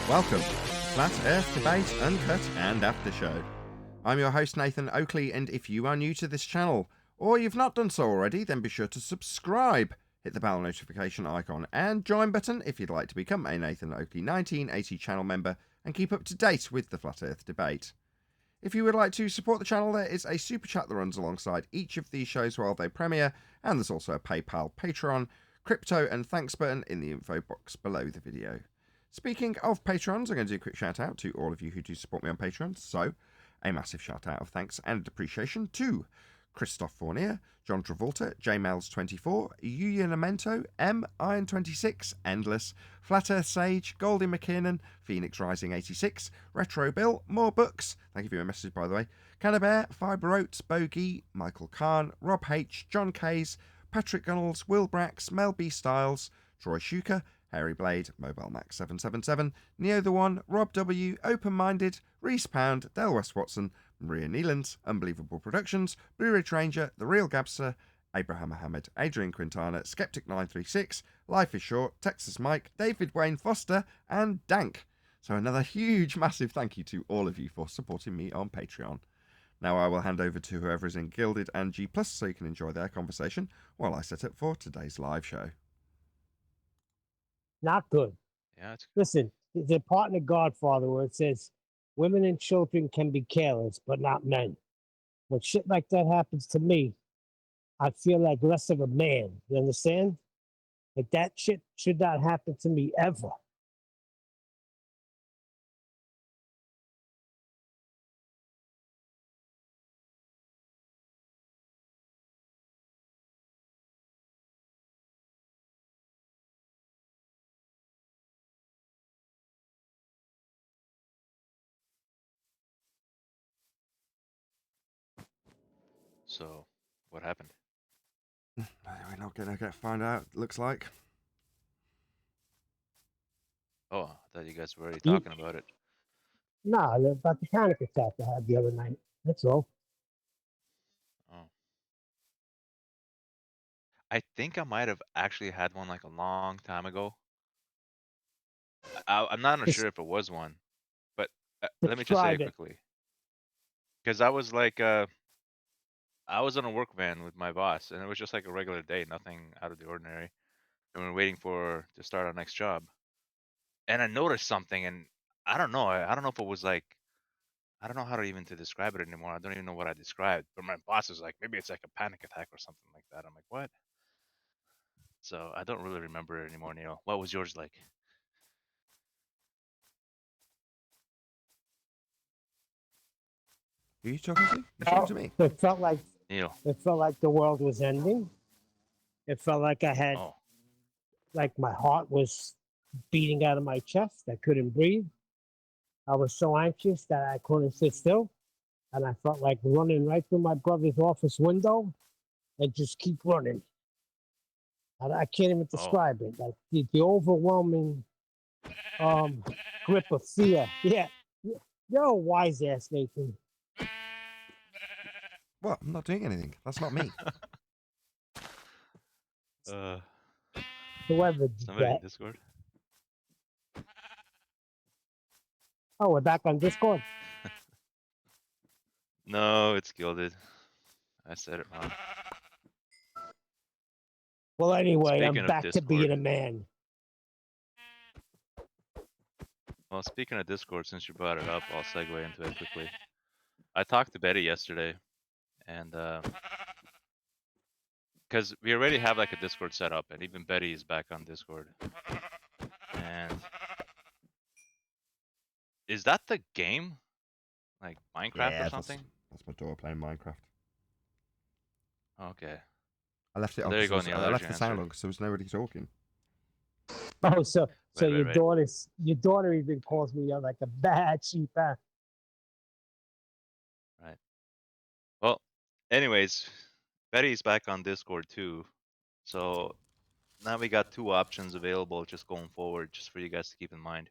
Welcome to Flat Earth Debate, Uncut and After Show. I'm your host Nathan Oakley, and if you are new to this channel, or you've not done so already, then be sure to subscribe, hit the bell notification icon and join button if you'd like to become a Nathan Oakley 1980 channel member and keep up to date with the Flat Earth Debate. If you would like to support the channel, there is a super chat that runs alongside each of these shows while they premiere, and there's also a PayPal, Patreon, crypto and thanks button in the info box below the video. Speaking of Patrons, I'm going to do a quick shout out to all of you who do support me on Patreon. So, a massive shout out of thanks and appreciation to Christoph Fournier, John Travolta, JMails24, Yuya Lamento, M, Iron26, Endless, Flat Earth Sage, Goldie McKiernan, Phoenix Rising 86, Retro Bill, More Books, thank you for your message by the way, Cannabear, Fibre Oats, Bogey, Michael Kahn, Rob H, John Kays, Patrick Gunnels, Will Brax, Mel B Styles, Troy Shuker, Harry Blade, Mobile Max 777, Neo the One, Rob W, Open Minded, Reese Pound, Del West Watson, Maria Neelands, Unbelievable Productions, Blue Ridge Ranger, The Real Gabster, Abraham Mohammed, Adrian Quintana, Skeptic 936, Life is Short, Texas Mike, David Wayne Foster, and Dank. So another huge, massive thank you to all of you for supporting me on Patreon. Now I will hand over to whoever is in Gilded and G+, so you can enjoy their conversation while I set up for today's live show. Not good. Yeah, it's Listen, the part in The Godfather where it says women and children can be careless, but not men. When shit like that happens to me, I feel like less of a man. You understand? Like that shit should not happen to me ever. so. What happened? We're not going to find out, looks like. Oh, I thought you guys were already You- talking about it. Nah, about the panic attack I had the other night. That's all. Oh, I think I might have actually had one like a long time ago. I'm not Des- sure if it was one, but let me just say it Describe it. quickly. Because I was like, I was on a work van with my boss, and it was just like a regular day, nothing out of the ordinary. And we were waiting to start our next job, and I noticed something, and I don't know. I don't know if it was like, I don't know how to even to describe it anymore. I don't even know what I described. But my boss was like, maybe it's like a panic attack or something like that. I'm like, what? So I don't really remember it anymore, Neil. What was yours like? Who are you talking to? You're talking to me. It felt like Neil. the world was ending. It felt like I had Oh, like my heart was beating out of my chest. I couldn't breathe. I was so anxious that I couldn't sit still. And I felt like running right through my brother's office window and just keep running. I can't even describe it. Like the overwhelming grip of fear. Yeah. You're a wise ass, Nathan. What? I'm not doing anything. That's not me. Whoever did somebody in that. Discord. Oh, we're back on Discord. No, it's gilded. I said it wrong. Well, anyway, Speaking I'm of back to being a Discord. man. Well, speaking of Discord, since you brought it up, I'll segue into it quickly. I talked to Betty yesterday, and because we already have like a Discord set up, and even Betty is back on Discord. And is that the game, like Minecraft or something? That's my daughter playing Minecraft. Okay. I left it So on. there you go, 'Cause Neil. I There's left your the sound answer. on because there was nobody talking. Oh, so Right. your daughter even calls me like a bad sheep. Huh? Right. Well, anyways, Betty's back on Discord too. So now we got two options available just going forward, just for you guys to keep in mind.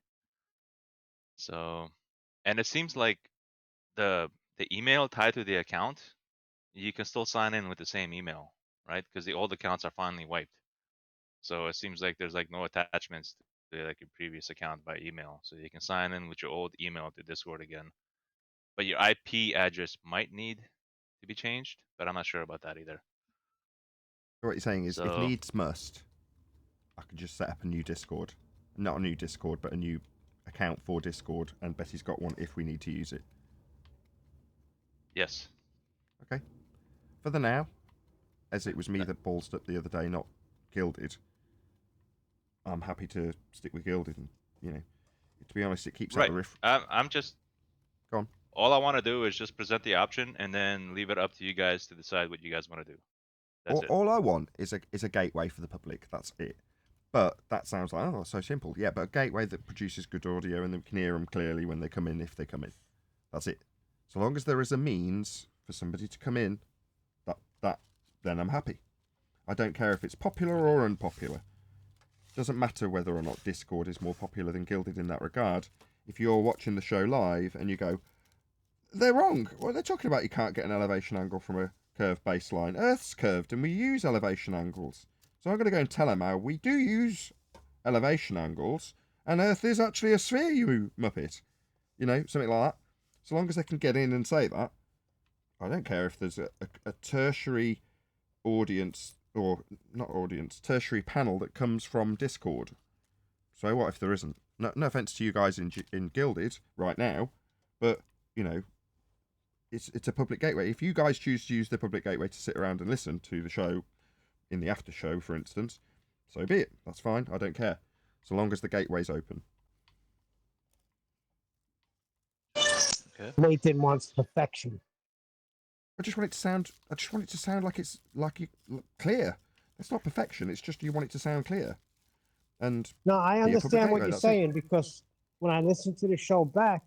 So, and it seems like the email tied to the account, you can still sign in with the same email, right? Because the old accounts are finally wiped. So it seems like there's like no attachments like your previous account by email, so you can sign in with your old email to Discord again. But your IP address might need to be changed, but I'm not sure about that either. So what you're saying is, if So needs must, I could just set up a new Discord. Not a new Discord, but a new account for Discord, and Betty's got one if we need to use it. yes, Okay. For the now, as it was me that ballsed up the other day, not Gilded, I'm happy to stick with Gilded. And, you know, to be honest, it keeps out right. the riff. I'm just. Go on. All I want to do is just present the option and then leave it up to you guys to decide what you guys want to do. That's it. All I want is a gateway for the public. That's it. But that sounds like, oh, so simple. Yeah, but a gateway that produces good audio and then we can hear them clearly when they come in, if they come in. That's it. So long as there is a means for somebody to come in, then I'm happy. I don't care if it's popular or unpopular. Doesn't matter whether or not Discord is more popular than Gilded in that regard. If you're watching the show live and you go, they're wrong. What are they talking about? You can't get an elevation angle from a curved baseline. Earth's curved and we use elevation angles. So I'm going to go and tell them how we do use elevation angles and Earth is actually a sphere, you muppet. You know, something like that. So long as they can get in and say that, I don't care if there's a tertiary audience, or not audience, tertiary panel that comes from Discord. So what if there isn't? No offense to you guys in Gilded right now, but, you know, it's a public gateway. If you guys choose to use the public gateway to sit around and listen to the show in the after show, for instance, so be it. That's fine. I don't care. So long as the gateway's open. Okay. Nathan wants perfection. I just want it to sound like it's clear. It's not perfection. It's just you want it to sound clear. And No, I be a public understand what gateway, you're that's it. saying because when I listen to the show back,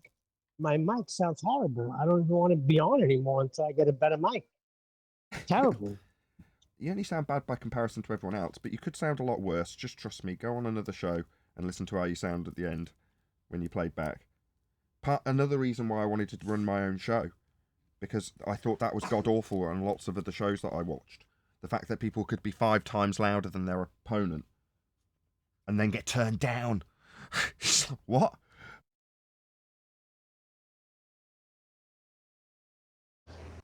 my mic sounds horrible. I don't even want to be on anymore until I get a better mic. Terrible. You only sound bad by comparison to everyone else, but you could sound a lot worse. Just trust me. Go on another show and listen to how you sound at the end when you played back. Another reason why I wanted to run my own show, because I thought that was god awful on lots of other shows that I watched. The fact that people could be 5 times louder than their opponent and then get turned down. What?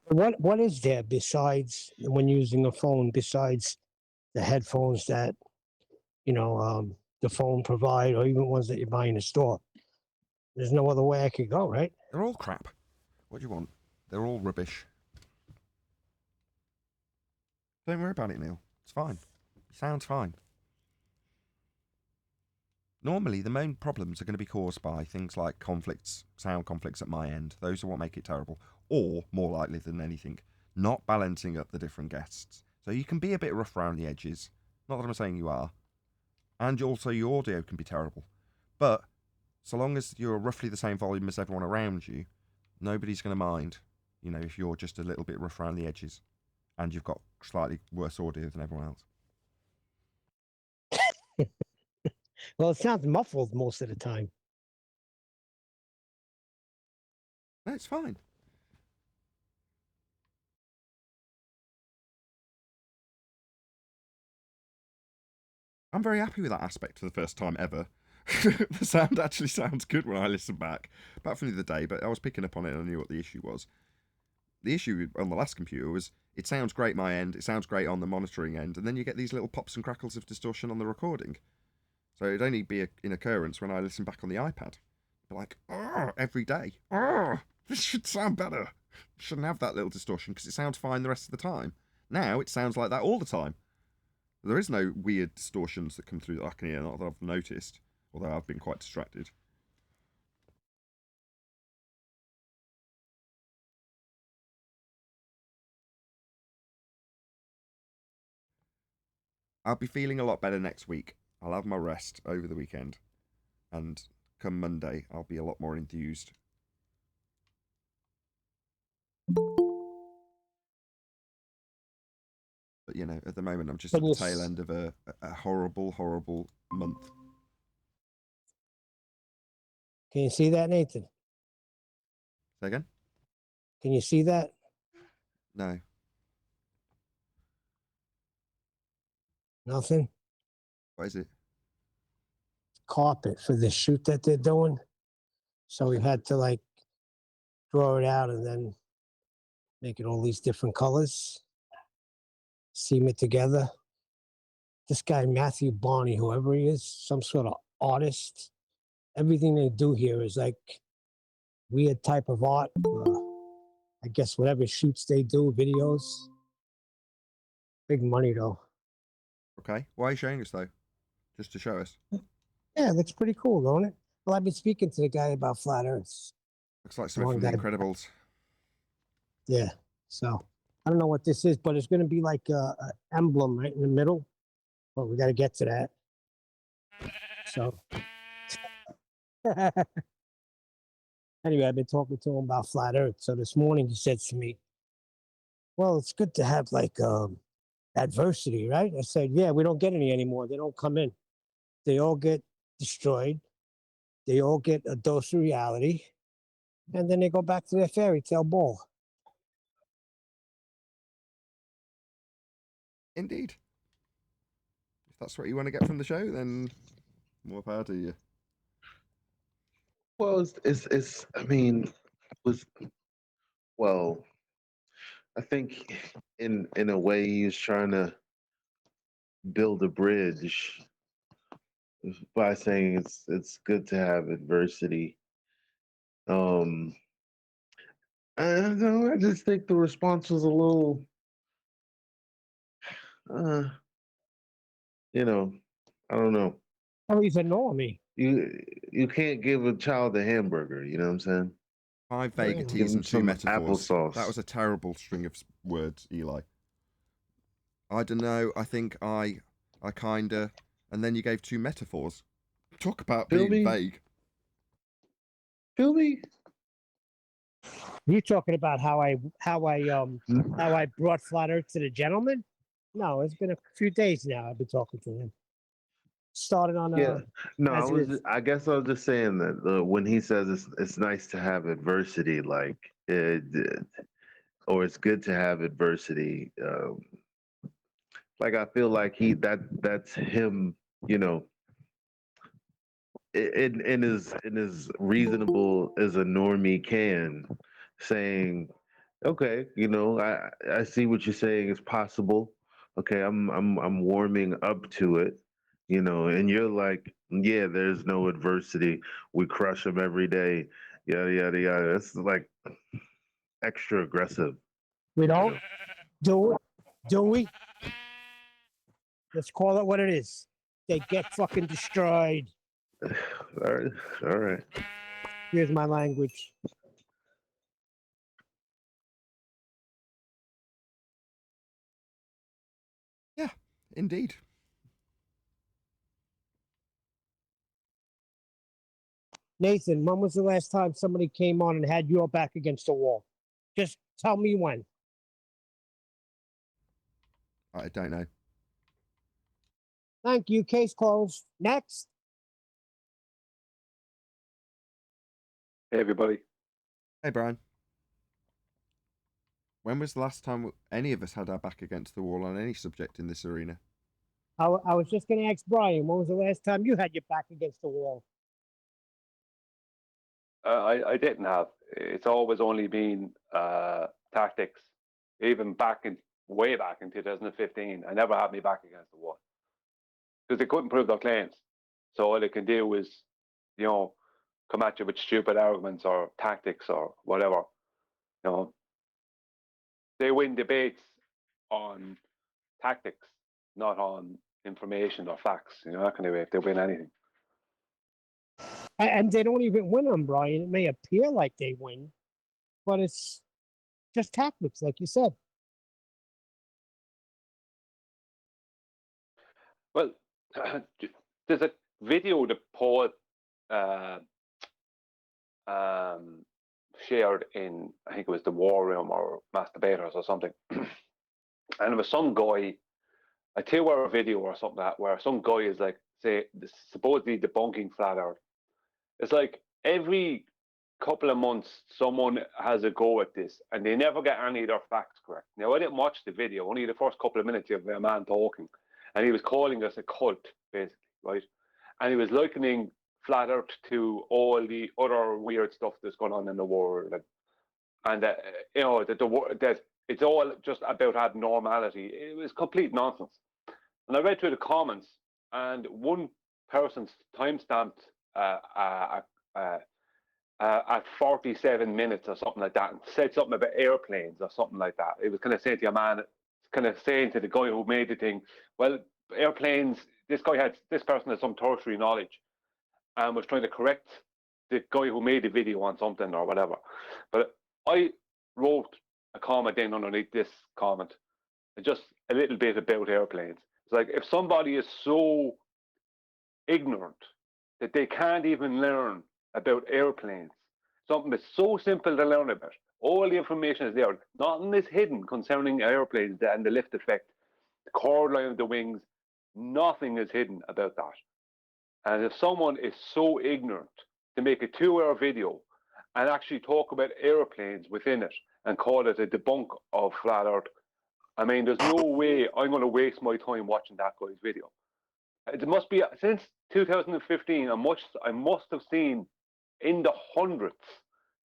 What is there besides when using a phone, besides the headphones that the phone provide, or even ones that you buy in the store? There's no other way I could go, right? They're all crap. What do you want? They're all rubbish. Don't worry about it, Neil. It's fine. It sounds fine. Normally, the main problems are going to be caused by things like conflicts, sound conflicts at my end. Those are what make it terrible. Or, more likely than anything, not balancing up the different guests. So you can be a bit rough around the edges. Not that I'm saying you are. And also your audio can be terrible. But, so long as you're roughly the same volume as everyone around you, nobody's going to mind, if you're just a little bit rough around the edges and you've got slightly worse audio than everyone else. Well, it sounds muffled most of the time. No, it's fine. I'm very happy with that aspect for the first time ever. The sound actually sounds good when I listen back, apart from the other day, but I was picking up on it and I knew what the issue was. The issue on the last computer was it sounds great my end, it sounds great on the monitoring end, and then you get these little pops and crackles of distortion on the recording. So it'd only be an occurrence when I listen back on the iPad. Be like, oh, every day. Oh, this should sound better. It shouldn't have that little distortion because it sounds fine the rest of the time. Now it sounds like that all the time. There is no weird distortions that come through that I can hear, not that I've noticed, although I've been quite distracted. I'll be feeling a lot better next week. I'll have my rest over the weekend. And come Monday, I'll be a lot more enthused. But, at the moment, I'm just at the tail end of a horrible, horrible month. Can you see that, Nathan? Say again? Can you see that? No. Nothing? What is it? carpet for the shoot that they're doing. So we had to like draw it out and then make it all these different colors, seam it together. This guy, Matthew Barney, whoever he is, some sort of artist. Everything they do here is like weird type of art. I guess whatever shoots they do, videos. Big money though. Okay. Why are you showing us though? Just to show us. Yeah, it looks pretty cool, don't it? Well, I've been speaking to the guy about flat Earths. Looks like something from The Incredibles. Yeah. So I don't know what this is, but it's going to be like a emblem right in the middle. But we got to get to that. So anyway, I've been talking to him about flat Earth. So this morning he said to me, "Well, it's good to have like adversity, right?" I said, "Yeah, we don't get any anymore. They don't come in. They all get destroyed. They all get a dose of reality, and then they go back to their fairy tale ball." Indeed. If that's what you want to get from the show, then more power to you. Well, it's I mean, was well, I think in a way he was trying to build a bridge by saying it's good to have adversity. I don't know, I just think the response was a little, uh, you know, I don't know. Oh, he's a normie. You can't give a child a hamburger. You know what I'm saying? 5 Well, vaguities Give him and 2 some metaphors. applesauce. That was a terrible string of words, Eli. I don't know. I think I kinda, and then you gave 2 metaphors. Talk about Feel being me? vague. Feel me? You talking about how I brought flat Earth to the gentleman? No, it's been a few days now. I've been talking to him. Started on Yeah. No, as it is. I guess I was just saying that when he says it's nice to have adversity, like or it's good to have adversity. Like I feel like that's him. You know, in his reasonable as a normie can, saying, okay, you know, I see what you're saying is possible. Okay, I'm warming up to it, you know, and you're like, yeah, there's no adversity. We crush them every day. Yada yada yada. It's like extra aggressive. We don't do it, do we? Let's call it what it is. They get fucking destroyed. All right, all right. Here's my language. Yeah, indeed. Nathan, when was the last time somebody came on and had your back against the wall? Just tell me when. I don't know. Thank you. Case closed. Next. Hey, everybody. Hey, Brian. When was the last time any of us had our back against the wall on any subject in this arena? I was just going to ask Brian, when was the last time you had your back against the wall? I didn't have. It's always only been tactics. Even way back in 2015, I never had me back against the wall because they couldn't prove their claims. So all they can do was, you know, come at you with stupid arguments or tactics or whatever. You know, they win debates on tactics, not on information or facts. You know, that kind of way. If they win anything. And they don't even win them, Brian. It may appear like they win, but it's just tactics, like you said. Well, there's a video the poet shared in, I think it was the War Room or Masturbators or something, and it was some guy, a 2-hour video or something like that, where some guy is like, say, supposedly debunking flat Earth. It's like every couple of months, someone has a go at this, and they never get any of their facts correct. Now, I didn't watch the video; only the first couple of minutes of a man talking, and he was calling us a cult, basically, right? and he was likening flat Earth to all the other weird stuff that's going on in the world, and you know that it's all just about abnormality. It was complete nonsense. And I read through the comments, and one person's timestamped at 47 minutes or something like that, and said something about airplanes or something like that. It was kind of saying to a man, kind of saying to the guy who made the thing, well, airplanes. This person had some tertiary knowledge, and was trying to correct the guy who made the video on something or whatever. But I wrote a comment in underneath this comment, just a little bit about airplanes. It's like, if somebody is so ignorant that they can't even learn about airplanes, something that's so simple to learn about, all the information is there, nothing is hidden concerning airplanes and the lift effect, the chord line of the wings, nothing is hidden about that. And if someone is so ignorant to make a 2-hour video and actually talk about airplanes within it and call it a debunk of flat Earth, I mean, there's no way I'm going to waste my time watching that guy's video. It must be, since 2015, I must have seen in the hundreds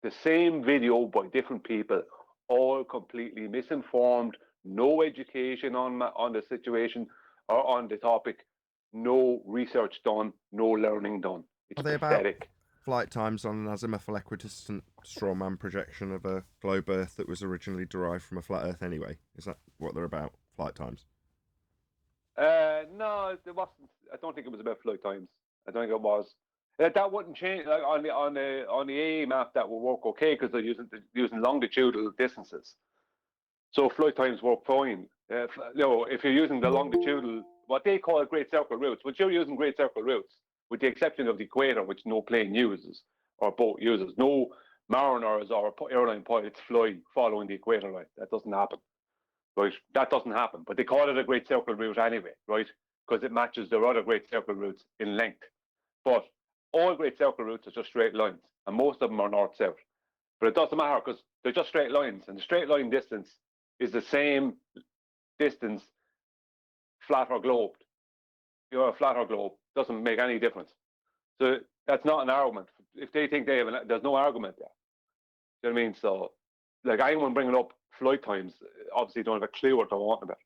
the same video by different people, all completely misinformed, no education on the situation or on the topic, no research done, no learning done. It's pathetic. Flight times on an azimuthal equidistant strawman projection of a globe Earth that was originally derived from a flat Earth anyway? Is that what they're about, flight times? No, it wasn't. I don't think it was about flight times. I don't think it was. That wouldn't change. Like on the AA map, that will work okay because they're using longitudinal distances. So flight times work fine. If you're using the longitudinal, what they call great circle routes, which you're using great circle routes, with the exception of the equator, which no plane uses or boat uses. No mariners or airline pilots fly following the equator line. That doesn't happen. Right? That doesn't happen. But they call it a great circle route anyway, right? Because it matches their other great circle routes in length. But all great circle routes are just straight lines, and most of them are north-south. But it doesn't matter because they're just straight lines, and the straight line distance is the same distance, flat or globed. A flat or globe doesn't make any difference. So that's not an argument. If they think there's no argument there. You know what I mean? So, like, anyone bringing up flight times obviously don't have a clue what they're wanting about.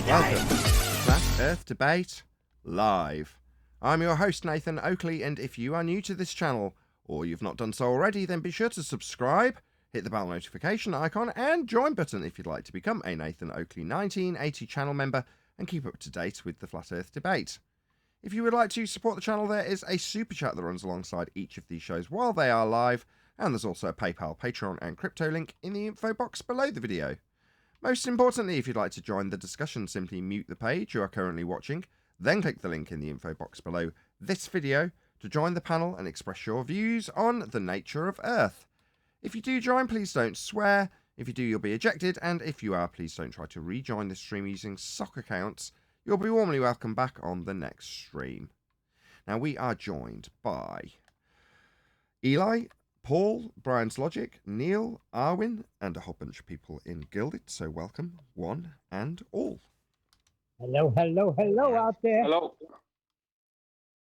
Welcome to Flat Earth Debate Live. I'm your host Nathan Oakley, and if you are new to this channel, or you've not done so already, then be sure to subscribe, hit the bell notification icon and join button if you'd like to become a Nathan Oakley 1980 channel member and keep up to date with the Flat Earth Debate. If you would like to support the channel, there is a super chat that runs alongside each of these shows while they are live, and there's also a PayPal, Patreon and crypto link in the info box below the video. Most importantly, if you'd like to join the discussion, simply mute the page you are currently watching, then click the link in the info box below this video to join the panel and express your views on the nature of Earth. If you do join, please don't swear. If you do, you'll be ejected, and if you are, please don't try to rejoin the stream using sock accounts. You'll be warmly welcome back on the next stream. Now, we are joined by Eli, Paul, Brian's Logic, Neil, Arwin, and a whole bunch of people in Gilded, so welcome, one and all. Hello, hello, hello out there. Hello.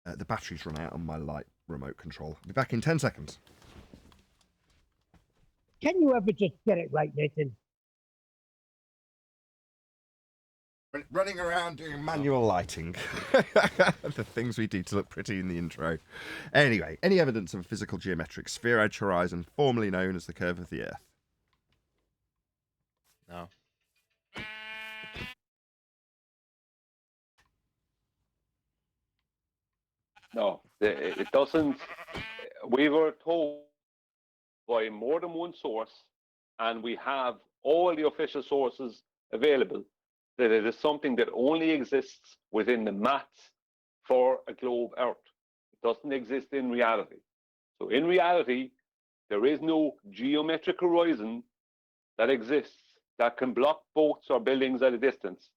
The battery's run out on my Lite remote control. I'll be back in 10 seconds. Can you ever just get it right, Nathan? Running around doing manual lighting. The things we do to look pretty in the intro. Anyway, any evidence of a physical geometric sphere edge horizon, formerly known as the curve of the Earth? No. No, it doesn't. We were told by more than one source, and we have all the official sources available, that it is something that only exists within the maths for a globe Earth. It doesn't exist in reality. So in reality, there is no geometric horizon that exists that can block boats or buildings at a distance.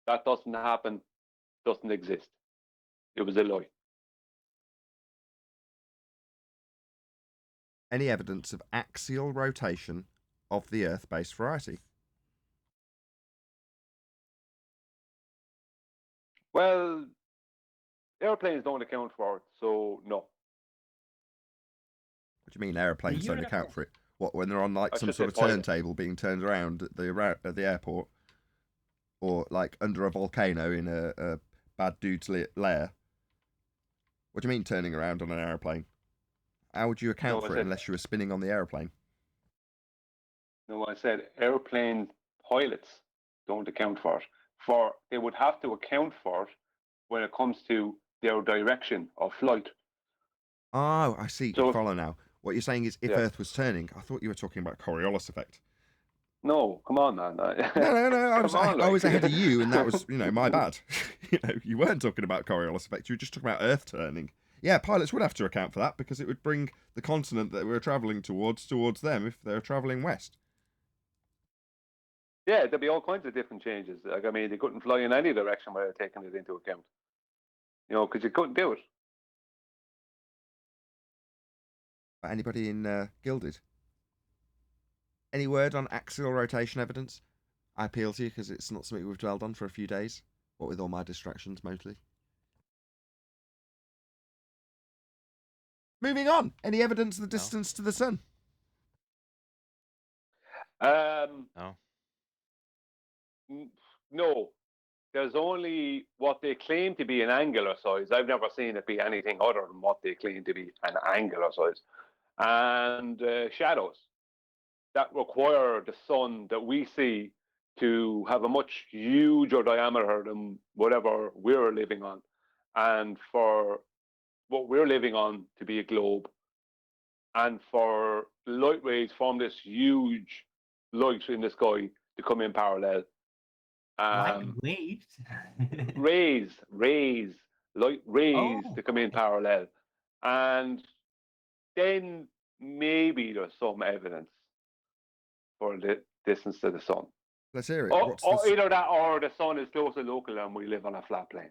That doesn't happen, doesn't exist. It was a lie. Any evidence of axial rotation of the Earth-based variety? Well, airplanes don't account for it, so no. What do you mean aeroplanes don't account universe. for it? What, when they're on like I some should sort of say pilot. turntable being turned around at the airport, or like under a volcano in a bad dude's lair? What do you mean turning around on an aeroplane? How would you account No, I for it said unless you were spinning on the aeroplane? no. I said airplane pilots don't account for it. For they would have to account for it when it comes to their direction of flight. Oh, I see. So I if, follow now. What you're saying is if yeah, Earth was turning, I thought you were talking about Coriolis effect. no, come on, man. No. Come on, I was like. ahead of you, and that was, my bad. You weren't talking about Coriolis effect. You were just talking about Earth turning. Yeah, pilots would have to account for that because it would bring the continent that we're travelling towards them if they're travelling west. Yeah, there'd be all kinds of different changes. Like, I mean, they couldn't fly in any direction without taking it into account. Because you couldn't do it. Anybody in Gilded? Any word on axial rotation evidence? I appeal to you because it's not something we've dwelled on for a few days. What with all my distractions, mostly. Moving on. Any evidence of the distance to the sun? No. No. There's only what they claim to be an angular size. I've never seen it be anything other than what they claim to be an angular size. And shadows that require the sun that we see to have a much huger diameter than whatever we're living on. And for what we're living on to be a globe, and for light rays from this huge light in the sky to come in parallel. Light waves? Light rays Oh, to come in parallel. And then maybe there's some evidence for the distance to the sun. Let's hear it. Or either that or the sun is closer local and we live on a flat plane.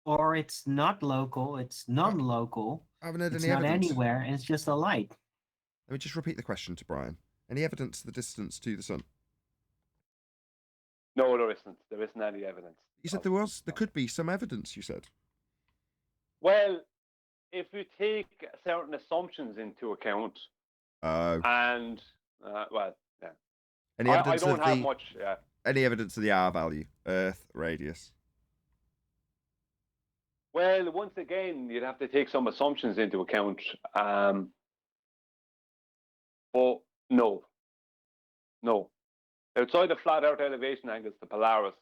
or it's not local, it's non-local. I haven't heard It's any not evidence. anywhere, it's just a light. Let me just repeat the question to Brian. Any evidence of the distance to the sun? No, there isn't. There isn't any evidence. You said there was. There could be some evidence, you said. Well, if you take certain assumptions into account, and well, yeah. Any evidence I don't of have the much. Yeah. any evidence of the R value, Earth radius? Well, once again, you'd have to take some assumptions into account. But no. Outside of flat Earth elevation angles, the Polaris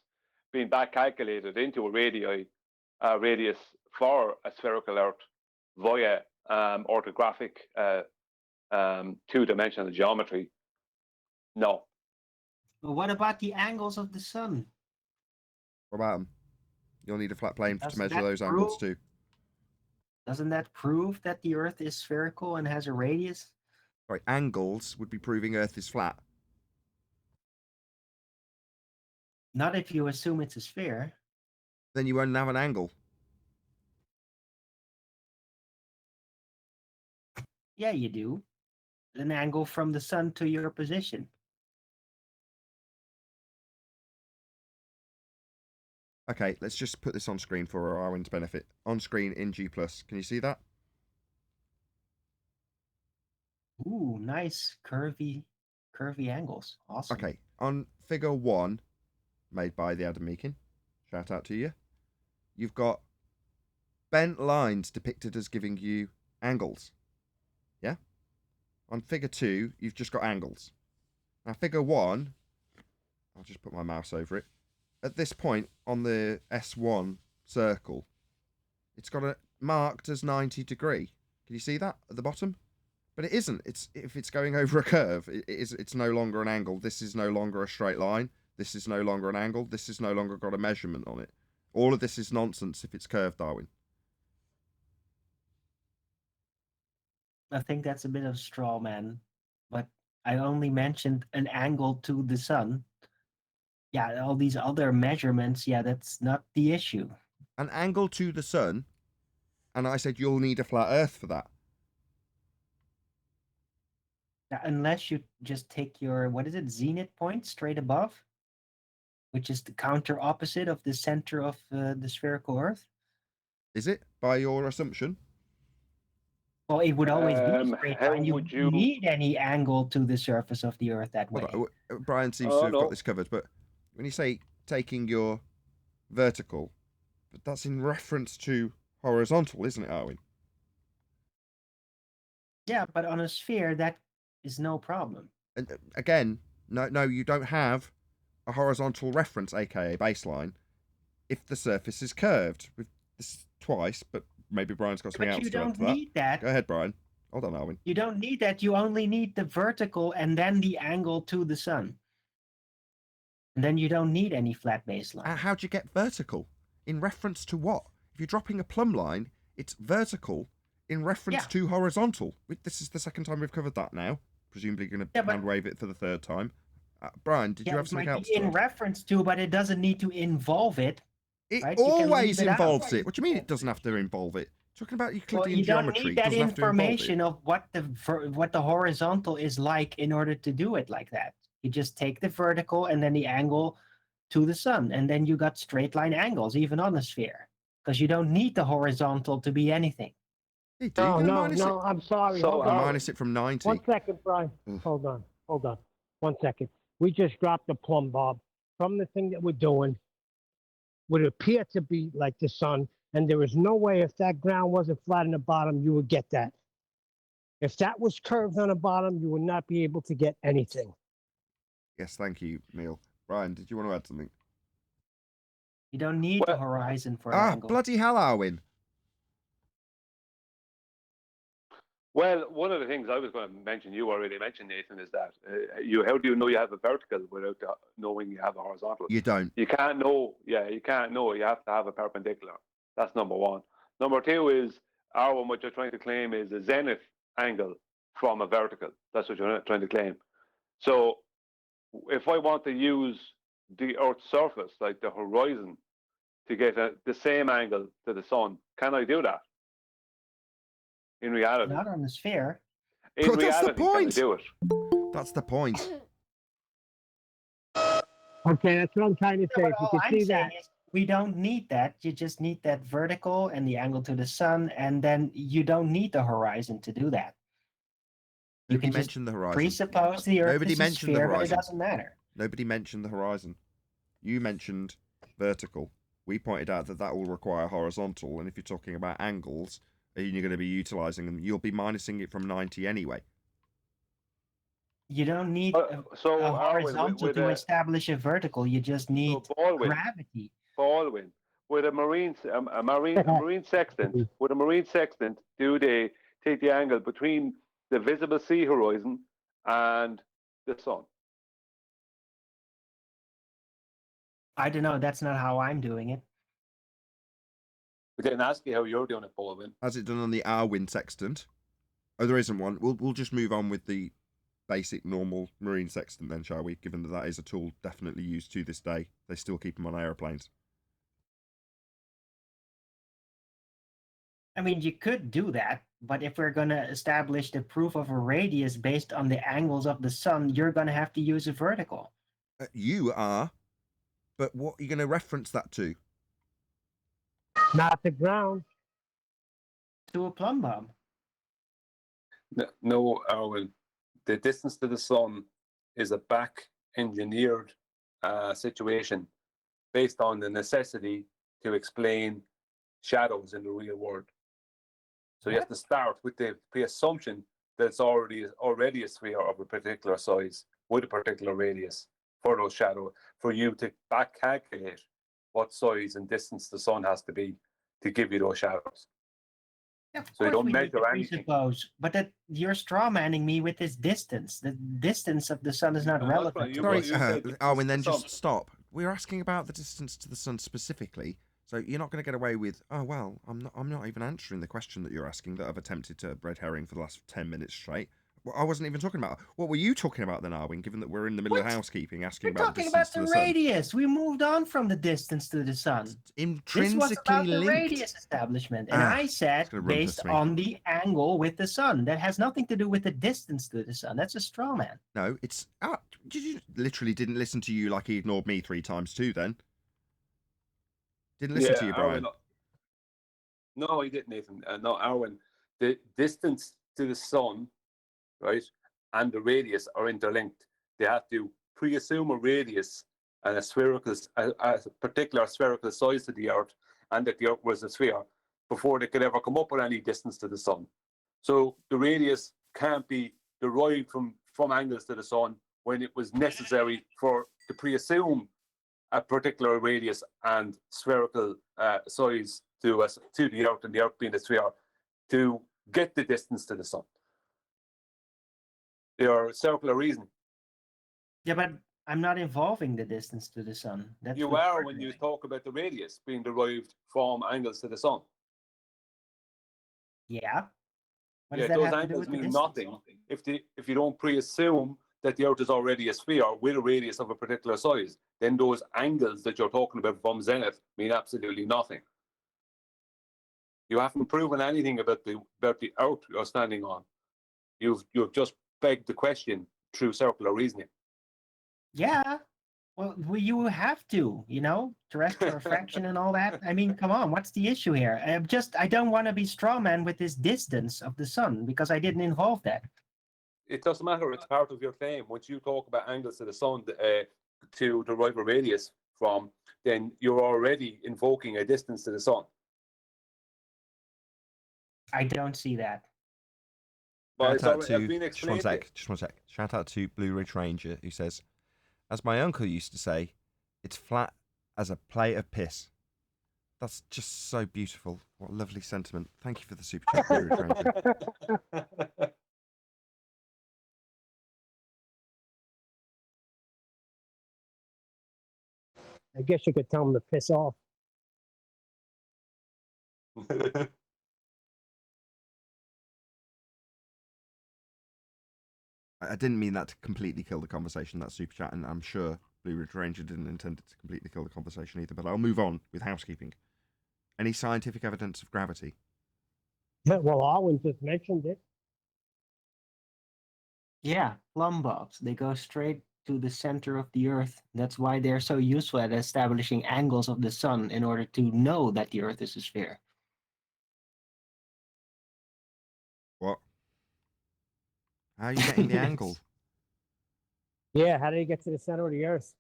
being back calculated into a radius for a spherical Earth via orthographic two-dimensional geometry. No. But what about the angles of the sun? What about them? You'll need a flat plane to Doesn't measure that those angles prove- too. Doesn't that prove that the Earth is spherical and has a radius? Sorry, angles would be proving Earth is flat. Not if you assume it's a sphere. Then you won't have an angle. Yeah, you do. An angle from the sun to your position. Okay, let's just put this on screen for Arwen's benefit. On screen in G+. Can you see that? Ooh, nice curvy angles. Awesome. Okay, on figure 1, made by the Adam Meakin, shout out to you, you've got bent lines depicted as giving you angles. Yeah? On figure 2, you've just got angles. Now, figure 1, I'll just put my mouse over it. At this point on the S1 circle, it's got it marked as 90 degree. Can you see that at the bottom? But it isn't. If it's going over a curve, it's no longer an angle. This is no longer a straight line. This is no longer an angle. This has no longer got a measurement on it. All of this is nonsense if it's curved, Darwin. I think that's a bit of straw man, but I only mentioned an angle to the sun. Yeah, all these other measurements, yeah, that's not the issue. An angle to the sun, and I said you'll need a flat earth for that. Unless you just take your, what is it, zenith point straight above, which is the counter opposite of the center of the spherical Earth. Is it, by your assumption? Well, it would always be a straight how line. You would wouldn't need any angle to the surface of the Earth that way. Brian seems to have got this covered, but when you say taking your vertical, but that's in reference to horizontal, isn't it, Arwin? Yeah, but on a sphere, that is no problem. And again, no, you don't have a horizontal reference, aka baseline, if the surface is curved. With this twice, but maybe Brian's got something else you to add don't to that. need that. Go ahead, Brian. Hold on, Arwin. You don't need that. You only need the vertical and then the angle to the sun. And then you don't need any flat baseline. How'd you get vertical? In reference to what? If you're dropping a plumb line, it's vertical in reference to horizontal. This is the second time we've covered that now. Presumably going to hand wave it for the third time. Brian, did you have something else? In reference to, but it doesn't need to involve it. It right? always involves it. What do you mean it doesn't have to involve it? Talking about Euclidean geometry. You don't need that information of what the horizontal is like in order to do it like that. You just take the vertical and then the angle to the sun, and then you got straight line angles even on a sphere, because you don't need the horizontal to be anything. You do. No, I'm sorry. So, minus it from 90. 1 second, Brian. Hold on. 1 second. We just dropped the plumb bob from the thing that we're doing. Would appear to be like the sun, and there is no way if that ground wasn't flat in the bottom, you would get that. If that was curved on the bottom, you would not be able to get anything. Yes, thank you, Neil. Brian, did you want to add something? You don't need the horizon for an angle. Bloody hell, Arwin. Well, one of the things I was going to mention, you already mentioned, Nathan, is that how do you know you have a vertical without knowing you have a horizontal? You don't. You can't know. Yeah, you can't know. You have to have a perpendicular. That's number one. Number two is, Arwin, what you're trying to claim is a zenith angle from a vertical. That's what you're trying to claim. So if I want to use the Earth's surface, like the horizon, to get the same angle to the sun, can I do that? In reality, not on the sphere. In reality, that's the point. Can I do it? That's the point. Okay, that's what I'm trying to say. If you All can I'm see saying that. is we don't need that. You just need that vertical and the angle to the sun, and then you don't need the horizon to do that. You can just the horizon. presuppose the Earth Nobody is a mentioned the sphere, but it horizon. doesn't matter. Nobody mentioned the horizon. You mentioned vertical. We pointed out that will require horizontal, and if you're talking about angles, and you're going to be utilizing them, you'll be minusing it from 90 anyway. You don't need a horizontal to establish a vertical. You just need gravity. Baldwin, with a marine sextant, do they take the angle between the visible sea horizon and the sun? I don't know. That's not how I'm doing it. We didn't ask you how you're doing it, Baldwin. Has it done on the Arwin sextant? Oh, there isn't one. We'll just move on with the basic normal marine sextant then, shall we? Given that that is a tool definitely used to this day. They still keep them on aeroplanes. I mean, you could do that, but if we're going to establish the proof of a radius based on the angles of the sun, you're going to have to use a vertical. You are, but what are you going to reference that to? Not the ground. To a plumb bob. No, Arwin. The distance to the sun is a back-engineered situation based on the necessity to explain shadows in the real world. So you have to start with the assumption that it's already a sphere of a particular size. with a particular radius for those shadows, for you to back calculate what size and distance the sun has to be to give you those shadows. Of So you course don't we need to measure anything. presuppose, but that you're straw manning me with this distance. The distance of the sun is not No, that's relevant. right. You Sorry, said the Arwen, then sun. just stop. We're asking about the distance to the sun specifically, so you're not going to get away with, oh well, I'm not even answering the question that you're asking that I've attempted to red herring for the last 10 minutes straight. Well, I wasn't even talking about. What were you talking about then, Arwen? Given that we're in the middle of What? housekeeping, asking We're about the talking distance about to the the sun. radius. We moved on from the distance to the sun. This was Intrinsically about the linked. radius establishment, and I it's said gonna run based past me. on the angle with the sun. That has nothing to do with the distance to the sun. That's a straw man. No, it's. You literally didn't listen to you like he ignored me 3 times too. Then didn't listen to you, Brian. Arwen, no, he didn't, Nathan. No, Arwen. The distance to the sun, right, and the radius are interlinked. They have to pre-assume a radius and a particular spherical size to the Earth, and that the Earth was a sphere, before they could ever come up with any distance to the sun. So the radius can't be derived from angles to the sun when it was necessary to pre-assume a particular radius and spherical size to the Earth, and the Earth being the sphere, to get the distance to the sun. They are circular reason. Yeah, but I'm not involving the distance to the sun. That's You what are you're when you doing. talk about the radius being derived from angles to the sun. Yeah. What Yeah, does that those have to do angles with the mean distance? nothing if you don't pre-assume that the Earth is already a sphere with a radius of a particular size. Then those angles that you're talking about from zenith mean absolutely nothing. You haven't proven anything about the Earth you're standing on. You've just begged the question through circular reasoning. Yeah. Well, you have to, terrestrial refraction and all that. I mean, come on, what's the issue here? I don't want to be strawman with this distance of the sun because I didn't involve that. It doesn't matter. It's part of your claim. Once you talk about angles to the sun to derive a radius from, then you're already invoking a distance to the sun. I don't see that. But Shout out it's been to explained. just one sec. Shout out to Blue Ridge Ranger, who says, as my uncle used to say, it's flat as a plate of piss. That's just so beautiful. What a lovely sentiment. Thank you for the super chat, Blue Ridge Ranger. I guess you could tell him to piss off. I didn't mean that to completely kill the conversation, that super chat, and I'm sure Blue Ridge Ranger didn't intend it to completely kill the conversation either, but I'll move on with housekeeping. Any scientific evidence of gravity? Well, Arwen just mentioned it. Yeah, plumb bobs. They go straight to the center of the Earth. That's why they're so useful at establishing angles of the sun in order to know that the Earth is a sphere. What? How are you getting the angle? Yeah, how do you get to the center of the Earth?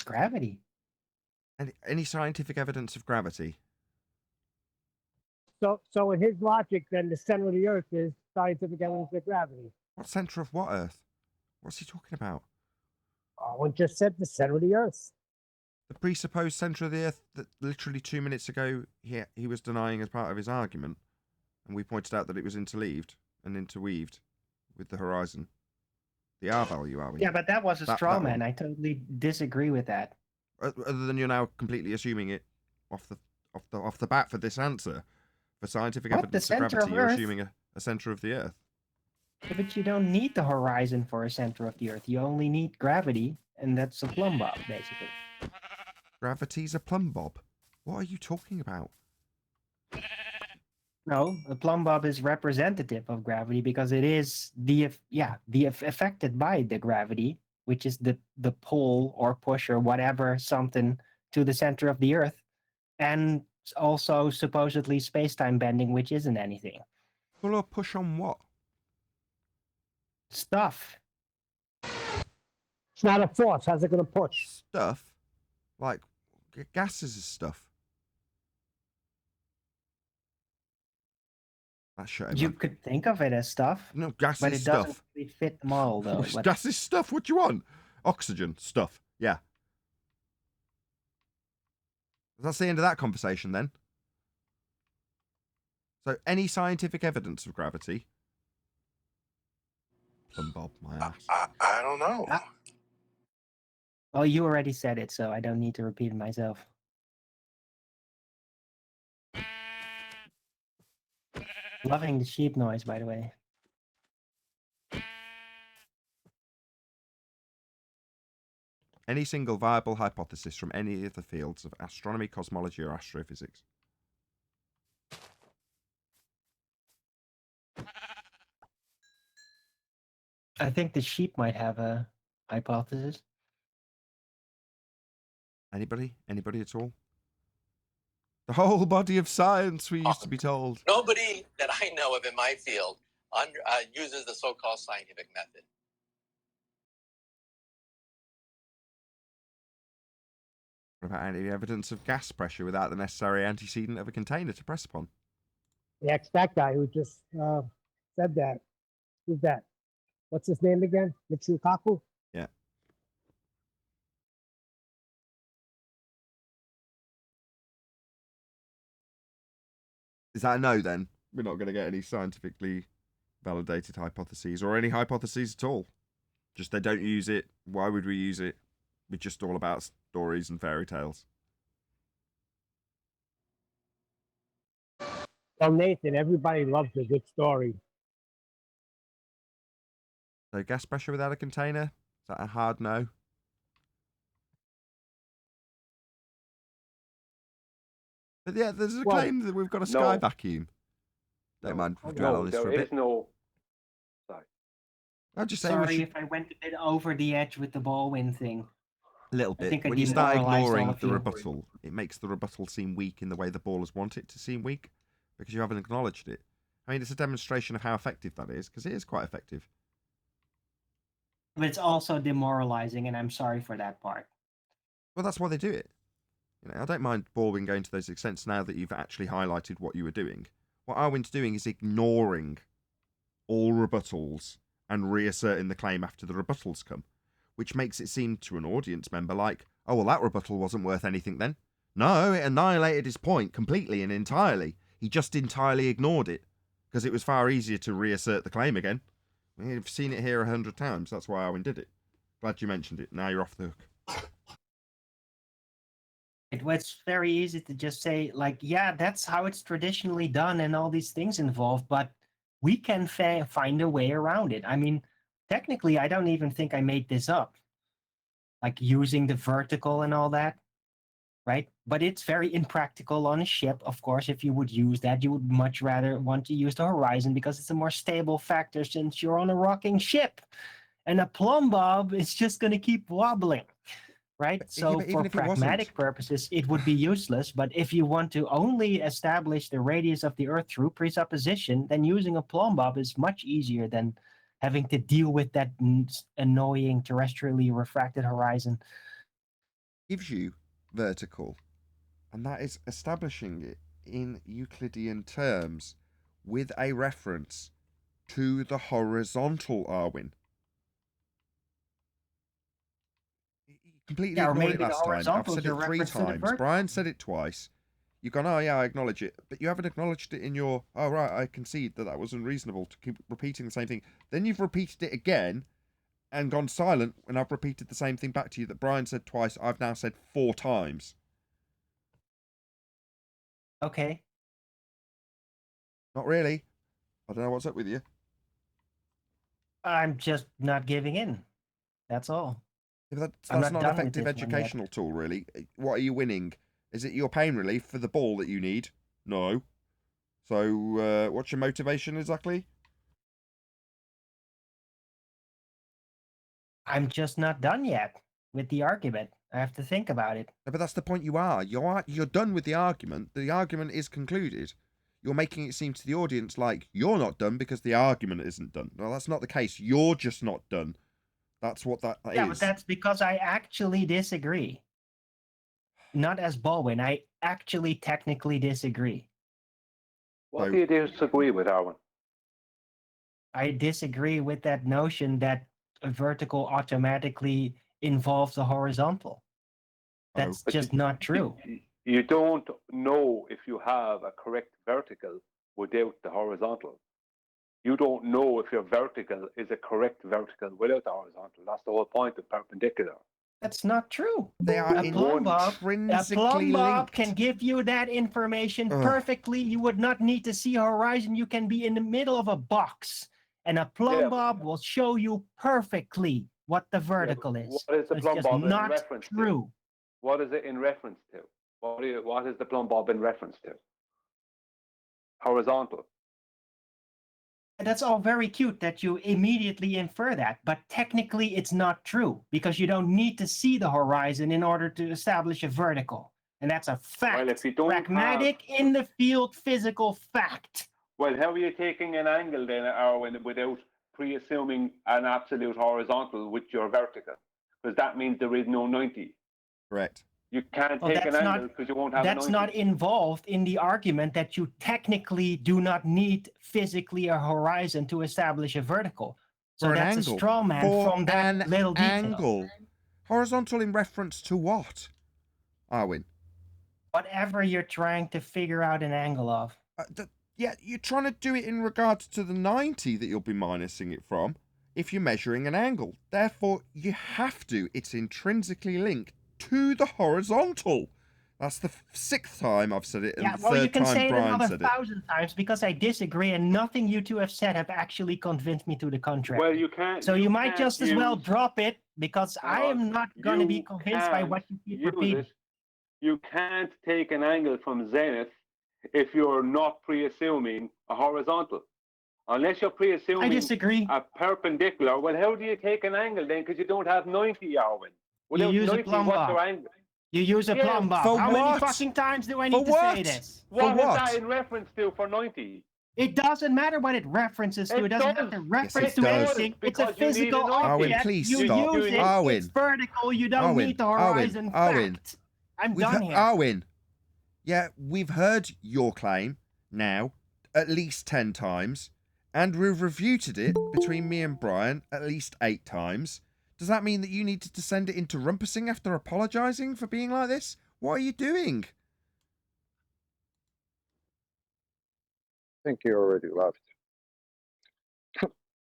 Gravity. Any scientific evidence of gravity? So in his logic, then the center of the Earth is scientific evidence of gravity. What center of what Earth? What's he talking about? Arwen just said the center of the Earth. The presupposed center of the Earth that literally 2 minutes ago he was denying as part of his argument, and we pointed out that it was interleaved and interweaved with the horizon. The R value, are we? Yeah, but that was a straw that man. one. I totally disagree with that. Other than you're now completely assuming it off the bat for this answer. For scientific What? evidence The of center gravity, of you're Earth? assuming a center of the Earth. Yeah, but you don't need the horizon for a center of the Earth. You only need gravity, and that's a plumb bob, basically. Gravity's a plumb bob. What are you talking about? No, a plumb bob is representative of gravity because it is affected by the gravity, which is the pull or push or whatever something to the center of the Earth, and also supposedly space-time bending, which isn't anything. Pull or push on what? Stuff. It's not a force. How's it going to push? Stuff? Like gases is stuff. That show, You man. could think of it as stuff, No, gas but is it doesn't stuff. really fit the model, though. But Gas is stuff. What do you want? Oxygen, stuff. Yeah. That's the end of that conversation then. So, any scientific evidence of gravity? Plumb Bob, my ass. I don't know. well, you already said it, so I don't need to repeat it myself. Loving the sheep noise, by the way. Any single viable hypothesis from any of the fields of astronomy, cosmology, or astrophysics? I think the sheep might have a hypothesis. Anybody? Anybody at all? The whole body of science, we used to be told. Nobody that I know of in my field uses the so-called scientific method. What about any evidence of gas pressure without the necessary antecedent of a container to press upon? The ex-that guy who just said that. Who's that? What's his name again? Michikaku? Yeah. Is that a no then? We're not going to get any scientifically validated hypotheses or any hypotheses at all. Just they don't use it. Why would we use it? We're just all about stories and fairy tales. Well, Nathan, everybody loves a good story. So gas pressure without a container? Is that a hard no? But yeah, there's a Well, claim that we've got a sky no. vacuum. Don't mind if we dwell No, on this for there a bit. is no. Sorry. I'll just say Sorry we should... if I went a bit over the edge with the ball-win thing. A little I bit. think I When you start demoralized all ignoring of the you. rebuttal, it makes the rebuttal seem weak in the way the ballers want it to seem weak, because you haven't acknowledged it. I mean, it's a demonstration of how effective that is, because it is quite effective. But it's also demoralizing, and I'm sorry for that part. Well, that's why they do it. You know, I don't mind Baldwin going to those extents now that you've actually highlighted what you were doing. What Arwin's doing is ignoring all rebuttals and reasserting the claim after the rebuttals come, which makes it seem to an audience member like, oh, well, that rebuttal wasn't worth anything then. No, it annihilated his point completely and entirely. He just entirely ignored it, because it was far easier to reassert the claim again. We've seen it here 100 times. That's why Arwin did it. Glad you mentioned it. Now you're off the hook. It was very easy to just say, like, yeah, that's how it's traditionally done and all these things involved, but we can find a way around it. I mean, technically, I don't even think I made this up. Like using the vertical and all that, right? But it's very impractical on a ship. Of course, if you would use that, you would much rather want to use the horizon because it's a more stable factor since you're on a rocking ship. And a plumb bob is just going to keep wobbling. Right? So even for if it wasn't. pragmatic purposes, it would be useless. But if you want to only establish the radius of the Earth through presupposition, then using a plumb bob is much easier than having to deal with that annoying terrestrially refracted horizon. Gives you vertical, and that is establishing it in Euclidean terms with a reference to the horizontal, Arwin. Completely ignored it last time. I've said it 3 times. Brian said it twice. You've gone, oh yeah, I acknowledge it. But you haven't acknowledged it in your, oh right, I concede that was unreasonable to keep repeating the same thing. Then you've repeated it again and gone silent when I've repeated the same thing back to you that Brian said twice. I've now said 4 times. Okay. Not really. I don't know what's up with you. I'm just not giving in. That's all. That's not an effective educational tool, really. What are you winning? Is it your pain relief for the ball that you need? No. So, what's your motivation exactly? I'm just not done yet with the argument. I have to think about it. No, but that's the point you are. You're done with the argument. The argument is concluded. You're making it seem to the audience like you're not done because the argument isn't done. Well, that's not the case. You're just not done. That's what that is. Yeah, but that's because I actually disagree. Not as Baldwin. I actually technically disagree. What So- do you disagree with, Arwen? I disagree with that notion that a vertical automatically involves a horizontal. That's But just not true. You don't know if you have a correct vertical without the horizontal. You don't know if your vertical is a correct vertical without the horizontal. That's the whole point of perpendicular. That's not true. They are A plumb bob intrinsically linked. can give you that information Ugh. perfectly. You would not need to see a horizon. You can be in the middle of a box, and a plumb Yeah, bob will show you perfectly what the vertical is. What is the It's plumb just bob in not reference to? true. What is it in reference to? What is the plumb bob in reference to? Horizontal. And that's all very cute that you immediately infer that, but technically it's not true because you don't need to see the horizon in order to establish a vertical. And that's a fact. Well, if you don't Pragmatic in the field physical fact. Well, how are you taking an angle then, Arwen, without pre-assuming an absolute horizontal with your vertical? Because that means there is no 90. Correct. You can't Well, take an that's angle because you won't have a That's 90. not involved in the argument that you technically do not need physically a horizon to establish a vertical. So For an that's angle. a straw man For from that an little detail. angle. Horizontal in reference to what? Arwen? Whatever you're trying to figure out an angle of. Yeah, you're trying to do it in regards to the 90 that you'll be minusing it from if you're measuring an angle. Therefore, you have to. It's intrinsically linked to the horizontal. That's the sixth time I've said it, and Yeah, the well, you third can time say it Brian another said it. 1,000 times because I disagree, and nothing you two have said have actually convinced me to the contrary. Well, you can't. So you might can't just as well use- drop it because I am not going to be you convinced by can't what you keep use repeating. it. You can't take an angle from zenith if you're not pre-assuming a horizontal. Unless you're I pre-assuming disagree. a perpendicular. Well, how do you take an angle then? Because you don't have 90, Arwen. Without use a 90, plumb what's bob. your angle? You use a Yeah, plumb bob. for How many what? fucking times do I For need to what? say this? What is what? that in reference to for 90? It doesn't matter what it references to. It It doesn't have does. to reference it to does. anything. It's a Because you need physical an object. object. Arwen, please you stop. use it. Arwen. It's vertical. You don't Arwen, need the Arwen, horizon Arwen. fact. I'm We've done he- here. Arwen, yeah, we've heard your claim now at least 10 times, and we've refuted it between me and Brian at least 8 times. Does that mean that you needed to send it into rumpusing after apologising for being like this? What are you doing? I think you already left.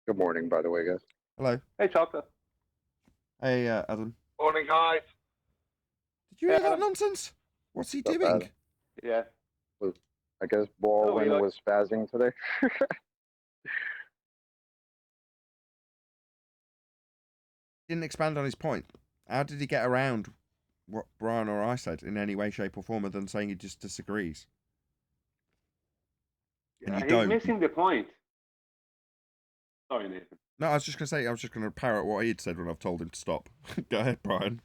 Good morning, by the way, guys. Hello. Hey, Chocolate. Hey, Adam. Morning, guys. Did you hear Yeah. that nonsense? What's he Not doing? bad. Yeah. I guess Baldwin we like- was spazzing today. Didn't expand on his point. How did he get around what Brian or I said in any way, shape, or form other than saying he just disagrees? And you He's don't. missing the point. Sorry, Nathan. No, I was just going to say, I was just going to parrot what he'd said when I've told him to stop. Go ahead, Brian.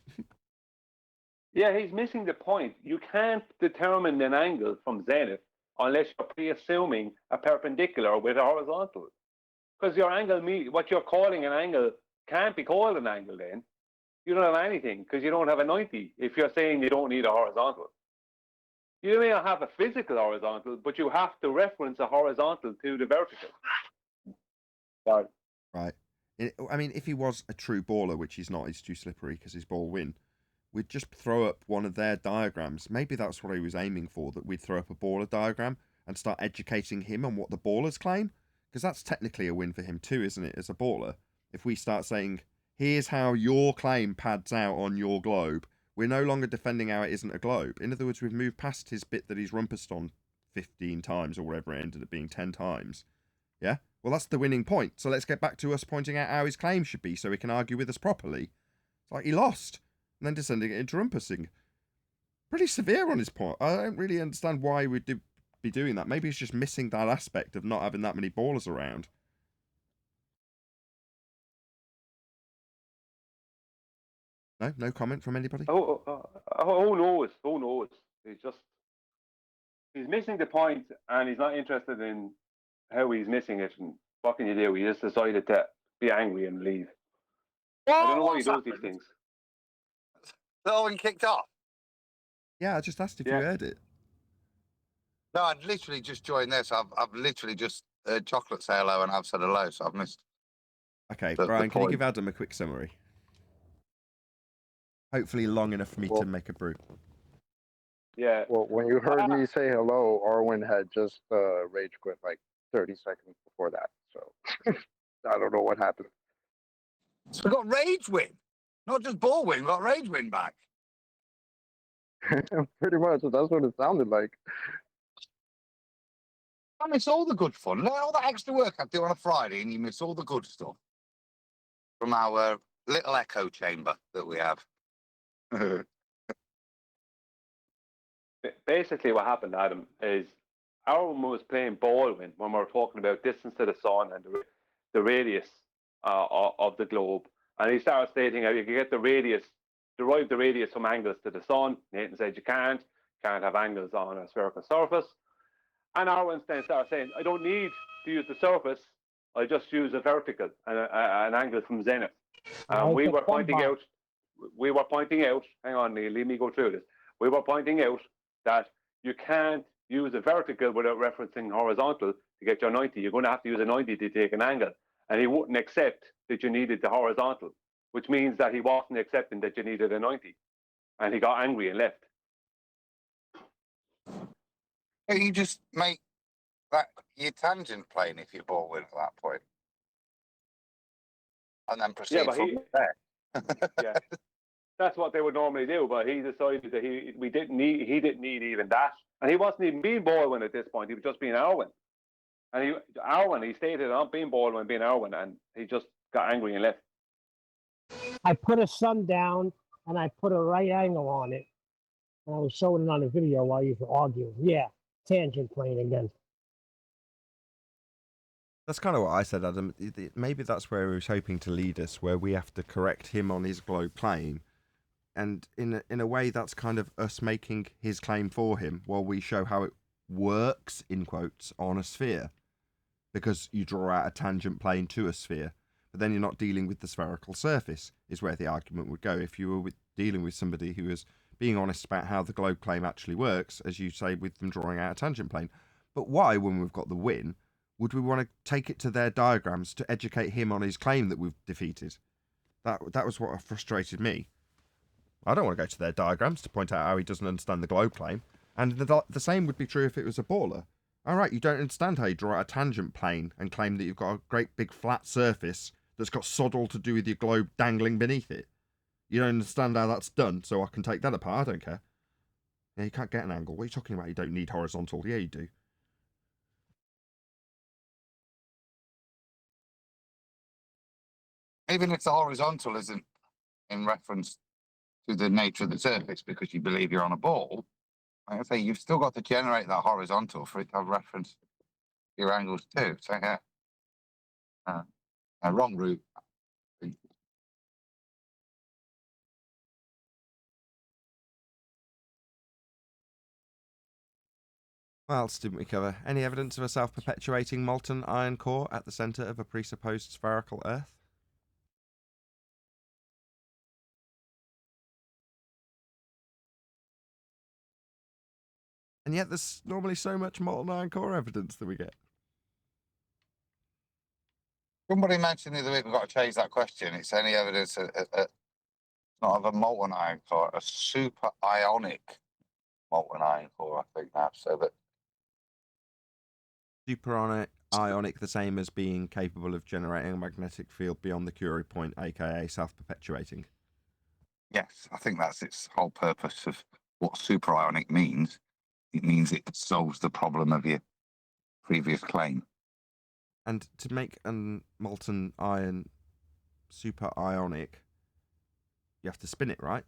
Yeah, he's missing the point. You can't determine an angle from zenith unless you're pre-assuming a perpendicular with a horizontal. Because your angle, what you're calling an angle can't be called an angle then. You don't have anything because you don't have a 90 if you're saying you don't need a horizontal. You may not have a physical horizontal, but you have to reference a horizontal to the vertical. Sorry. Right. I mean, if he was a true baller, which he's not, he's too slippery because his ball win, we'd just throw up one of their diagrams. Maybe that's what he was aiming for, that we'd throw up a baller diagram and start educating him on what the ballers claim. Because that's technically a win for him too, isn't it, as a baller? If we start saying, here's how your claim pads out on your globe, we're no longer defending how it isn't a globe. In other words, we've moved past his bit that he's rumpused on 15 times or whatever it ended up being 10 times. Yeah? Well, that's the winning point. So let's get back to us pointing out how his claim should be so he can argue with us properly. It's like he lost. And then descending it into rumpusing. Pretty severe on his point. I don't really understand why he would be doing that. Maybe he's just missing that aspect of not having that many ballers around. No? No comment from anybody? Who knows? Who knows? He's missing the point and he's not interested in how he's missing it. And what can you do? He just decided to be angry and leave. I don't know why he does these things. Owen kicked off. Yeah, I just asked if Yeah. you heard it. No, I'd literally just joined this. I've literally just Chocolate say hello and I've said hello, so I've missed. Okay, The Brian, can you point. give Adam a quick summary? Hopefully long enough for me to make a brew. Yeah. Well, when you heard me say hello, Arwen had just rage quit like 30 seconds before that. So I don't know what happened. So we got rage win, not just ball win. We got rage win back. Pretty much. That's what it sounded like. I miss all the good fun. Look at all that extra work I do on a Friday, and you miss all the good stuff from our little echo chamber that we have. Basically, what happened, Adam, is Aaron was playing Baldwin when we were talking about distance to the sun and the radius of the globe. And he started stating how you can get the radius, derive the radius from angles to the sun. Nathan said you can't have angles on a spherical surface. And Aaron then started saying, I don't need to use the surface, I just use a vertical and an angle from zenith. We were pointing out, hang on, Neil, let me go through this. We were pointing out that you can't use a vertical without referencing horizontal to get your 90. You're going to have to use a 90 to take an angle. And he wouldn't accept that you needed the horizontal, which means that he wasn't accepting that you needed a 90. And he got angry and left. You just make that your tangent plane if you're ball win at that point. And then proceed from there. Yeah. That's what they would normally do, but he decided that he didn't need even that. And he wasn't even being Baldwin at this point, he was just being Arwen. And he stated, I'm being Baldwin, being Arwen, and he just got angry and left. I put a sun down and I put a right angle on it. And I was showing it on the video while you were arguing. Yeah, tangent plane again. That's kind of what I said, Adam. Maybe that's where he was hoping to lead us, where we have to correct him on his globe plane. And in a way, that's kind of us making his claim for him while we show how it works, in quotes, on a sphere. Because you draw out a tangent plane to a sphere, but then you're not dealing with the spherical surface, is where the argument would go. If you were dealing with somebody who was being honest about how the globe claim actually works, as you say, with them drawing out a tangent plane. But why, when we've got the win, would we want to take it to their diagrams to educate him on his claim that we've defeated? That was what frustrated me. I don't want to go to their diagrams to point out how he doesn't understand the globe claim. And the same would be true if it was a baller. All right, you don't understand how you draw out a tangent plane and claim that you've got a great big flat surface that's got sod all to do with your globe dangling beneath it. You don't understand how that's done, so I can take that apart. I don't care. Yeah, you can't get an angle. What are you talking about? You don't need horizontal. Yeah, you do. Even if the horizontal isn't in reference to the nature of the surface because you believe you're on a ball, like I say, you've still got to generate that horizontal for it to have reference to your angles too. So yeah, wrong route. What else didn't we cover? Any evidence of a self-perpetuating molten iron core at the centre of a presupposed spherical Earth? And yet there's normally so much molten iron core evidence that we get. Somebody mentioned the other week we've got to change that question. It's any evidence not of a molten iron core, a super ionic molten iron core, I think now. So that Super ionic, the same as being capable of generating a magnetic field beyond the Curie point, aka self-perpetuating. yes, I think that's its whole purpose of what super ionic means. It means it solves the problem of your previous claim. And to make a molten iron super ionic, you have to spin it, right?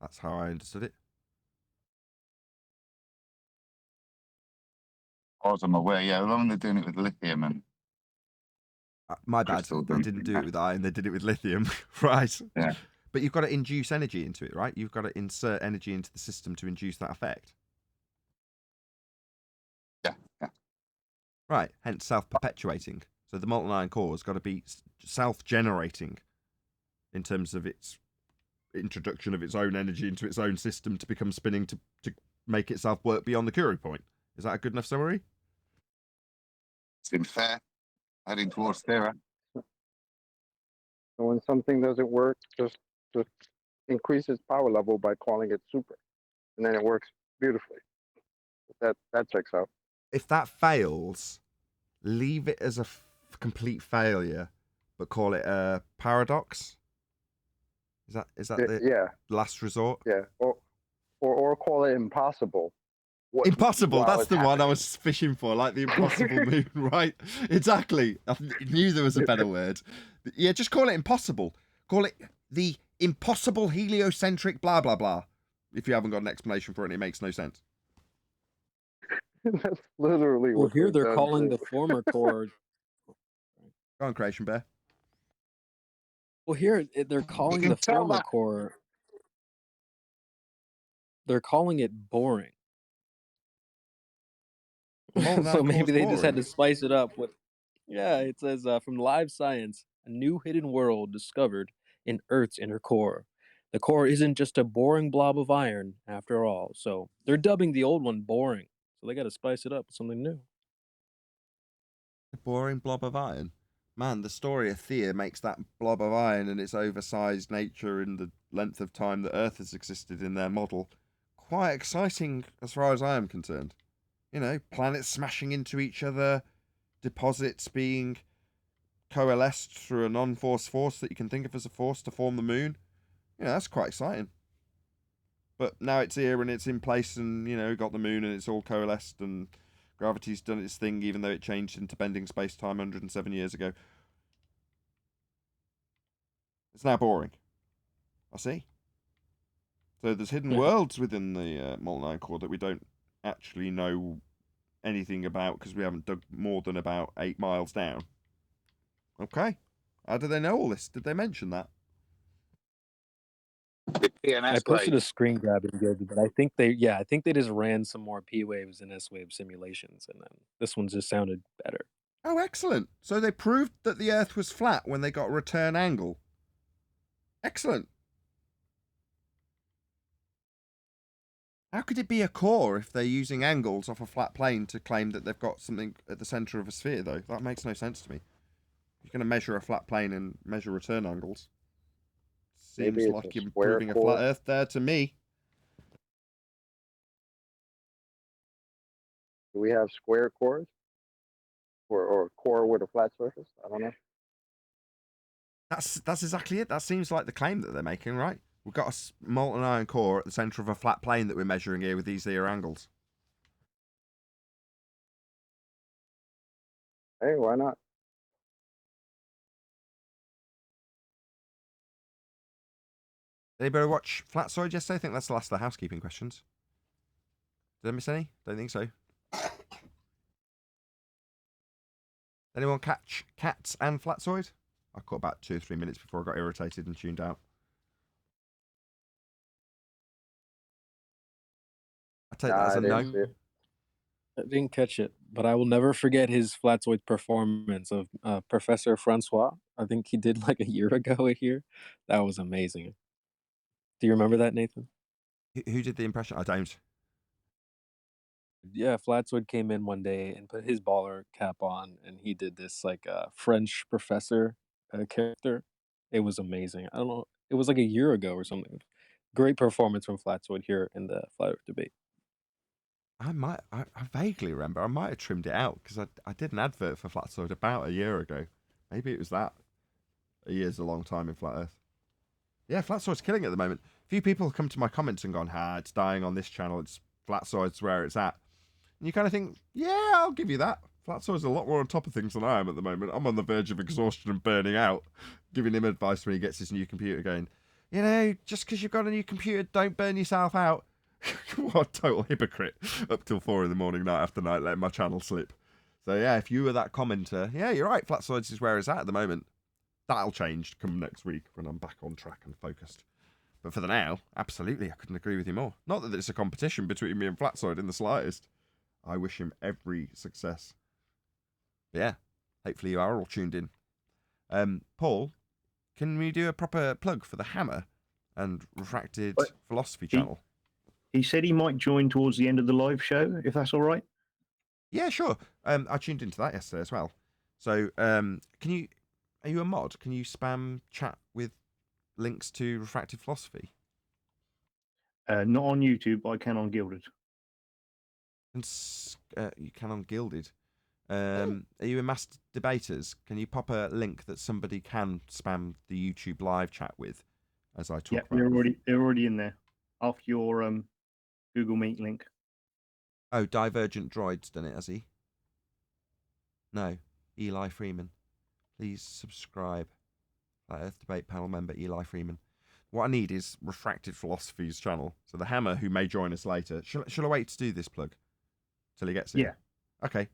That's how I understood it. As I'm aware, yeah, as long as they're doing it with lithium and my bad, crystal, they didn't do it with iron, they did it with lithium, right? Yeah. But you've got to induce energy into it, right? You've got to insert energy into the system to induce that effect. Yeah. Right, hence self-perpetuating. So the molten iron core has got to be self-generating in terms of its introduction of its own energy into its own system to become spinning to make itself work beyond the Curie point. Is that a good enough summary? Seems fair. Heading towards zero. So when something doesn't work, just increase its power level by calling it super, and then it works beautifully. That checks out. If that fails, leave it as a complete failure, but call it a paradox. Is that the last resort? Yeah, or call it impossible. Impossible. That's the one I happening. was fishing for, like the impossible moon, right? Exactly. I knew there was a better word. Yeah, just call it impossible. Call it the impossible heliocentric blah blah blah. If you haven't got an explanation for it, it makes no sense. That's literally Well, what here they're done calling too. the former core. Go on, Creation Bear. Well, here they're calling can the tell former that- core. They're calling it boring. Molten So iron maybe core's they just had boring. to spice it up with. Yeah, it says from Live Science, a new hidden world discovered in Earth's inner core. The core isn't just a boring blob of iron, after all. So they're dubbing the old one boring. So they got to spice it up with something new. A boring blob of iron. Man, the story of Thea makes that blob of iron and its oversized nature in the length of time that Earth has existed in their model quite exciting as far as I am concerned. You know, planets smashing into each other, deposits being coalesced through a non-force force that you can think of as a force to form the moon. You know, that's quite exciting. But now it's here and it's in place and, you know, got the moon and it's all coalesced and gravity's done its thing even though it changed into bending space-time 107 years ago. It's now boring. I see. So there's hidden worlds within the molten iron core that we don't actually know anything about because we haven't dug more than about 8 miles down. Okay. How do they know all this? Did they mention that? I posted a screen grab in Guild, but I think they just ran some more P waves and S wave simulations, and then this one just sounded better. Oh, excellent. So they proved that the Earth was flat when they got a return angle. Excellent. How could it be a core if they're using angles off a flat plane to claim that they've got something at the centre of a sphere, though? That makes no sense to me. You're going to measure a flat plane and measure return angles. Seems Maybe it's like a you're square proving a core. flat Earth there to me. Do we have square cores? Or a core with a flat surface? I don't know. That's exactly it. That seems like the claim that they're making, right? We've got a molten iron core at the centre of a flat plane that we're measuring here with these here angles. Hey, why not? Did anybody watch Flatsoid yesterday? I think that's the last of the housekeeping questions. Did I miss any? Don't think so. Anyone catch Cats and Flatsoid? I caught about 2 or 3 minutes before I got irritated and tuned out. I take that as a no. I didn't catch it, but I will never forget his Flatsoid performance of Professor Francois. I think he did like a year ago here. That was amazing. Do you remember that, Nathan? Who did the impression? I don't. Yeah, Flatsoid came in one day and put his baller cap on, and he did this like French professor character. It was amazing. I don't know. It was like a year ago or something. Great performance from Flatsoid here in the Flat Earth debate. I vaguely remember. I might have trimmed it out because I did an advert for Flatsoid about a year ago. Maybe it was that. A year's a long time in Flat Earth. Yeah, Flatsoid's killing it at the moment. A few people have come to my comments and gone, it's dying on this channel. It's Flatsoid's where it's at. And you kind of think, yeah, I'll give you that. Flatsoid's a lot more on top of things than I am at the moment. I'm on the verge of exhaustion and burning out. Giving him advice when he gets his new computer going, you know, just because you've got a new computer, don't burn yourself out. What a total hypocrite. Up till 4 in the morning, night after night, letting my channel slip. So yeah, if you were that commenter, yeah, you're right, Flatsoids is where it's at the moment. That'll change come next week when I'm back on track and focused. But for the now, absolutely, I couldn't agree with you more. Not that it's a competition between me and Flatsoid in the slightest. I wish him every success. But yeah, hopefully you are all tuned in. Paul, can we do a proper plug for the Hammer and Refracted Philosophy channel? He said he might join towards the end of the live show, if that's all right. Yeah, sure. I tuned into that yesterday as well. So, are you a mod? Can you spam chat with links to refractive philosophy? Not on YouTube, but I can on Gilded. And you can on Gilded. Are you in Master Debaters? Can you pop a link that somebody can spam the YouTube live chat with as I talk? Yeah, about they're already in there after your Google Meet link. Oh, Divergent Droid's done it, has he? No, Eli Freeman. Please subscribe. Flat Earth Debate panel member Eli Freeman. What I need is Refracted Philosophy's channel. So the Hammer, who may join us later. Shall I wait to do this plug till he gets here? Yeah. Okay.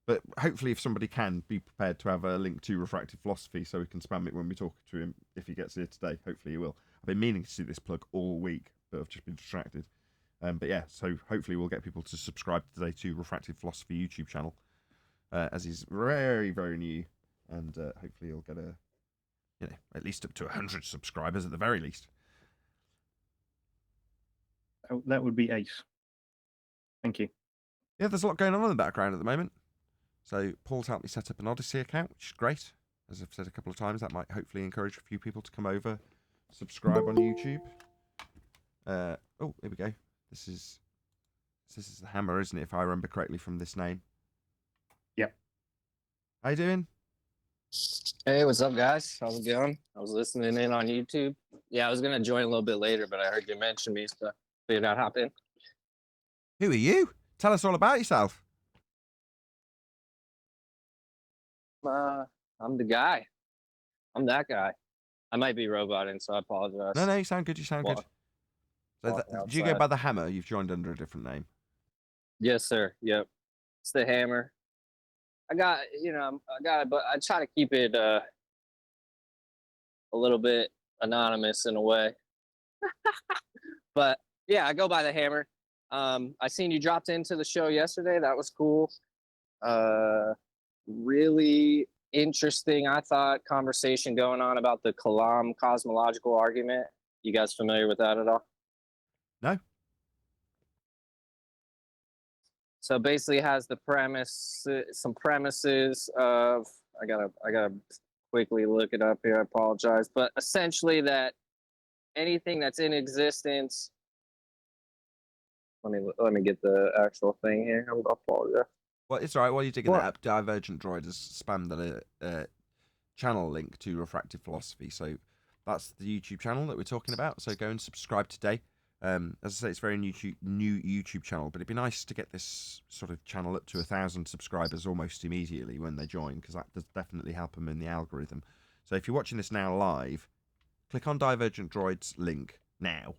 But hopefully, if somebody can, be prepared to have a link to Refracted Philosophy so we can spam it when we talk to him if he gets here today. Hopefully, he will. I've been meaning to do this plug all week, but I've just been distracted. But yeah, so hopefully we'll get people to subscribe today to Refracted Philosophy YouTube channel, as he's very, very new, and hopefully he'll get at least up to 100 subscribers at the very least. Oh, that would be ace. Thank you. Yeah, there's a lot going on in the background at the moment. So Paul's helped me set up an Odyssey account, which is great. As I've said a couple of times, that might hopefully encourage a few people to come over, subscribe on YouTube. Oh, here we go. This is the Hammer, isn't it? If I remember correctly from this name. Yep. How you doing? Hey, what's up, guys? How's it going? I was listening in on YouTube. Yeah, I was gonna join a little bit later, but I heard you mention me, so figured I'd hop in. Who are you? Tell us all about yourself. I'm the guy. I'm that guy. I might be roboting, so I apologize. No, you sound good. You sound good. So do you go by the Hammer? You've joined under a different name. Yes, sir. Yep. It's the Hammer. I got it, but I try to keep it a little bit anonymous in a way. But yeah, I go by the Hammer. I seen you dropped into the show yesterday. That was cool. Really interesting, I thought, conversation going on about the Kalam cosmological argument. You guys familiar with that at all? No. So basically it has the premise, some premises of, I gotta quickly look it up here, I apologize, but essentially that anything that's in existence, let me get the actual thing here. I apologize. Well, it's all right. While you're digging that up, Divergent Droid has spammed a channel link to Refractive Philosophy. So that's the YouTube channel that we're talking about. So go and subscribe today. As I say, it's a very new YouTube channel, but it'd be nice to get this sort of channel up to 1,000 subscribers almost immediately when they join, because that does definitely help them in the algorithm. So if you're watching this now live, click on Divergent Droid's link now.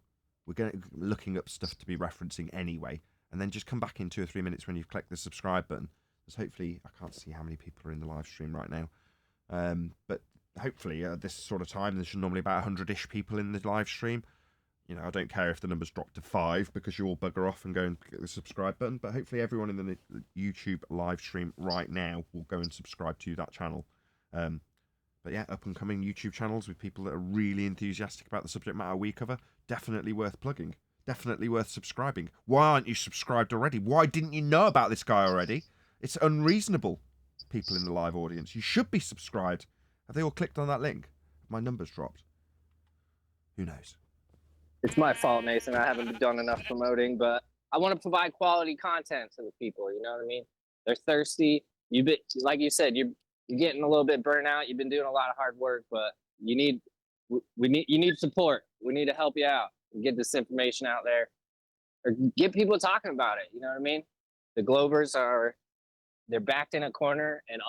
We're looking up stuff to be referencing anyway, and then just come back in 2 or 3 minutes when you've clicked the subscribe button. Because hopefully, I can't see how many people are in the live stream right now, but hopefully at this sort of time, there's normally about 100-ish people in the live stream. You know, I don't care if the numbers drop to 5 because you all bugger off and go and click the subscribe button. But hopefully everyone in the YouTube live stream right now will go and subscribe to that channel. But yeah, up and coming YouTube channels with people that are really enthusiastic about the subject matter we cover, definitely worth plugging. Definitely worth subscribing. Why aren't you subscribed already? Why didn't you know about this guy already? It's unreasonable, people in the live audience. You should be subscribed. Have they all clicked on that link? My numbers dropped. Who knows? It's my fault, Nathan. I haven't done enough promoting, but I want to provide quality content to the people. You know what I mean? They're thirsty. Like you said, you're getting a little bit burnt out. You've been doing a lot of hard work, but you need support. We need to help you out and get this information out there, or get people talking about it. You know what I mean? The Glovers they're backed in a corner, and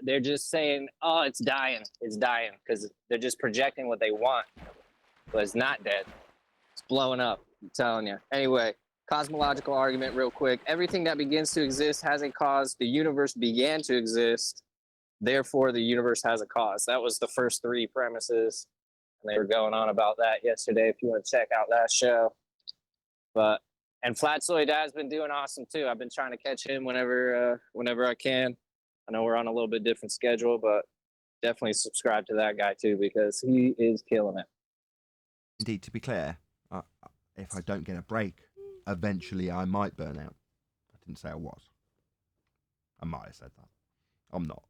they're just saying, "Oh, it's dying, because they're just projecting what they want, but it's not dead. It's blowing up. I'm telling you. Anyway, cosmological argument real quick. Everything that begins to exist has a cause. The universe began to exist. Therefore, the universe has a cause. That was the first 3 premises. And they were going on about that yesterday if you want to check out that show. And Flatsoid has been doing awesome too. I've been trying to catch him whenever I can. I know we're on a little bit different schedule, but definitely subscribe to that guy too, because he is killing it. Indeed, to be clear, if I don't get a break, eventually I might burn out. I didn't say I was. I might have said that. I'm not.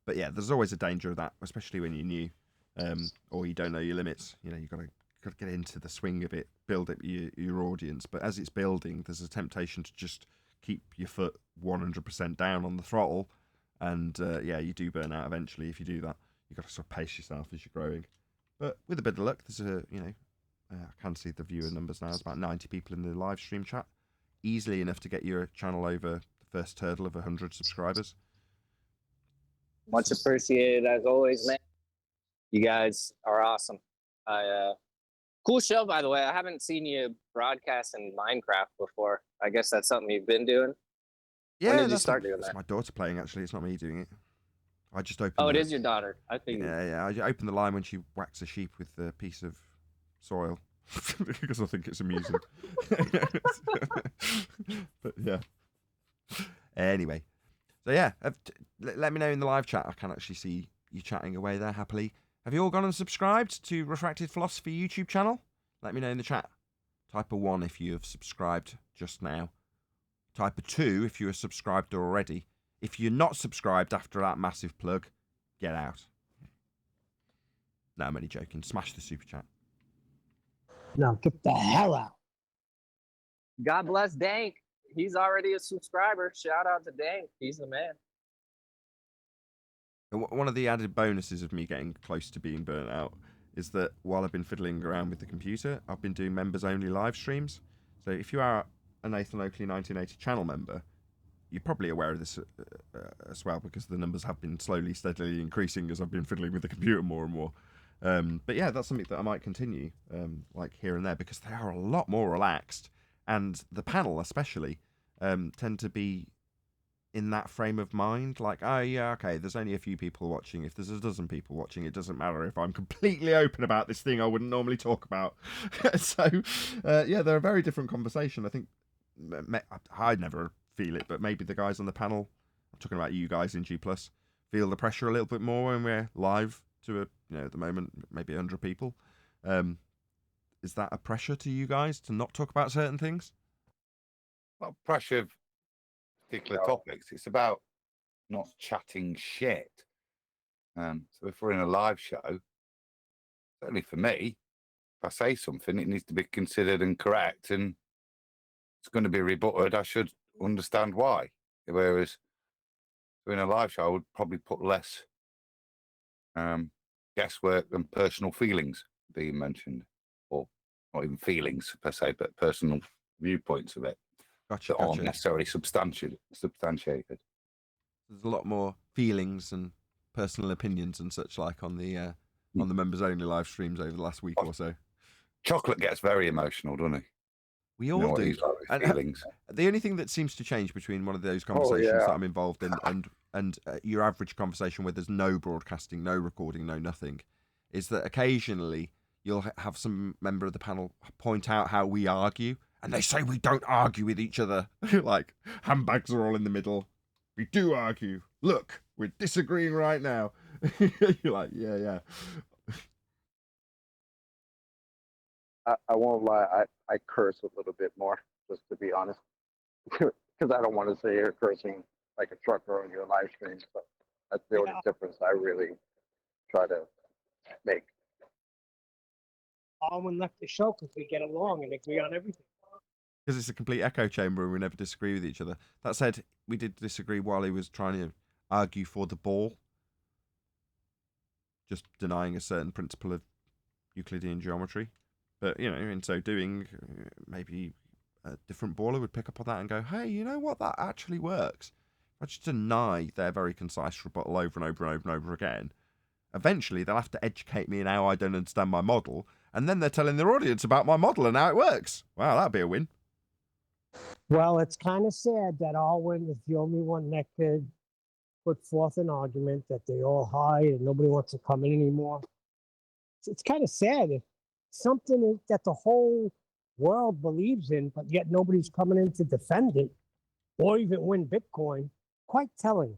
But yeah, there's always a danger of that, especially when you're new, or you don't know your limits. You know, you've got to get into the swing of it, build up your audience. But as it's building, there's a temptation to just keep your foot 100% down on the throttle, and yeah, you do burn out eventually if you do that. You've got to sort of pace yourself as you're growing. But with a bit of luck, there's I can see the viewer numbers now. There's about 90 people in the live stream chat. Easily enough to get your channel over the first hurdle of 100 subscribers. Much appreciated as always, man. You guys are awesome. Cool show, by the way. I haven't seen you broadcast in Minecraft before. I guess that's something you've been doing. Yeah, when did you start doing that's that? my daughter playing, actually. It's not me doing it. I just opened. Oh, it is your daughter. I think. Yeah. I opened the line when she whacks a sheep with a piece of soil because I think it's amusing. But yeah. Anyway, so yeah, let me know in the live chat. I can actually see you chatting away there happily. Have you all gone and subscribed to Refracted Philosophy YouTube channel? Let me know in the chat. Type a 1 if you have subscribed just now. Type a 2 if you are subscribed already. If you're not subscribed after that massive plug, get out. No, I'm only joking. Smash the super chat. No, get the hell out. God bless Dank. He's already a subscriber. Shout out to Dank. He's the man. One of the added bonuses of me getting close to being burnt out is that while I've been fiddling around with the computer, I've been doing members-only live streams. So if you are a Nathan Oakley 1980 channel member, you're probably aware of this as well, because the numbers have been slowly, steadily increasing as I've been fiddling with the computer more and more. But yeah, that's something that I might continue, like here and there, because they are a lot more relaxed, and the panel especially tend to be in that frame of mind, like, oh yeah, okay, there's only a few people watching. If there's a dozen people watching, it doesn't matter if I'm completely open about this thing I wouldn't normally talk about. So yeah, they're a very different conversation. I think I never feel it, but maybe the guys on the panel, I'm talking about you guys in G+, feel the pressure a little bit more when we're live to at the moment, maybe 100 people. Is that a pressure to you guys to not talk about certain things? Not pressure of particular topics. It's about not chatting shit. So if we're in a live show, certainly for me, if I say something, it needs to be considered and correct, and it's going to be rebutted. I should understand why. Whereas in a live show, I would probably put less guesswork and personal feelings being mentioned, or not even feelings per se, but personal viewpoints of it. Gotcha. That aren't necessarily substantiated. There's a lot more feelings and personal opinions and such like on the members only live streams over the last week or so. Chocolate gets very emotional, doesn't he? We all do. And feelings. The only thing that seems to change between one of those conversations that I'm involved in and your average conversation where there's no broadcasting, no recording, no nothing, is that occasionally you'll have some member of the panel point out how we argue, and they say we don't argue with each other. Like, handbags are all in the middle. We do argue. Look, we're disagreeing right now. You're like, yeah. I won't lie. I curse a little bit more, just to be honest, because I don't want to say you're cursing like a trucker on your live stream. But that's the only difference I really try to make. Alwyn left the show because we get along and agree on everything. Because it's a complete echo chamber and we never disagree with each other. That said, we did disagree while he was trying to argue for the ball, just denying a certain principle of Euclidean geometry. But, in so doing, maybe a different baller would pick up on that and go, hey, you know what? That actually works. If I just deny their very concise rebuttal over and over and over and over again, eventually they'll have to educate me in how I don't understand my model, and then they're telling their audience about my model and how it works. Wow, that'd be a win. Well, it's kind of sad that Alwyn is the only one that could put forth an argument that they all hide and nobody wants to come in anymore. It's kind of sad. If something that the whole world believes in, but yet nobody's coming in to defend it or even win Bitcoin. Quite telling.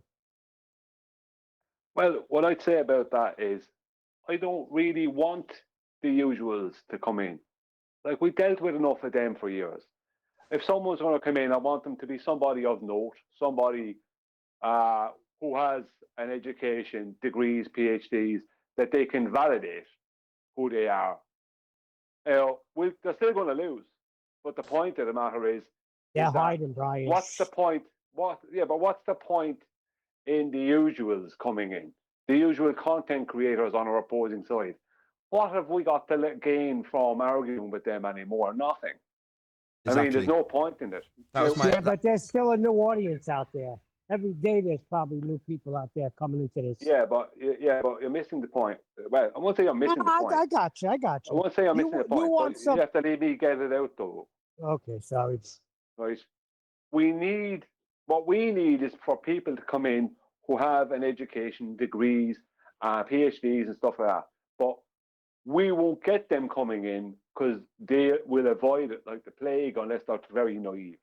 Well, what I'd say about that is I don't really want the usuals to come in. Like, we dealt with enough of them for years. If someone's going to come in, I want them to be somebody of note, somebody who has an education, degrees, PhDs, that they can validate who they are. They're still going to lose. But the point of the matter is They're that hiding, Brian. what's the point? But what's the point in the usuals coming in? The usual content creators on our opposing side. What have we got to gain from arguing with them anymore? Nothing. Exactly. I mean, there's no point in it. But there's still a new audience out there. Every day there's probably new people out there coming into this. Yeah, but you're missing the point. Well, I won't say you're missing the point. I got you. I won't say you're missing the point. You have to leave me get it out though. Okay, sorry. Right. What we need is for people to come in who have an education, degrees, PhDs and stuff like that. But we won't get them coming in because they will avoid it like the plague unless they're very naive.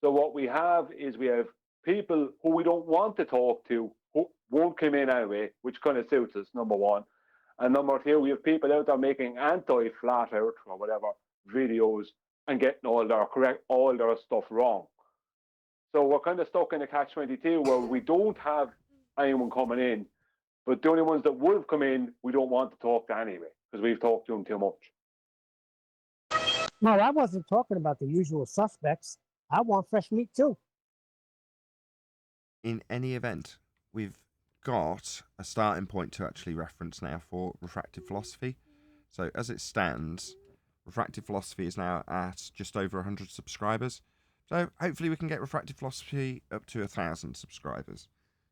So what we have is we have people who we don't want to talk to who won't come in anyway, which kind of suits us, number one. And number two, we have people out there making anti-flat earth or whatever videos and getting all their stuff wrong. So we're kind of stuck in a catch-22 where we don't have anyone coming in, but the only ones that would have come in, we don't want to talk to anyway because we've talked to them too much. No, I wasn't talking about the usual suspects. I want fresh meat too. In any event, we've got a starting point to actually reference now for refractive philosophy. So as it stands, refractive philosophy is now at just over 100 subscribers. So hopefully we can get refractive philosophy up to 1,000 subscribers.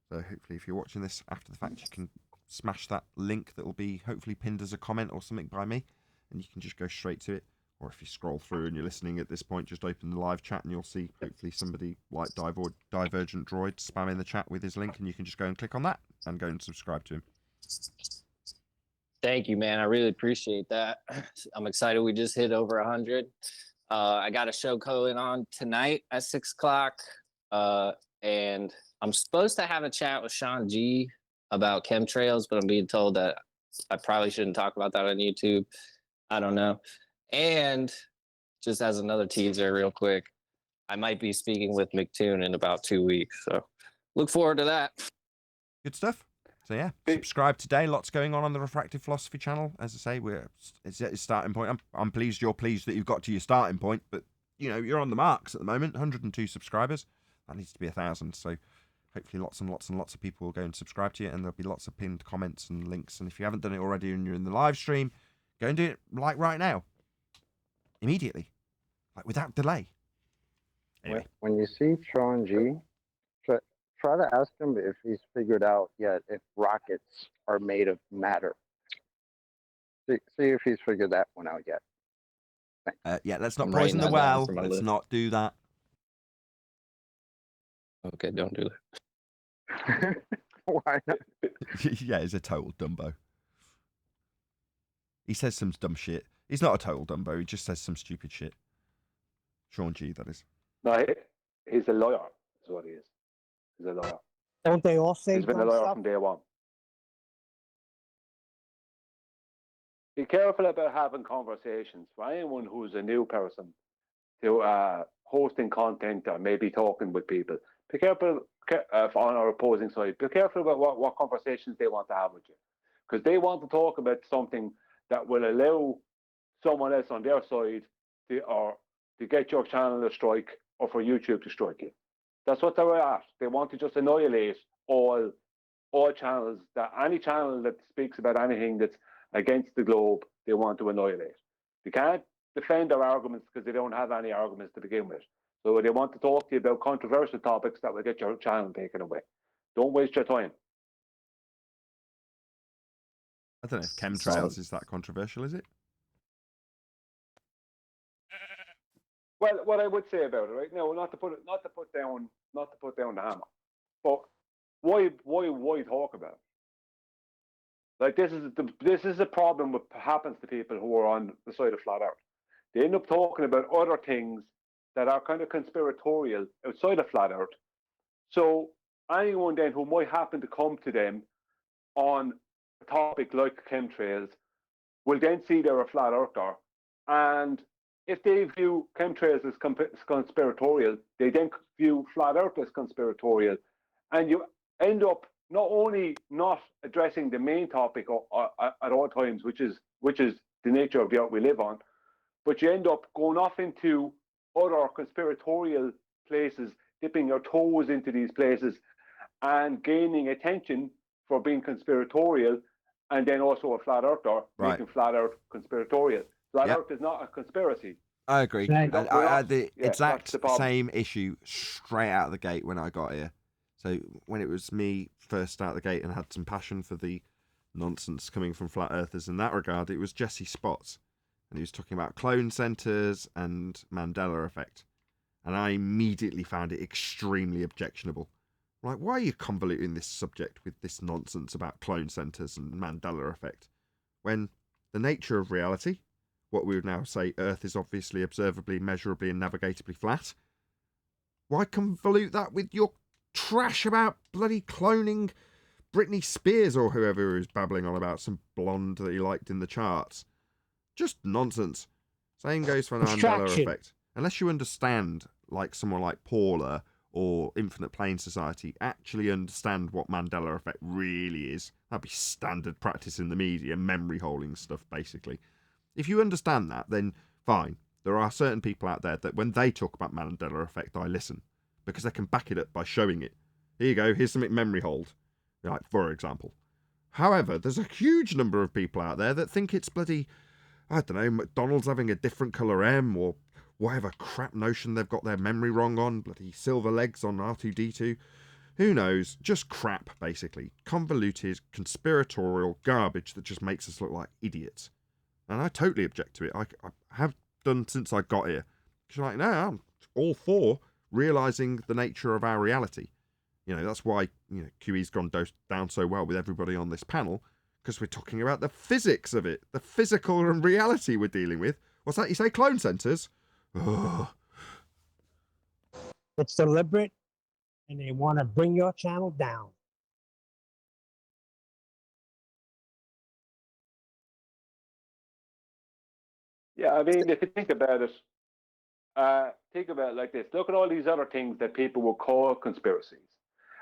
So hopefully if you're watching this after the fact, you can smash that link that will be hopefully pinned as a comment or something by me, and you can just go straight to it. Or if you scroll through and you're listening at this point, just open the live chat and you'll see hopefully somebody like Divergent Droid spamming the chat with his link, and you can just go and click on that and go and subscribe to him. Thank you, man. I really appreciate that. I'm excited we just hit over 100. I got a show going on tonight at 6 o'clock, and I'm supposed to have a chat with Sean G about chemtrails, but I'm being told that I probably shouldn't talk about that on YouTube. I don't know. And just as another teaser real quick, I might be speaking with McToon in about 2 weeks. So look forward to that. Good stuff. So yeah, subscribe today. Lots going on the Refractive Philosophy channel. As I say, it's at its starting point. I'm pleased you're pleased that you've got to your starting point, but you know, you're on the marks at the moment. 102 subscribers. That needs to be 1,000. So hopefully lots and lots and lots of people will go and subscribe to you, and there'll be lots of pinned comments and links. And if you haven't done it already and you're in the live stream, go and do it like right now. Immediately, like without delay. Anyway. When you see Sean G, try to ask him if he's figured out yet if rockets are made of matter. See if he's figured that one out yet. Yeah, let's not poison the well. Let's not do that. Okay, don't do that. Why not? Yeah, he's a total Dumbo. He says some dumb shit. He's not a total Dumbo. He just says some stupid shit. Sean G, that is. No, he's a lawyer. That's what he is. He's a lawyer. Don't they all say he's been a lawyer stuff? from day one. Be careful about having conversations. For anyone who's a new person to hosting content or maybe talking with people, be careful on our opposing side. Be careful about what conversations they want to have with you, because they want to talk about something that will allow someone else on their side to get your channel to strike, or for YouTube to strike you. That's what they're at. They want to just annihilate all channels. Any channel that speaks about anything that's against the globe, they want to annihilate. They can't defend their arguments because they don't have any arguments to begin with. So they want to talk to you about controversial topics that will get your channel taken away. Don't waste your time. I don't know if chemtrails is that controversial, is it? Well, what I would say about it, right now, not to put down the hammer, but why talk about it? Like this is a problem that happens to people who are on the side of flat Earth. They end up talking about other things that are kind of conspiratorial outside of flat Earth. So anyone then who might happen to come to them on a topic like chemtrails will then see they're a flat earther, and if they view chemtrails as conspiratorial, they then view flat Earth as conspiratorial, And you end up not only not addressing the main topic at all times, which is the nature of the earth we live on, but you end up going off into other conspiratorial places, dipping your toes into these places and gaining attention for being conspiratorial, and then also a flat earther, making flat earth conspiratorial. Flat earth is not a conspiracy. I agree. Right. And I had the Yeah, exact that's the problem. same issue straight out of the gate when I got here. So when it was me first out the gate and had some passion for the nonsense coming from flat earthers in that regard, it was Jesse Spots. And he was talking about clone centers and Mandela effect. And I immediately found it extremely objectionable. Like, why are you convoluting this subject with this nonsense about clone centers and Mandela effect? When the nature of reality, what we would now say Earth is obviously observably, measurably and navigatably flat. Why convolute that with your trash about bloody cloning Britney Spears or whoever who's babbling on about some blonde that he liked in the charts? Just nonsense. Same goes for the Mandela effect. Unless you understand, like someone like Paula or Infinite Plane Society, actually understand what Mandela effect really is, that'd be standard practice in the media, memory holding stuff, basically. If you understand that, then fine. There are certain people out there that when they talk about Mandela effect, I listen, because they can back it up by showing it. Here you go, here's something memory hold, like, for example. However, there's a huge number of people out there that think it's bloody, I don't know, McDonald's having a different colour M, or whatever crap notion they've got their memory wrong on, bloody silver legs on R2-D2. Who knows? Just crap, basically. Convoluted, conspiratorial garbage that just makes us look like idiots. And I totally object to it. I have done since I got here. Because you're like, no, I'm all for realising the nature of our reality. You know, that's why QE's gone down so well with everybody on this panel, because we're talking about the physics of it, the physical and reality we're dealing with. What's that you say, clone centres? It's deliberate, and they want to bring your channel down. Yeah, I mean, if you think about it like this. Look at all these other things that people will call conspiracies.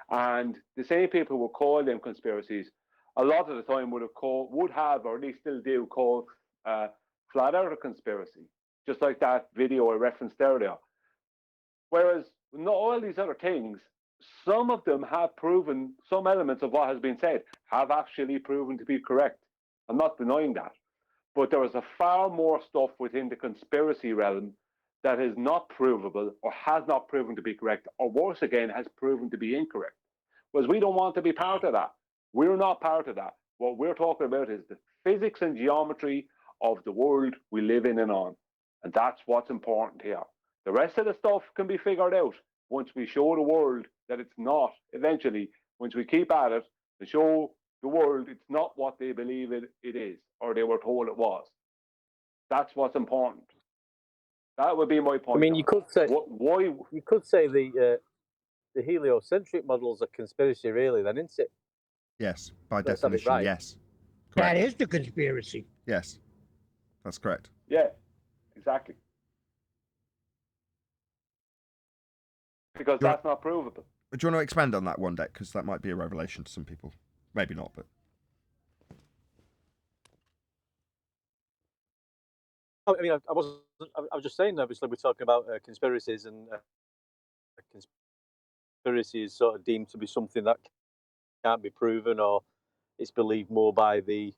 And the same people will call them conspiracies, a lot of the time would have, or at least still do, call flat earth a conspiracy, just like that video I referenced earlier. Whereas not all these other things, some of them have proven, some elements of what has been said have actually proven to be correct. I'm not denying that. But there is a far more stuff within the conspiracy realm that is not provable or has not proven to be correct, or worse again, has proven to be incorrect. Because we don't want to be part of that. We're not part of that. What we're talking about is the physics and geometry of the world we live in and on. And that's what's important here. The rest of the stuff can be figured out once we show the world that it's not, eventually, once we keep at it, to show the world it's not what they believe it is, or they were told it was. That's what's important. That would be my point. I mean, you could say why you could say the heliocentric model's a conspiracy, really, then, isn't it? Yes, by Let's have it definition, right. yes. That Correct. is the conspiracy. Yes, that's correct. Yeah, exactly. Because that's not provable. Do you want to expand on that one, Deck? Because that might be a revelation to some people. Maybe not, but... I mean, I was just saying, obviously, we're talking about conspiracies, and conspiracy is sort of deemed to be something that can't be proven, or it's believed more by the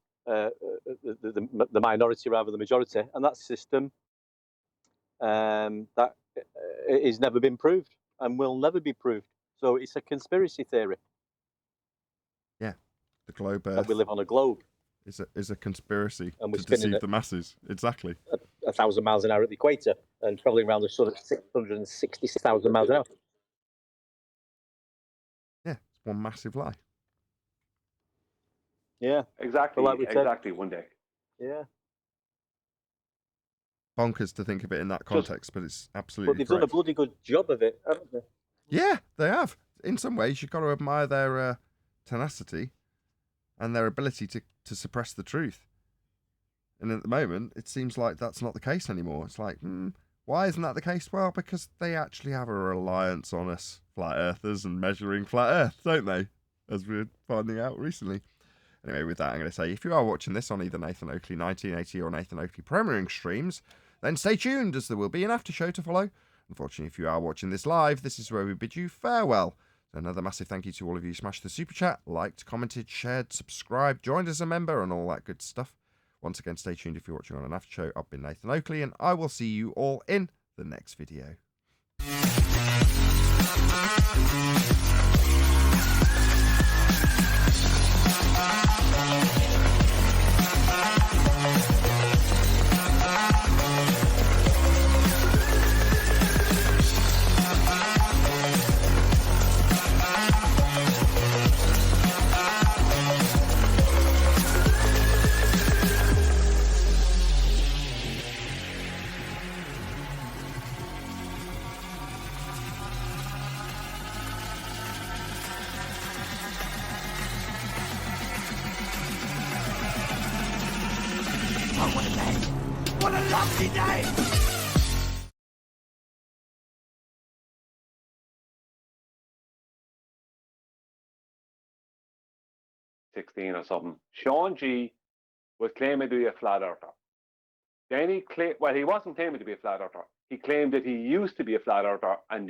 minority rather than the majority, and that system that is never been proved and will never be proved. So it's a conspiracy theory. Yeah, the globe Earth. That we live on a globe. Is a conspiracy and we're to spinning deceive the masses. Exactly. 1,000 miles an hour at the equator and traveling around the sun at 666,000 miles an hour. Yeah, it's one massive lie. Yeah, exactly. Like exactly. One day. Yeah. Bonkers to think of it in that context, but it's absolutely. But they've correct. done a bloody good job of it, haven't they? Yeah, they have. In some ways, you've got to admire their tenacity and their ability to suppress the truth. And at the moment, it seems like that's not the case anymore. It's like, Why isn't that the case? Well, because they actually have a reliance on us flat earthers and measuring flat earth, don't they? As we're finding out recently. Anyway, with that, I'm going to say, if you are watching this on either Nathan Oakley 1980 or Nathan Oakley premiering streams, then stay tuned, as there will be an after show to follow. Unfortunately, if you are watching this live, this is where we bid you farewell. So another massive thank you to all of you who smashed the super chat, liked, commented, shared, subscribed, joined as a member, and all that good stuff. Once again, stay tuned if you're watching on an after show. I've been Nathan Oakley, and I will see you all in the next video. What a lovely day! 16 or something. Sean G was claiming to be a flat earther. Then he claimed, well, he wasn't claiming to be a flat earther. He claimed that he used to be a flat earther and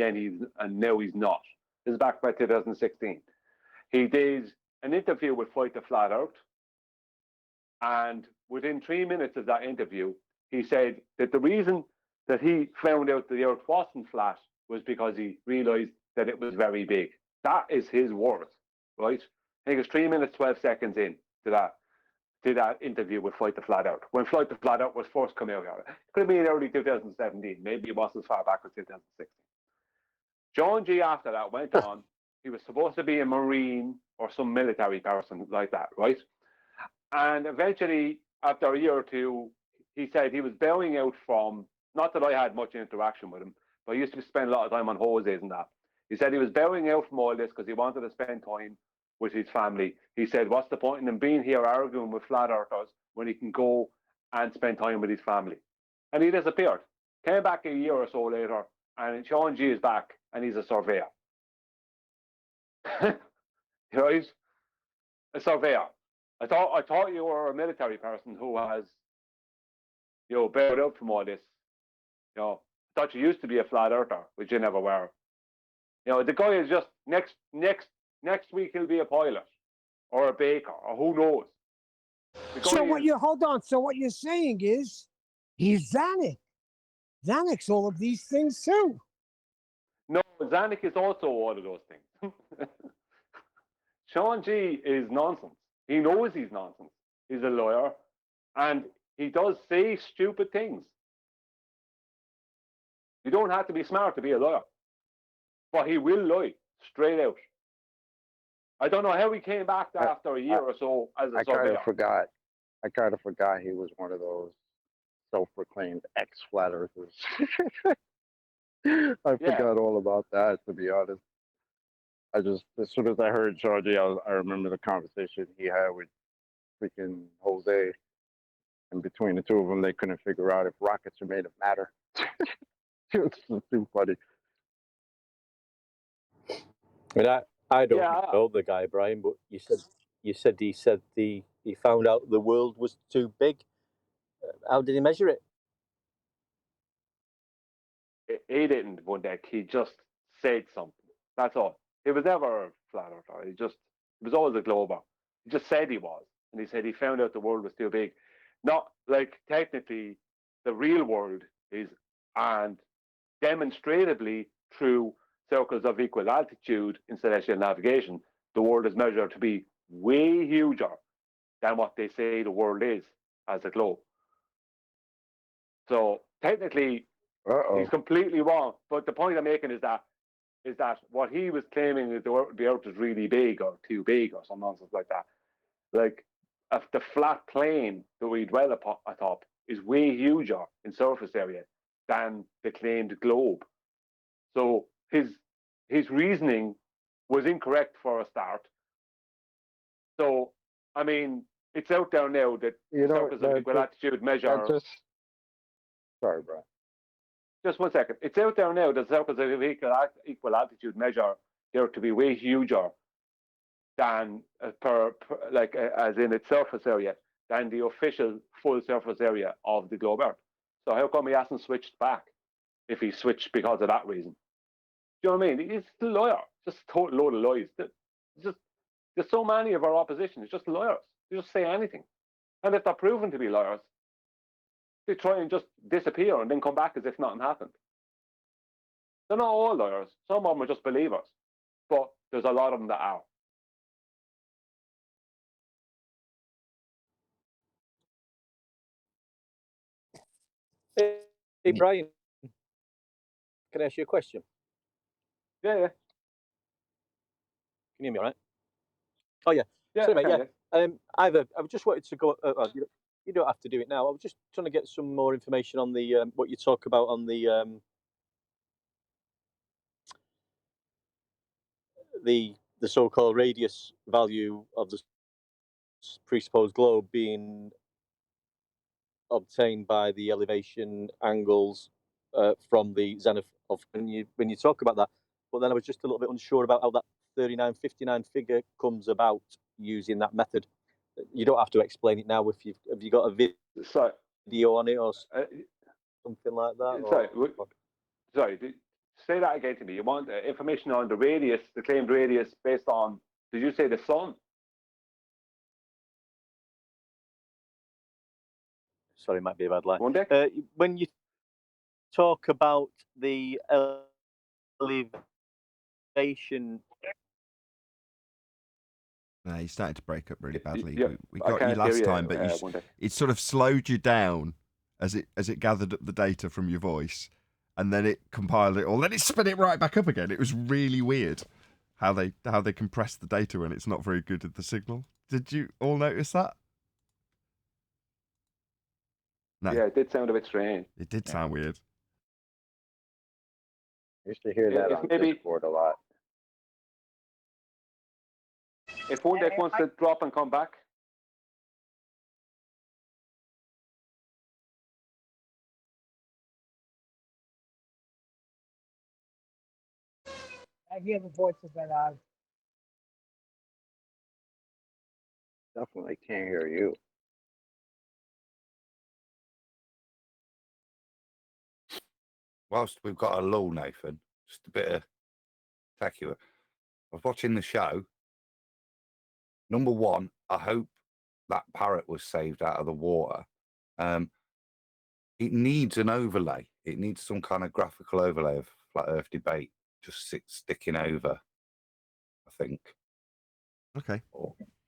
now he's not. This is back by 2016. He did an interview with Fight the Flat Earth, and within 3 minutes of that interview, he said that the reason that he found out the Earth wasn't flat was because he realized that it was very big. That is his words, right? I think it's 3 minutes, 12 seconds in to that interview with Fight the Flat Earth. When Fight the Flat Earth was first coming out, it could have been early 2017. Maybe it wasn't as far back as 2016. John G. after that went on. He was supposed to be a Marine or some military person like that, right? And eventually, after a year or two, he said he was bowing out from, not that I had much interaction with him, but I used to spend a lot of time on holidays and that. He said he was bowing out from all this because he wanted to spend time with his family. He said, what's the point in him being here arguing with flat earthers when he can go and spend time with his family? And he disappeared. Came back a year or so later, and Sean G is back, and he's a surveyor. Right? A surveyor. I thought you were a military person who has, bailed out from all this. I thought you used to be a flat earther, which you never were. The guy is just next week he'll be a pilot or a baker or who knows. So hold on. So what you're saying is he's Zanuck. Zanuck's all of these things too. No, Zanuck is also all of those things. Sean G is nonsense. He knows he's nonsense. He's a lawyer, and he does say stupid things. You don't have to be smart to be a lawyer, but he will lie straight out. I don't know how he came back after a year or so as a surveyor. I kind of forgot he was one of those self-proclaimed ex-flat earthers. I forgot all about that, to be honest. As soon as I heard Georgie, I remember the conversation he had with freaking Jose. And between the two of them, they couldn't figure out if rockets are made of matter. It's just too funny. I don't know the guy, Brian, but you said he found out the world was too big. How did he measure it? He didn't, Bundek. He just said something. That's all. He was never a flat earther. He was always a glober. He just said he was. And he said he found out the world was too big. Not like technically the real world is, and demonstratably through circles of equal altitude in celestial navigation, the world is measured to be way huger than what they say the world is as a globe. So technically, he's completely wrong. But the point I'm making is that what he was claiming is the Earth is really big or too big or some nonsense like that. Like the flat plane that we dwell atop is way huger in surface area than the claimed globe. So his reasoning was incorrect for a start. So I mean, it's out there now that circles of equal altitude measure. Sorry, bro. Just 1 second. It's out there now. The circles of equal altitude measure there to be way huger than as in its surface area than the official full surface area of the globe Earth. So how come he hasn't switched back if he switched because of that reason? Do you know what I mean? He's a liar. Just a total load of lies. There's so many of our opposition. It's just liars. They just say anything. And if they're proven to be liars, they try and just disappear and then come back as if nothing happened. They're not all liars. Some of them are just believers. But there's a lot of them that are. Hey, Brian, can I ask you a question? Yeah. Can you hear me all right? Oh, yeah. Yeah, Sorry, mate, okay, yeah. I just wanted to go, you don't have to do it now. I was just trying to get some more information on the what you talk about on the so-called radius value of the presupposed globe being obtained by the elevation angles from the zenith of when you talk about that. But then I was just a little bit unsure about how that 3959 figure comes about using that method. You don't have to explain it now if have you got a video on it or something like that. Sorry, say that again to me. You want information on the radius, the claimed radius based on, did you say the sun? Sorry, might be a bad line. One day? When you talk about the elevation. No, you started to break up really badly. Yeah, we got you last time, but it sort of slowed you down as it gathered up the data from your voice, and then it compiled it all. Then it spit it right back up again. It was really weird how they compress the data when it's not very good at the signal. Did you all notice that? No. Yeah, it did sound a bit strange. It did sound weird. I used to hear that on Discord a lot. If one deck wants to drop and come back. I hear the voice of that on. Definitely can't hear you. Whilst we've got a lull, Nathan, just a bit of tech you. I was watching the show. Number one, I hope that parrot was saved out of the water. It needs an overlay. It needs some kind of graphical overlay of flat Earth debate just sticking over, I think. Okay.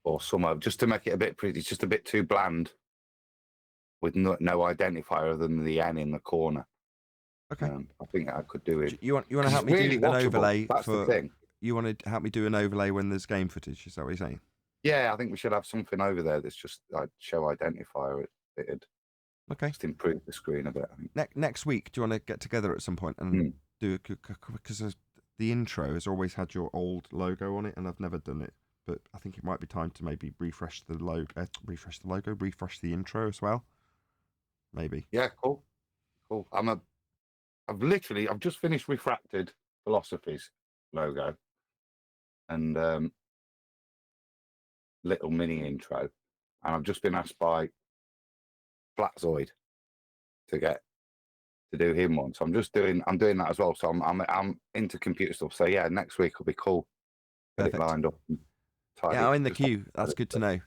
Or some just to make it a bit pretty. It's just a bit too bland with no identifier other than the N in the corner. Okay. I think I could do it. You want to help me do an overlay? That's the thing. You want to help me do an overlay when there's game footage? Is that what you're saying? Yeah, I think we should have something over there that's just show identifier. It'd just improve the screen a bit. I think. Next week, do you want to get together at some point and do it? Because the intro has always had your old logo on it, and I've never done it. But I think it might be time to maybe refresh the logo, refresh the intro as well. Maybe. Yeah, cool. I've just finished Refracted Philosophies logo and little mini intro, and I've just been asked by Flatzoid to do him one. So I'm doing that as well. So I'm into computer stuff. So yeah, next week will be cool. Get it lined up. Yeah, I'm in the queue. That's good to know.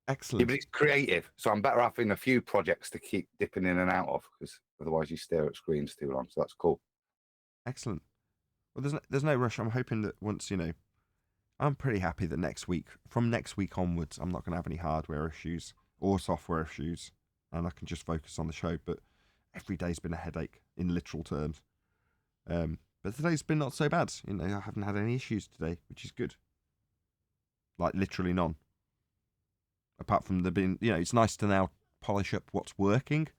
Excellent. Yeah, but it's creative, so I'm better having a few projects to keep dipping in and out of, because otherwise you stare at screens too long. So that's cool. Excellent. Well, there's no rush. I'm hoping that once, I'm pretty happy that from next week onwards, I'm not going to have any hardware issues or software issues, and I can just focus on the show. But every day's been a headache in literal terms. But today's been not so bad. I haven't had any issues today, which is good. Like literally none. Apart from there being, it's nice to now polish up what's working,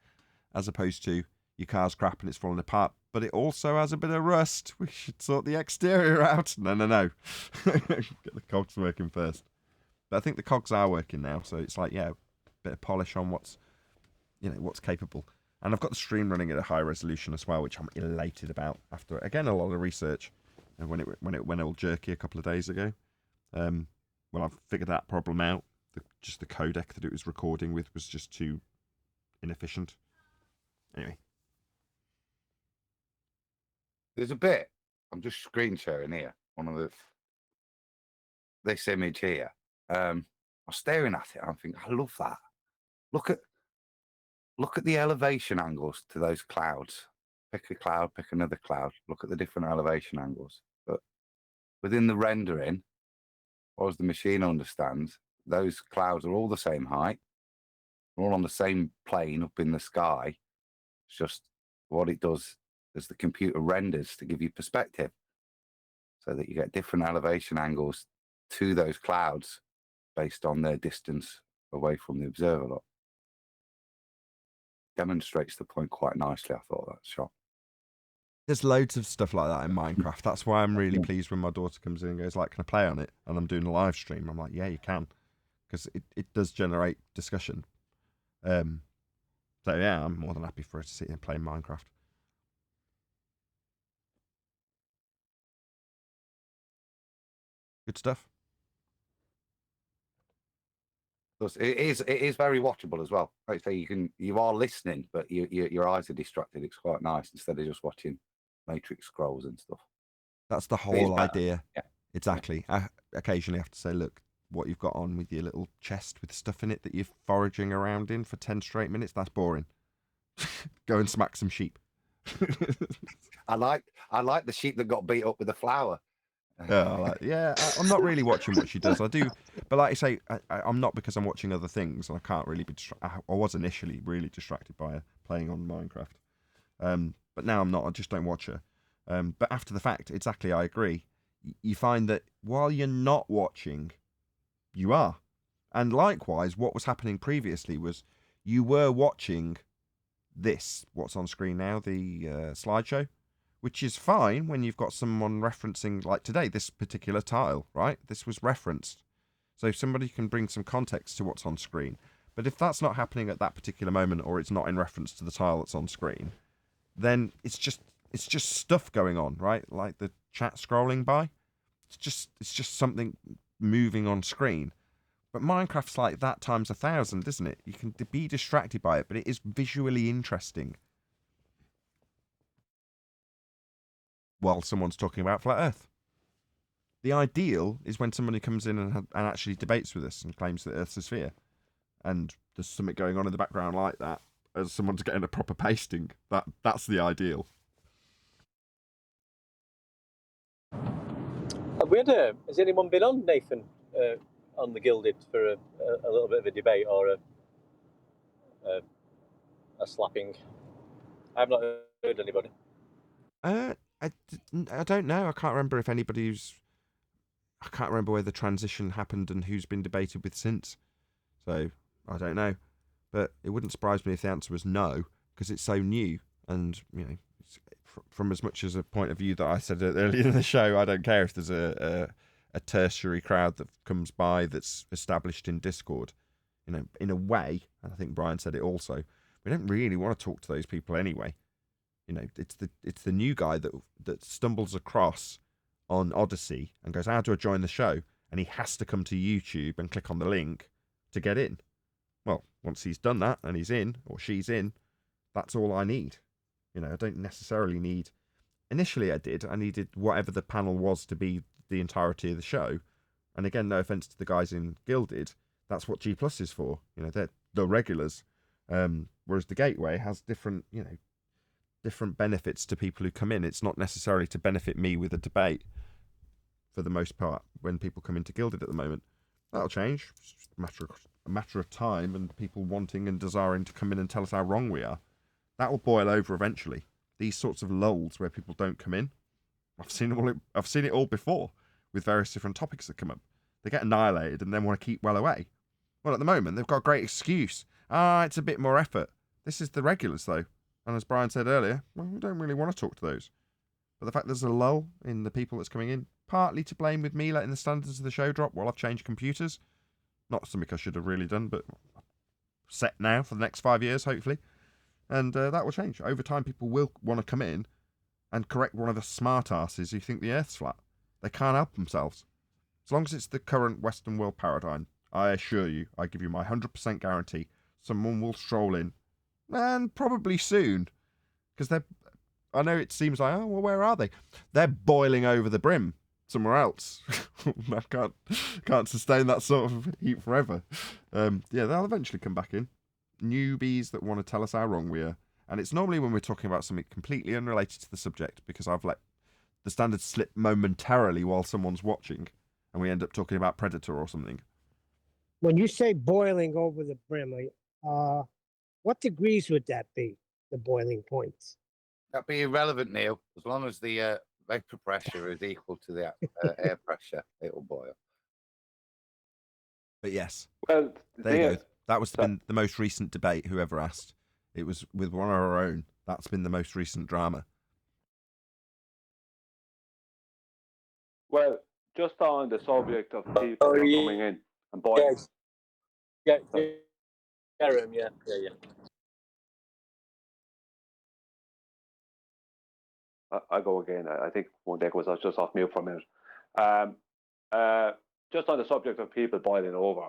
as opposed to your car's crap and it's falling apart. But it also has a bit of rust. We should sort the exterior out. No. Get the cogs working first. But I think the cogs are working now, so it's like, a bit of polish on what's capable. And I've got the stream running at a high resolution as well, which I'm elated about. After again a lot of research, and when it went all jerky a couple of days ago, well, I've figured that problem out. Just the codec that it was recording with was just too inefficient. Anyway, There's a bit. I'm just screen sharing here. One of this image here. I'm staring at it. I think I love that. Look at the elevation angles to those clouds. Pick a cloud, pick another cloud. Look at the different elevation angles. But within the rendering, or as the machine understands, those clouds are all the same height, all on the same plane up in the sky. It's just what it does as the computer renders to give you perspective, so that you get different elevation angles to those clouds based on their distance away from the observer. Look. Demonstrates the point quite nicely, I thought, that shot. there's loads of stuff like that in Minecraft. That's why I'm really pleased when my daughter comes in and goes like, "Can I play on it?" And I'm doing a live stream. I'm like, "Yeah, you can," because it does generate discussion. So yeah, I'm more than happy for her to sit and play Minecraft. Good stuff. It is very watchable as well. Like I say, you are listening, but your eyes are distracted. It's quite nice instead of just watching Matrix scrolls and stuff. That's the It is whole better. idea. Yeah. Exactly. I occasionally have to say, look, what you've got on with your little chest with stuff in it that you're foraging around in for 10 straight minutes, that's boring. Go and smack some sheep. I like the sheep that got beat up with a flower. I'm not really watching what she does. I do, but like I say, I'm not, because I'm watching other things and I can't really be I was initially really distracted by her playing on Minecraft, but now I'm not. I just don't watch her. But after the fact, exactly, I agree. You find that while you're not watching, you are. And likewise, what was happening previously was you were watching this, what's on screen now, the slideshow, which is fine when you've got someone referencing, like today, this particular tile, right? This was referenced. So somebody can bring some context to what's on screen. But if that's not happening at that particular moment, or it's not in reference to the tile that's on screen, then it's just stuff going on, right? Like the chat scrolling by. It's just something moving on screen. But Minecraft's like that times 1,000, isn't it? You can be distracted by it, but it is visually interesting. While someone's talking about flat Earth. The ideal is when somebody comes in and actually debates with us and claims that Earth's a sphere, and there's something going on in the background like that, as someone's getting a proper pasting. That's the ideal. Has anyone been on, Nathan, on the Gilded for a little bit of a debate or a slapping? I've not heard anybody. I don't know. I can't remember if anybody's. I can't remember where the transition happened and who's been debated with since. So I don't know, but it wouldn't surprise me if the answer was no, because it's so new. And you know, from as much as a point of view that I said earlier in the show, I don't care if there's a tertiary crowd that comes by that's established in Discord. You know, in a way, and I think Brian said it also. We don't really want to talk to those people anyway. You know, it's the new guy that stumbles across on Odyssey and goes, "How do I join the show?" And he has to come to YouTube and click on the link to get in. Well, once he's done that and he's in, or she's in, that's all I need. You know, I don't necessarily need. Initially, I needed whatever the panel was to be the entirety of the show. And again, no offense to the guys in Gilded, that's what G Plus is for. You know, they're the regulars. Whereas the Gateway has different benefits to people who come in. It's not necessarily to benefit me with a debate for the most part when people come into Gilded at the moment. That'll change. It's just a matter of time and people wanting and desiring to come in and tell us how wrong we are. That will boil over eventually. These sorts of lulls where people don't come in, I've seen it all before with various different topics that come up. They get annihilated and then want to keep well away. Well, at the moment, they've got a great excuse. It's a bit more effort. This is the regulars, though. And as Brian said earlier, well, we don't really want to talk to those. But the fact there's a lull in the people that's coming in, partly to blame with me letting the standards of the show drop while I've changed computers. Not something I should have really done, but set now for the next 5 years, hopefully. And that will change. Over time, people will want to come in and correct one of the smart asses who think the Earth's flat. They can't help themselves. As long as it's the current Western world paradigm, I assure you, I give you my 100% guarantee, someone will stroll in. And probably soon. Because I know it seems like, oh, well, where are they? They're boiling over the brim somewhere else. I can't sustain that sort of heat forever. Yeah, they'll eventually come back in. Newbies that want to tell us how wrong we are. And it's normally when we're talking about something completely unrelated to the subject, because I've let the standard slip momentarily while someone's watching, and we end up talking about Predator or something. When you say boiling over the brim, what degrees would that be, the boiling points? That'd be irrelevant, Neil. As long as the vapor pressure is equal to the air pressure, it will boil. But yes, well, there you go. That was been the most recent debate, whoever asked. It was with one of our own. That's been the most recent drama. Well, just on the subject of people who are coming in and boiling. Yeah, yeah. I go again. I think one day I was just off mute for a minute. Just on the subject of people boiling over,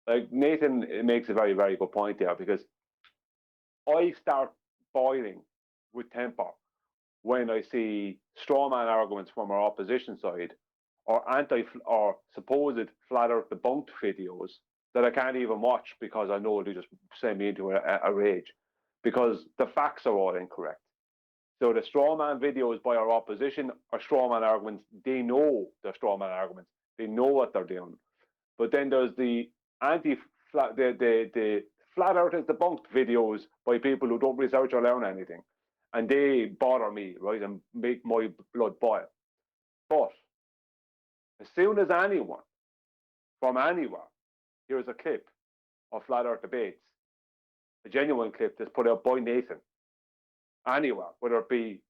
like Nathan makes a very, very good point there, because I start boiling with temper when I see straw man arguments from our opposition side, or or supposed flat earth debunked videos that I can't even watch because I know they just send me into a rage, because the facts are all incorrect. So the straw man videos by our opposition are straw man arguments. They know they're straw man arguments. They know what they're doing. But then there's the anti-flat, the flat earth is debunked videos by people who don't research or learn anything, and they bother me, right, and make my blood boil. But as soon as anyone from anywhere hears a clip of flat earth debates, a genuine clip that's put out by Nathan, anywhere, whether it be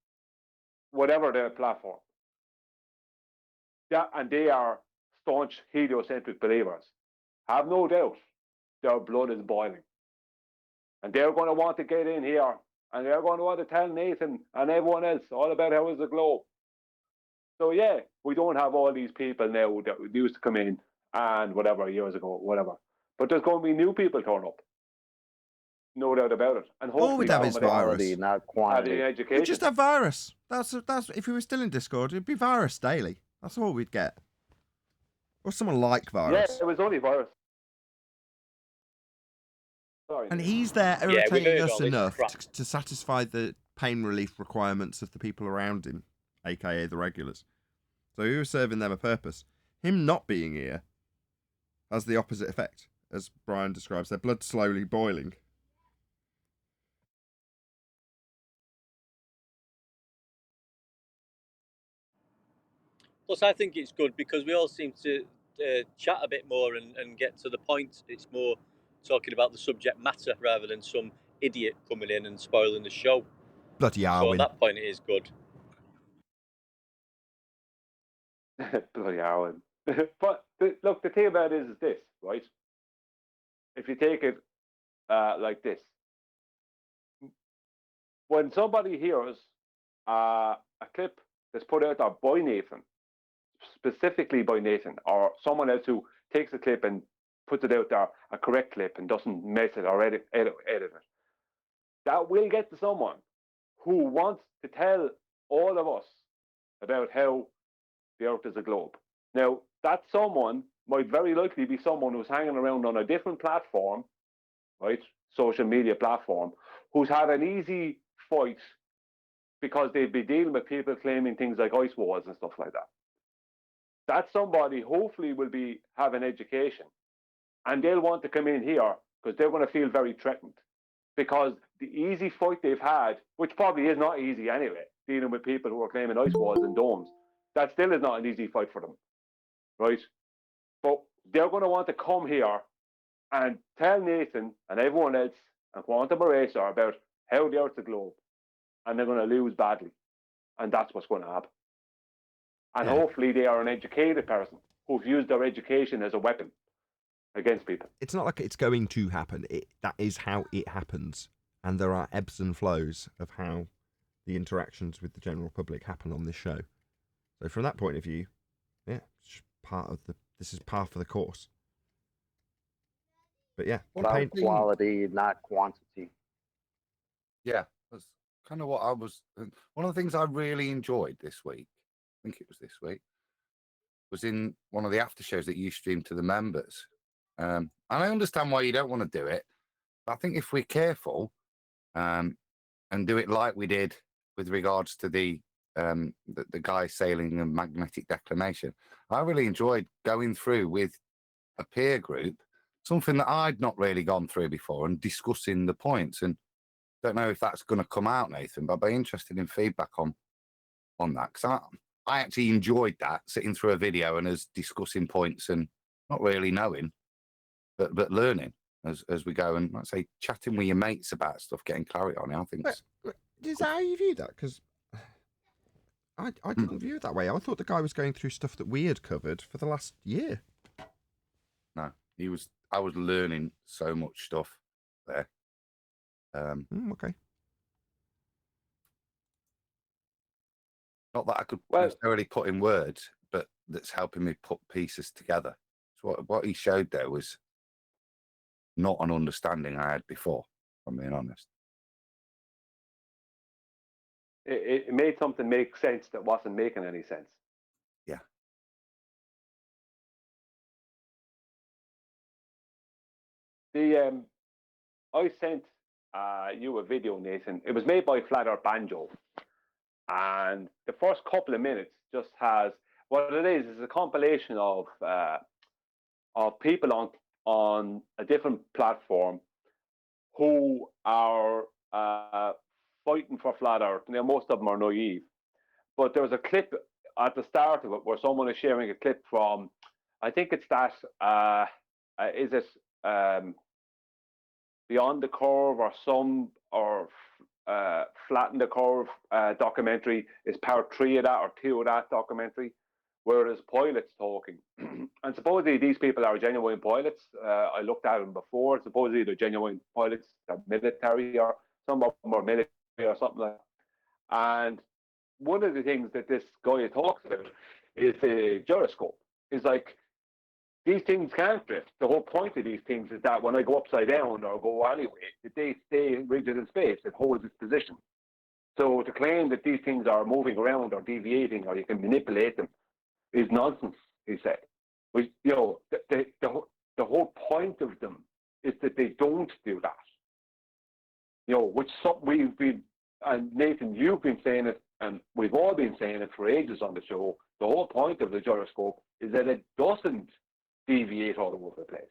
whatever their platform, and they are staunch heliocentric believers, have no doubt their blood is boiling. And they're going to want to get in here, and they're going to want to tell Nathan and everyone else all about how is the globe. So yeah, we don't have all these people now that used to come in and whatever years ago, whatever. But there's going to be new people turn up. No doubt about it. And All we'd have is virus. Not quantity. Education. We'd just have virus. That's if we were still in Discord, it'd be virus daily. That's all we'd get. Or someone like virus. Yeah, it was only virus. Sorry. And he's there irritating us enough to satisfy the pain relief requirements of the people around him, aka the regulars. So he was serving them a purpose. Him not being here has the opposite effect, as Brian describes. Their blood slowly boiling. Plus, I think it's good because we all seem to chat a bit more and get to the point. It's more talking about the subject matter rather than some idiot coming in and spoiling the show. Bloody Arwin. So at that point, it is good. Bloody Arwin. But look, the thing about it is this, right? If you take it like this, when somebody hears a clip that's put out there by Nathan, specifically by Nathan, or someone else who takes a clip and puts it out there, a correct clip, and doesn't mess it or edit it, that will get to someone who wants to tell all of us about how the Earth is a globe. Now, that someone might very likely be someone who's hanging around on a different platform, right, social media platform, who's had an easy fight because they'd be dealing with people claiming things like ice walls and stuff like that. That somebody hopefully will have an education, and they'll want to come in here because they're going to feel very threatened, because the easy fight they've had, which probably is not easy anyway, dealing with people who are claiming ice walls and domes, that still is not an easy fight for them, right? But they're going to want to come here and tell Nathan and everyone else and Quantum Eraser about how the Earth's a globe, and they're going to lose badly, and that's what's going to happen. And hopefully they are an educated person who's used their education as a weapon against people. It's not like it's going to happen. That is how it happens. and there are ebbs and flows of how the interactions with the general public happen on this show. So from that point of view, yeah, it's this is par for the course. But yeah, About quality, not quantity. Yeah, that's kind of what I was. One of the things I really enjoyed this week, I think it was this week, was in one of the after shows that you streamed to the members. And I understand why you don't want to do it, but I think if we're careful and do it like we did with regards to the guy sailing and magnetic declination, I really enjoyed going through with a peer group something that I'd not really gone through before and discussing the points. And don't know if that's going to come out, Nathan, but I'd be interested in feedback on that, because I actually enjoyed that, sitting through a video and us discussing points and not really knowing, but learning as we go, and like I say, chatting with your mates about stuff, getting clarity on it. I think is that how you view that? Because I didn't view it that way. I thought the guy was going through stuff that we had covered for the last year. No, I was learning so much stuff there. Okay. Not that I could necessarily put in words, but that's helping me put pieces together. So what he showed there was not an understanding I had before, if I'm being honest. It made something make sense that wasn't making any sense. Yeah. I sent you a video, Nathan. It was made by Flat Earth Banjo, and the first couple of minutes just has what it is a compilation of people on a different platform who are fighting for Flat Earth. Now, most of them are naive, but there was a clip at the start of it where someone is sharing a clip from, I think it's that, is it Beyond the Curve or Flatten the Curve documentary is part 3 of that or 2 of that documentary, where there's pilots talking. And supposedly these people are genuine pilots. I looked at them before. Supposedly they're genuine pilots, they're military, or some of them are military or something like that. And one of the things that this guy talks about is the gyroscope. It's like, these things can't drift. The whole point of these things is that when I go upside down or go anyway, they stay rigid in space. It holds its position. So to claim that these things are moving around or deviating or you can manipulate them is nonsense, he said. The whole point of them is that they don't do that. Which we've been, and Nathan, you've been saying it, and we've all been saying it for ages on the show. The whole point of the gyroscope is that it doesn't deviate all over the place.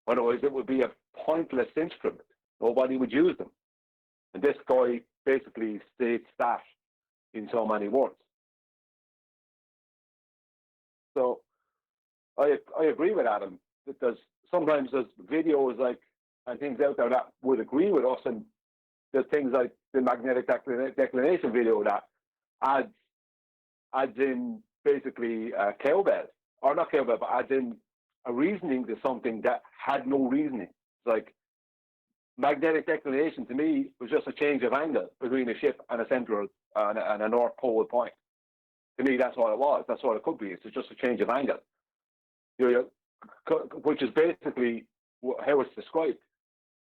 Otherwise, it would be a pointless instrument. Nobody would use them. And this guy basically states that in so many words. So I agree with Adam that sometimes there's videos and things out there that would agree with us, and there's things like the magnetic declination video that adds in basically cowbell, or not cowbell, but adds in a reasoning to something that had no reasoning. It's like magnetic declination to me was just a change of angle between a ship and a central and a North Pole point. To me, that's what it was. That's what it could be. It's just a change of angle, which is basically how it's described.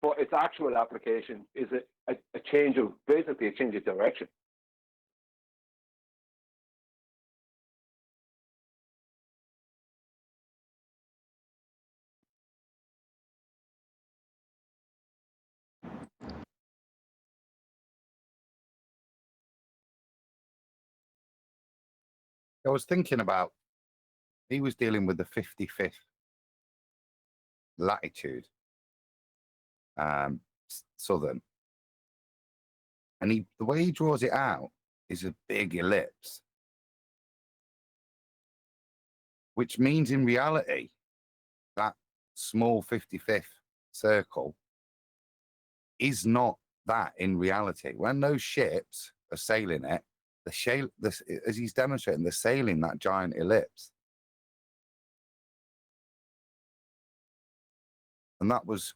But its actual application is a change of direction. I was thinking about, he was dealing with the 55th latitude, southern, and the way he draws it out is a big ellipse, which means in reality that small 55th circle is not that in reality. When those ships are sailing it, as he's demonstrating, they're sailing that giant ellipse. And that was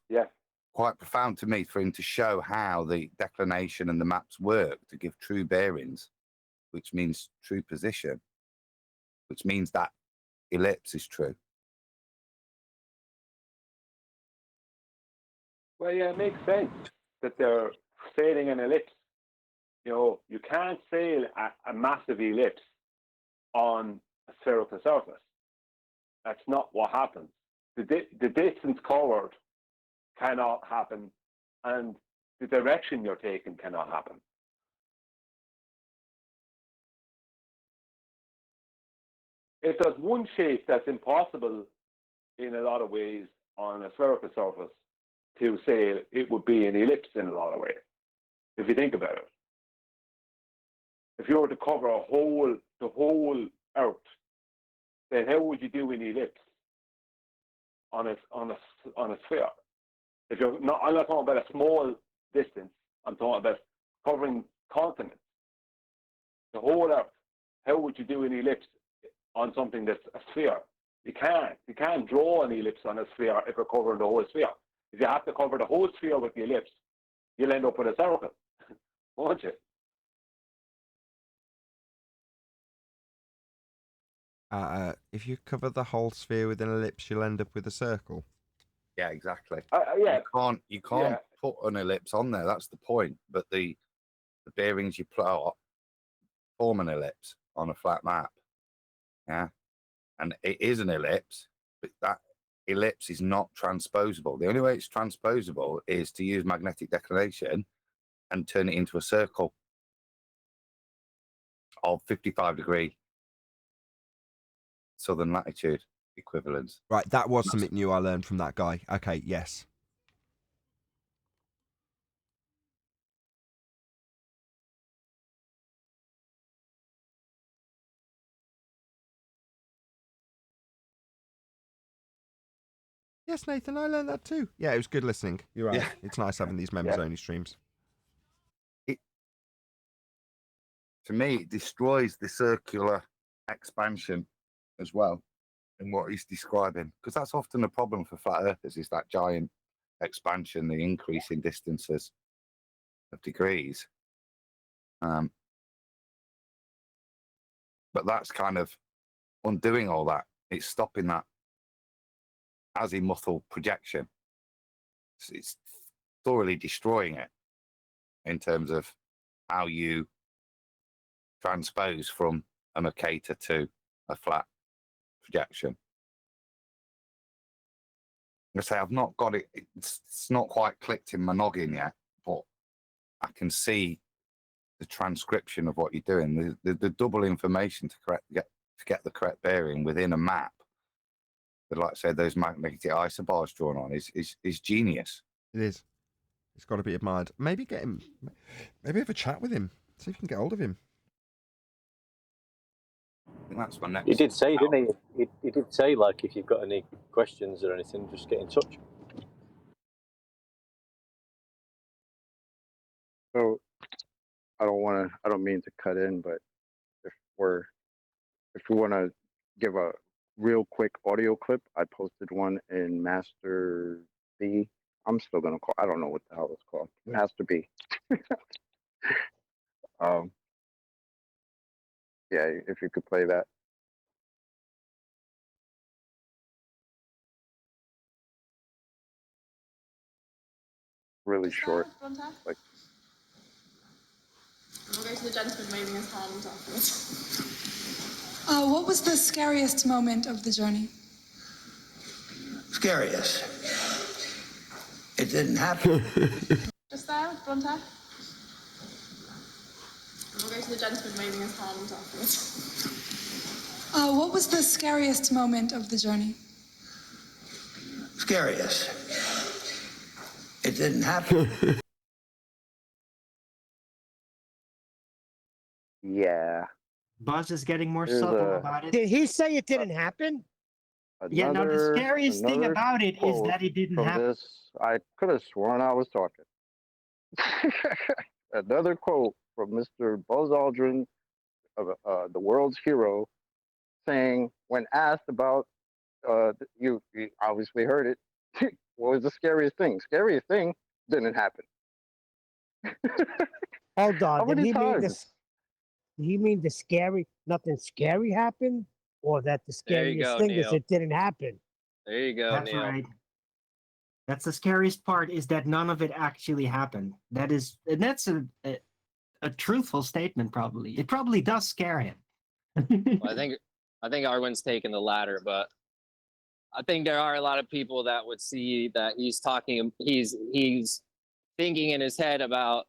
quite profound to me for him to show how the declination and the maps work to give true bearings, which means true position, which means that ellipse is true. Well, yeah, it makes sense that they're sailing an ellipse. You know, you can't sail a massive ellipse on a spherical surface. That's not what happens. The distance covered cannot happen, and the direction you're taking cannot happen. If there's one shape that's impossible in a lot of ways on a spherical surface to sail, it would be an ellipse in a lot of ways, if you think about it. If you were to cover the whole Earth, then how would you do an ellipse on a sphere? If you're not, I'm not talking about a small distance. I'm talking about covering continents, the whole Earth. How would you do an ellipse on something that's a sphere? You can't. You can't draw an ellipse on a sphere if you're covering the whole sphere. If you have to cover the whole sphere with the ellipse, you'll end up with a circle, won't you? If you cover the whole sphere with an ellipse, you'll end up with a circle. Yeah, exactly. Yeah. You can't put an ellipse on there. That's the point. But the bearings you plot form an ellipse on a flat map. Yeah, and it is an ellipse, but that ellipse is not transposable. The only way it's transposable is to use magnetic declination and turn it into a circle of 55-degree southern latitude equivalence. Right, that was something new I learned from that guy. Okay, yes. Yes, Nathan, I learned that too. Yeah, it was good listening. You're right. Yeah. It's nice having these members-only streams. To me, it destroys the circular expansion as well in what he's describing, because that's often the problem for flat earthers, is that giant expansion, the increase in distances of degrees. But that's kind of undoing all that. It's stopping that azimuthal projection. It's thoroughly destroying it in terms of how you transpose from a Mercator to a flat projection. I say I've not got it. It's not quite clicked in my noggin yet, but I can see the transcription of what you're doing. The double information to get the correct bearing within a map. But like I said, those magnetic isobars drawn on is genius. It is. It's got to be admired. Maybe get him. Maybe have a chat with him. See if you can get hold of him. I think that's my next. He did say, didn't he? He did say, like, if you've got any questions or anything, just get in touch. So I don't mean to cut in, but if we want to give a real quick audio clip, I posted one in Master B. I'm still gonna call. I don't know what the hell it's called. Master B. Yeah, if you could play that. Really short. Like. We'll go to the gentleman waving his hand afterwards. What was the scariest moment of the journey? Scariest. It didn't happen. Just there, blonde hair. We'll go to the gentleman waving his hand afterwards. What was the scariest moment of the journey? Scariest. It didn't happen. Yeah. Buzz is getting more subtle about it. Did he say it didn't happen? Yeah, no, the scariest thing about it is that it didn't happen. I could have sworn I was talking. Another quote from Mr. Buzz Aldrin, the world's hero, saying, when asked about, you obviously heard it, What was the scariest thing? Scariest thing didn't happen. Hold on. How Did many he mean times? this? Did he mean nothing scary happened, or that the There you scariest go, thing is Neil. it didn't happen? There you go, That's Neil. right. That's the scariest part, is that none of it actually happened. That's a truthful statement, probably. It probably does scare him. Well, I think Arwen's taking the latter, but I think there are a lot of people that would see that he's thinking in his head about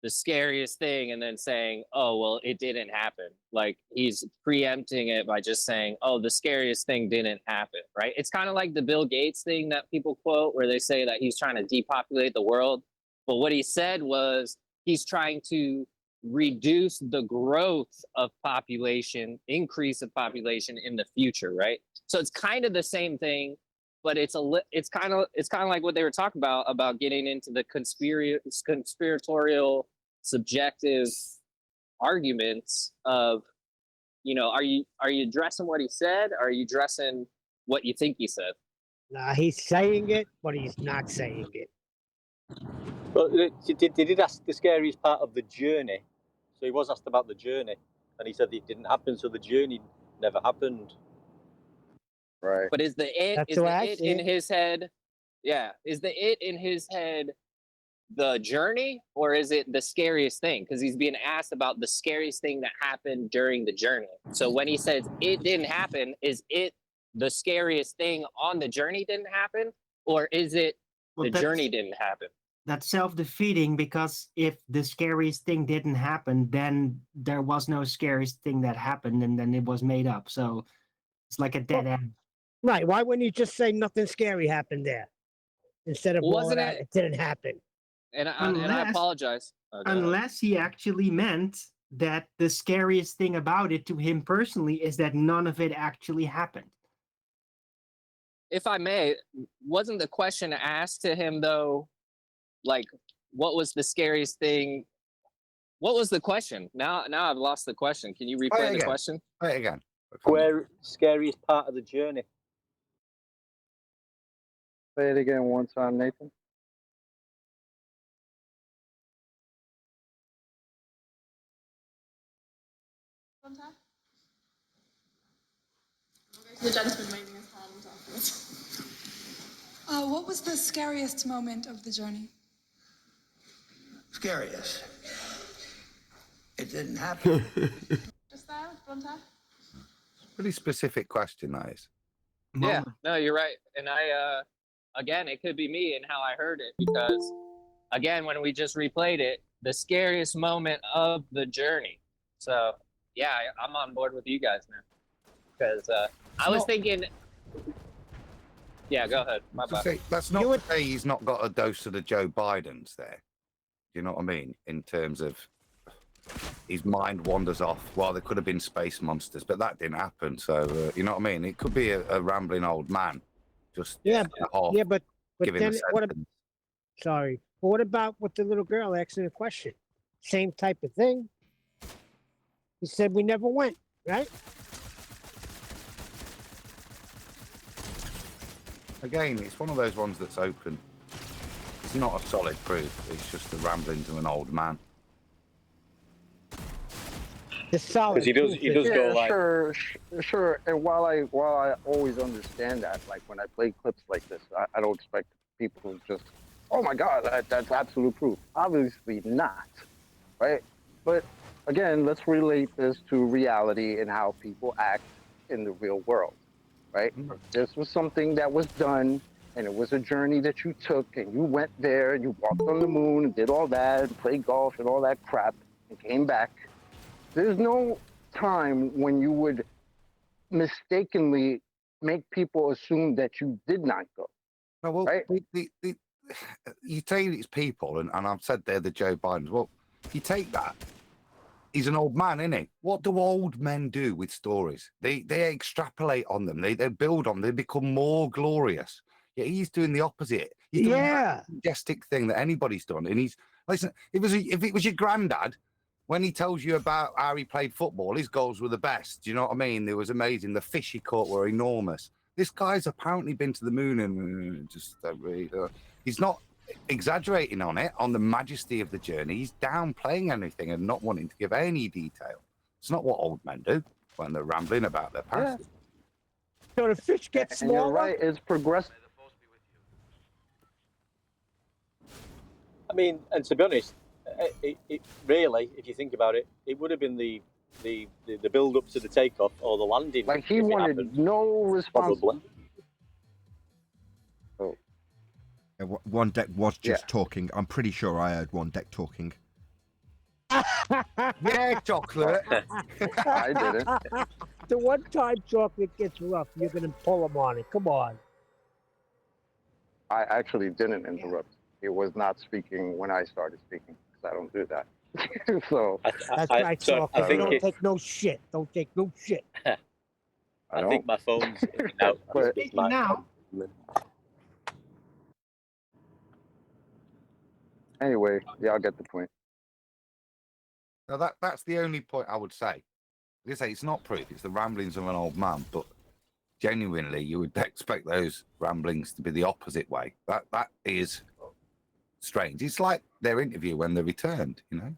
the scariest thing and then saying, oh, well, it didn't happen. Like, he's preempting it by just saying, oh, the scariest thing didn't happen, right? It's kind of like the Bill Gates thing that people quote, where they say that he's trying to depopulate the world. But what he said was he's trying to reduce the growth of population, increase of population in the future, right? So it's kind of the same thing, but it's kind of like what they were talking about getting into the conspiratorial subjective arguments of, are you addressing what he said, or are you addressing what you think he said? Nah, he's saying it, but he's not saying it. But they did ask the scariest part of the journey. So he was asked about the journey, and he said it didn't happen, so the journey never happened. Right. But is the it in his head? Yeah. Is the it in his head the journey, or is it the scariest thing? Because he's being asked about the scariest thing that happened during the journey. So when he says it didn't happen, is it the scariest thing on the journey didn't happen, or is it the journey didn't happen? That's self-defeating, because if the scariest thing didn't happen, then there was no scariest thing that happened, and then it was made up. So it's like a dead end. Right. Why wouldn't you just say nothing scary happened there instead of Wasn't it didn't happen? And I apologize. Unless he actually meant that the scariest thing about it to him personally is that none of it actually happened. If I may, wasn't the question asked to him, though, like, what was the scariest thing? What was the question? Now I've lost the question. Can you replay the question? Play it again. Scariest part of the journey. Say it again one time, Nathan. The gentleman waving his hand afterwards. What was the scariest moment of the journey? Scariest. It didn't happen. Just there, front half. Pretty specific question, that is. Yeah, no, you're right. And I, again, it could be me and how I heard it, because, again, when we just replayed it, the scariest moment of the journey. So, yeah, I'm on board with you guys now. Because I was thinking... Yeah, go ahead. My bad. That's not to say he's not got a dose of the Joe Bidens there. Do you know what I mean? In terms of his mind wanders off. Well, there could have been space monsters, but that didn't happen. So, you know what I mean? It could be a rambling old man. Just but giving then a sentence. Sorry. But what about with the little girl asking the question? Same type of thing. He said we never went, right? Again, it's one of those ones that's open. It's not a solid proof. It's just the ramblings of an old man. The solid. Because he does go like. Sure. And while I always understand that, like when I play clips like this, I don't expect people to just, oh my God, that's absolute proof. Obviously not, right? But again, let's relate this to reality and how people act in the real world. Right? This was something that was done, and it was a journey that you took, and you went there, and you walked on the moon, and did all that, and played golf, and all that crap, and came back. There's no time when you would mistakenly make people assume that you did not go. No, well, right? You say it's people, and I've said they're the Joe Bidens. Well, if you take that, he's an old man, isn't he? What do old men do with stories? They extrapolate on them. They build on them. They become more glorious. Yeah, he's doing the opposite. He's doing that majestic thing that anybody's done. And he's listen. If it was your granddad, when he tells you about how he played football, his goals were the best. Do you know what I mean? It was amazing. The fish he caught were enormous. This guy's apparently been to the moon and just really. He's not exaggerating on it, on the majesty of the journey. He's downplaying anything and not wanting to give any detail. It's not what old men do when they're rambling about their past. Yeah. So the fish get And you're smaller. right, it's progressive. I mean, and to be honest, it really, if you think about it, it would have been the build up to the takeoff or the landing. Like he if it wanted happened, no responsibility. probably. One deck was just talking. I'm pretty sure I heard one deck talking. Yeah, chocolate. I didn't. The one time chocolate gets rough, you're gonna pull him on it. Come on. I actually didn't interrupt. He was not speaking when I started speaking because I don't do that. So That's right, chocolate. think Don't it- take no shit. Don't take no shit. I think my phone's in and out. But- Now, anyway, y'all get the point. Now that's the only point I would say. Like I say, it's not proof, it's the ramblings of an old man, but genuinely you would expect those ramblings to be the opposite way. That is strange. It's like their interview when they returned, you know.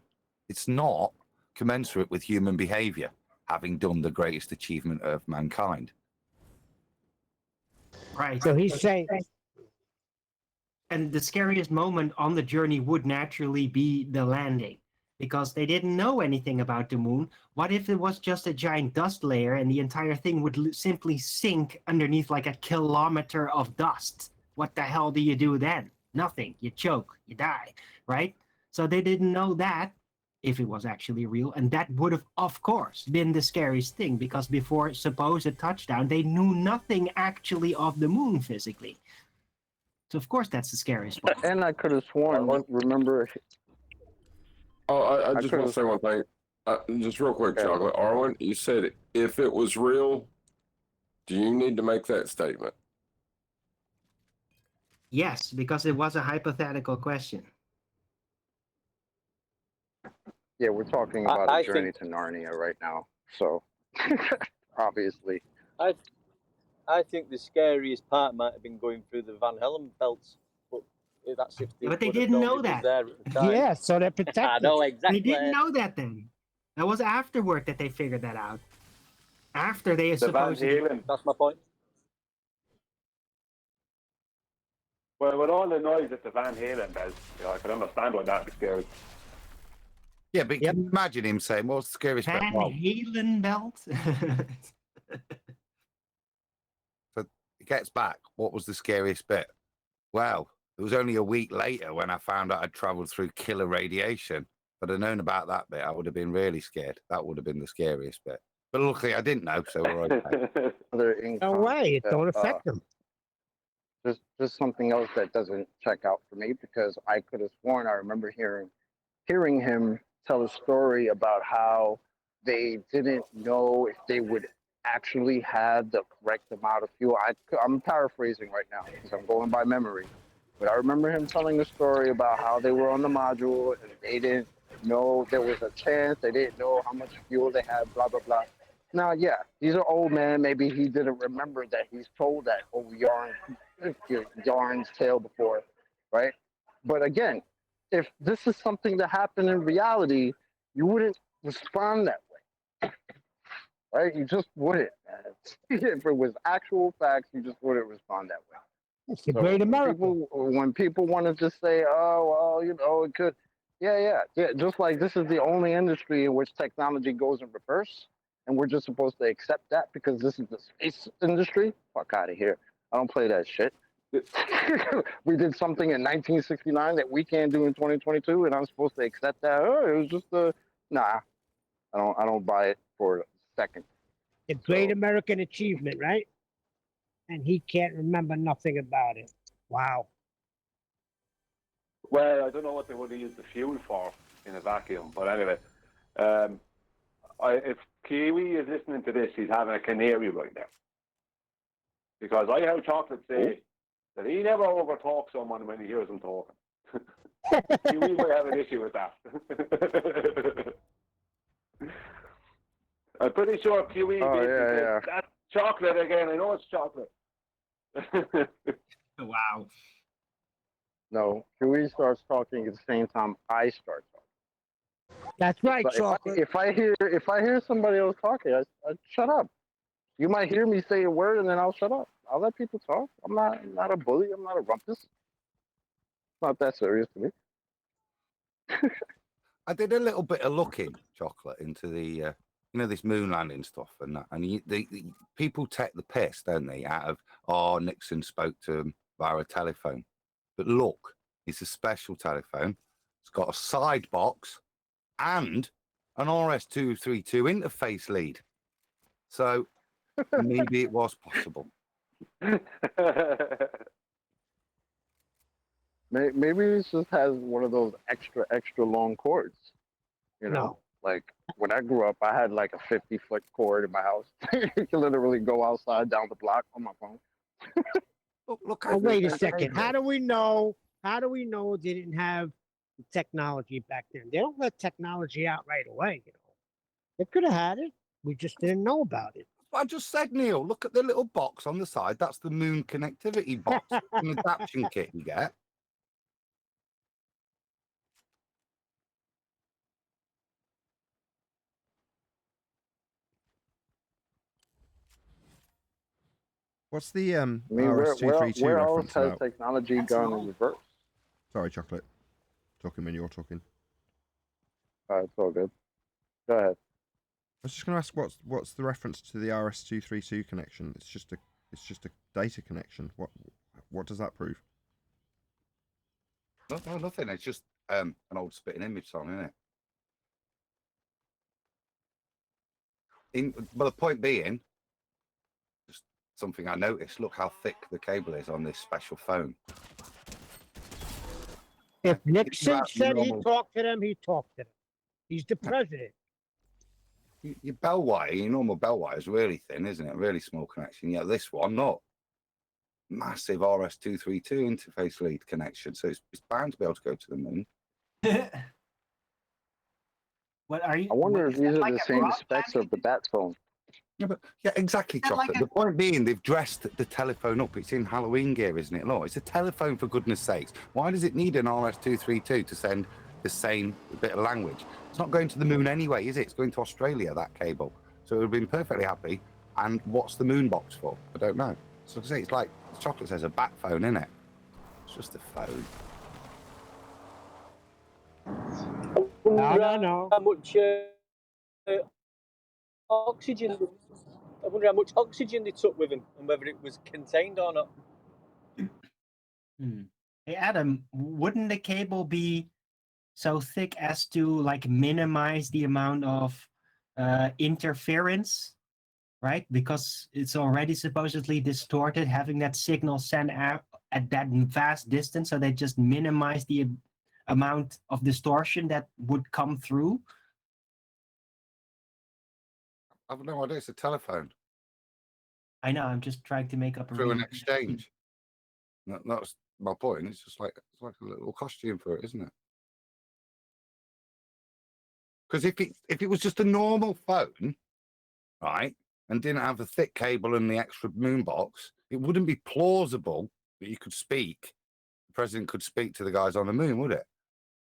It's not commensurate with human behavior, having done the greatest achievement of mankind. right. So he's saying, And the scariest moment on the journey would naturally be the landing, because they didn't know anything about the moon. What if it was just a giant dust layer and the entire thing would simply sink underneath like a kilometer of dust? What the hell do you do then? Nothing. You choke, you die, right? So they didn't know that, if it was actually real, and that would have, of course, been the scariest thing, because before supposed touchdown, they knew nothing actually of the moon physically. So of course that's the scariest part. And I could have sworn, remember, Oh, I I just want to could've- say one thing. Just real quick, Okay. Chocolate. Arwen, you said if it was real, do you need to make that statement? Yes, because it was a hypothetical question. yeah, we're talking I- about I a journey think- to Narnia right now. So obviously, I think the scariest part might have been going through the Van Helm belts, but that's if they But they would have didn't known know it was that. there at the time. yeah, so they're I protected. know exactly. They didn't know that then. That was afterward that they figured that out. After they The Van supposedly... Halen. That's my point. Well, with all the noise at the Van Halen does, you know, I can understand why that'd be scary. Yeah, but can you imagine him saying, what's the scariest bit? Van Well, Halen belt? it gets back. What was the scariest bit? Well, it was only a week later when I found out I'd travelled through killer radiation. If I'd have known about that bit, I would have been really scared. That would have been the scariest bit. But luckily I didn't know, so we're okay. other No income, way. It don't affect them. just something else that doesn't check out for me, because I could have sworn I remember hearing him tell a story about how they didn't know if they would actually have the correct amount of fuel. I'm paraphrasing right now because I'm going by memory, but I remember him telling a story about how they were on the module and they didn't know there was a chance, they didn't know how much fuel they had, blah blah blah. Now, yeah, he's an old man. Maybe he didn't remember that he's told that old yarn's tale before, right? But again, if this is something that happened in reality, you wouldn't respond that way, right? You just wouldn't. If it was actual facts, you just wouldn't respond that way. It's the great America. When people want to just say, oh, well, you know, it could, yeah. Just like this is the only industry in which technology goes in reverse, and we're just supposed to accept that because this is the space industry. Fuck out of here. I don't play that shit. We did something in 1969 that we can't do in 2022, and I'm supposed to accept that. Oh, it was just nah. I don't buy it for a second. The great American achievement, right? And he can't remember nothing about it. Wow. Well, I don't know what they would have used the fuel for in a vacuum, but anyway, if Kiwi is listening to this, he's having a canary right now. Because I heard Chocolate say that he never overtalks someone when he hears them talking. Kiwi might have an issue with that. I'm pretty sure Kiwi Oh, basically yeah, said, yeah. that's Chocolate again. I know it's Chocolate. Wow. No, Huey starts talking at the same time I start talking. That's right, But chocolate. if I hear somebody else talking, I shut up. You might hear me say a word and then I'll shut up. I'll let people talk. I'm not a bully. I'm not a rumpus. It's not that serious to me. I did a little bit of looking, chocolate, into the this moon landing stuff and that, and the people take the piss, don't they, out of Nixon spoke to him via a telephone, but look, it's a special telephone. It's got a side box and an RS-232 interface lead, so maybe it was possible. Maybe it just has one of those extra long cords. You know, No. like when I grew up, I had like a 50-foot cord in my house. You can literally go outside down the block on my phone. Look, Well, wait a second. How do we know? How do we know they didn't have technology back then? They don't let technology out right away. You know, they could have had it. We just didn't know about it. I just said, Neil, look at the little box on the side. That's the moon connectivity box, an adaptation kit you get. What's the I mean, RS-232 where else reference has about? technology gone in reverse? Sorry, chocolate. Talking when you're talking. It's all good. Go ahead. I was just going to ask what's the reference to the RS-232 connection? It's just a data connection. What does that prove? No, nothing. It's just an old spitting image song, isn't it? But the point being, just something I noticed. Look how thick the cable is on this special phone. If Nixon about said he normal- talked to them, he talked to them. He's the president. Your bell wire, your normal bell wire is really thin, isn't it? Really small connection. Yeah, this one, not massive RS-232 interface lead connection. So it's bound to be able to go to the moon. What are you? I wonder what- if is these that are like the a same specs of the bat phone. Yeah, exactly, Is that like chocolate. The point being, they've dressed the telephone up. It's in Halloween gear, isn't it? Look, it's a telephone, for goodness sakes. Why does it need an RS-232 to send the same bit of language? It's not going to the moon anyway, is it? It's going to Australia, that cable. So it would have been perfectly happy. And what's the moon box for? I don't know. So to say, it's like chocolate says, a bat phone, isn't it? It's just a phone. No. How much oxygen? I wonder how much oxygen they took with them and whether it was contained or not. Hey, Adam, wouldn't the cable be so thick as to like minimize the amount of interference, right? Because it's already supposedly distorted, having that signal sent out at that vast distance, so they just minimize the amount of distortion that would come through. I've no idea. It's a telephone I know. I'm just trying to make up a through an reason. exchange. That's my point. It's just like a little costume for it, isn't it? Because if it was just a normal phone, right, and didn't have the thick cable and the extra moon box, it wouldn't be plausible that you could speak. The president could speak to the guys on the moon, would it?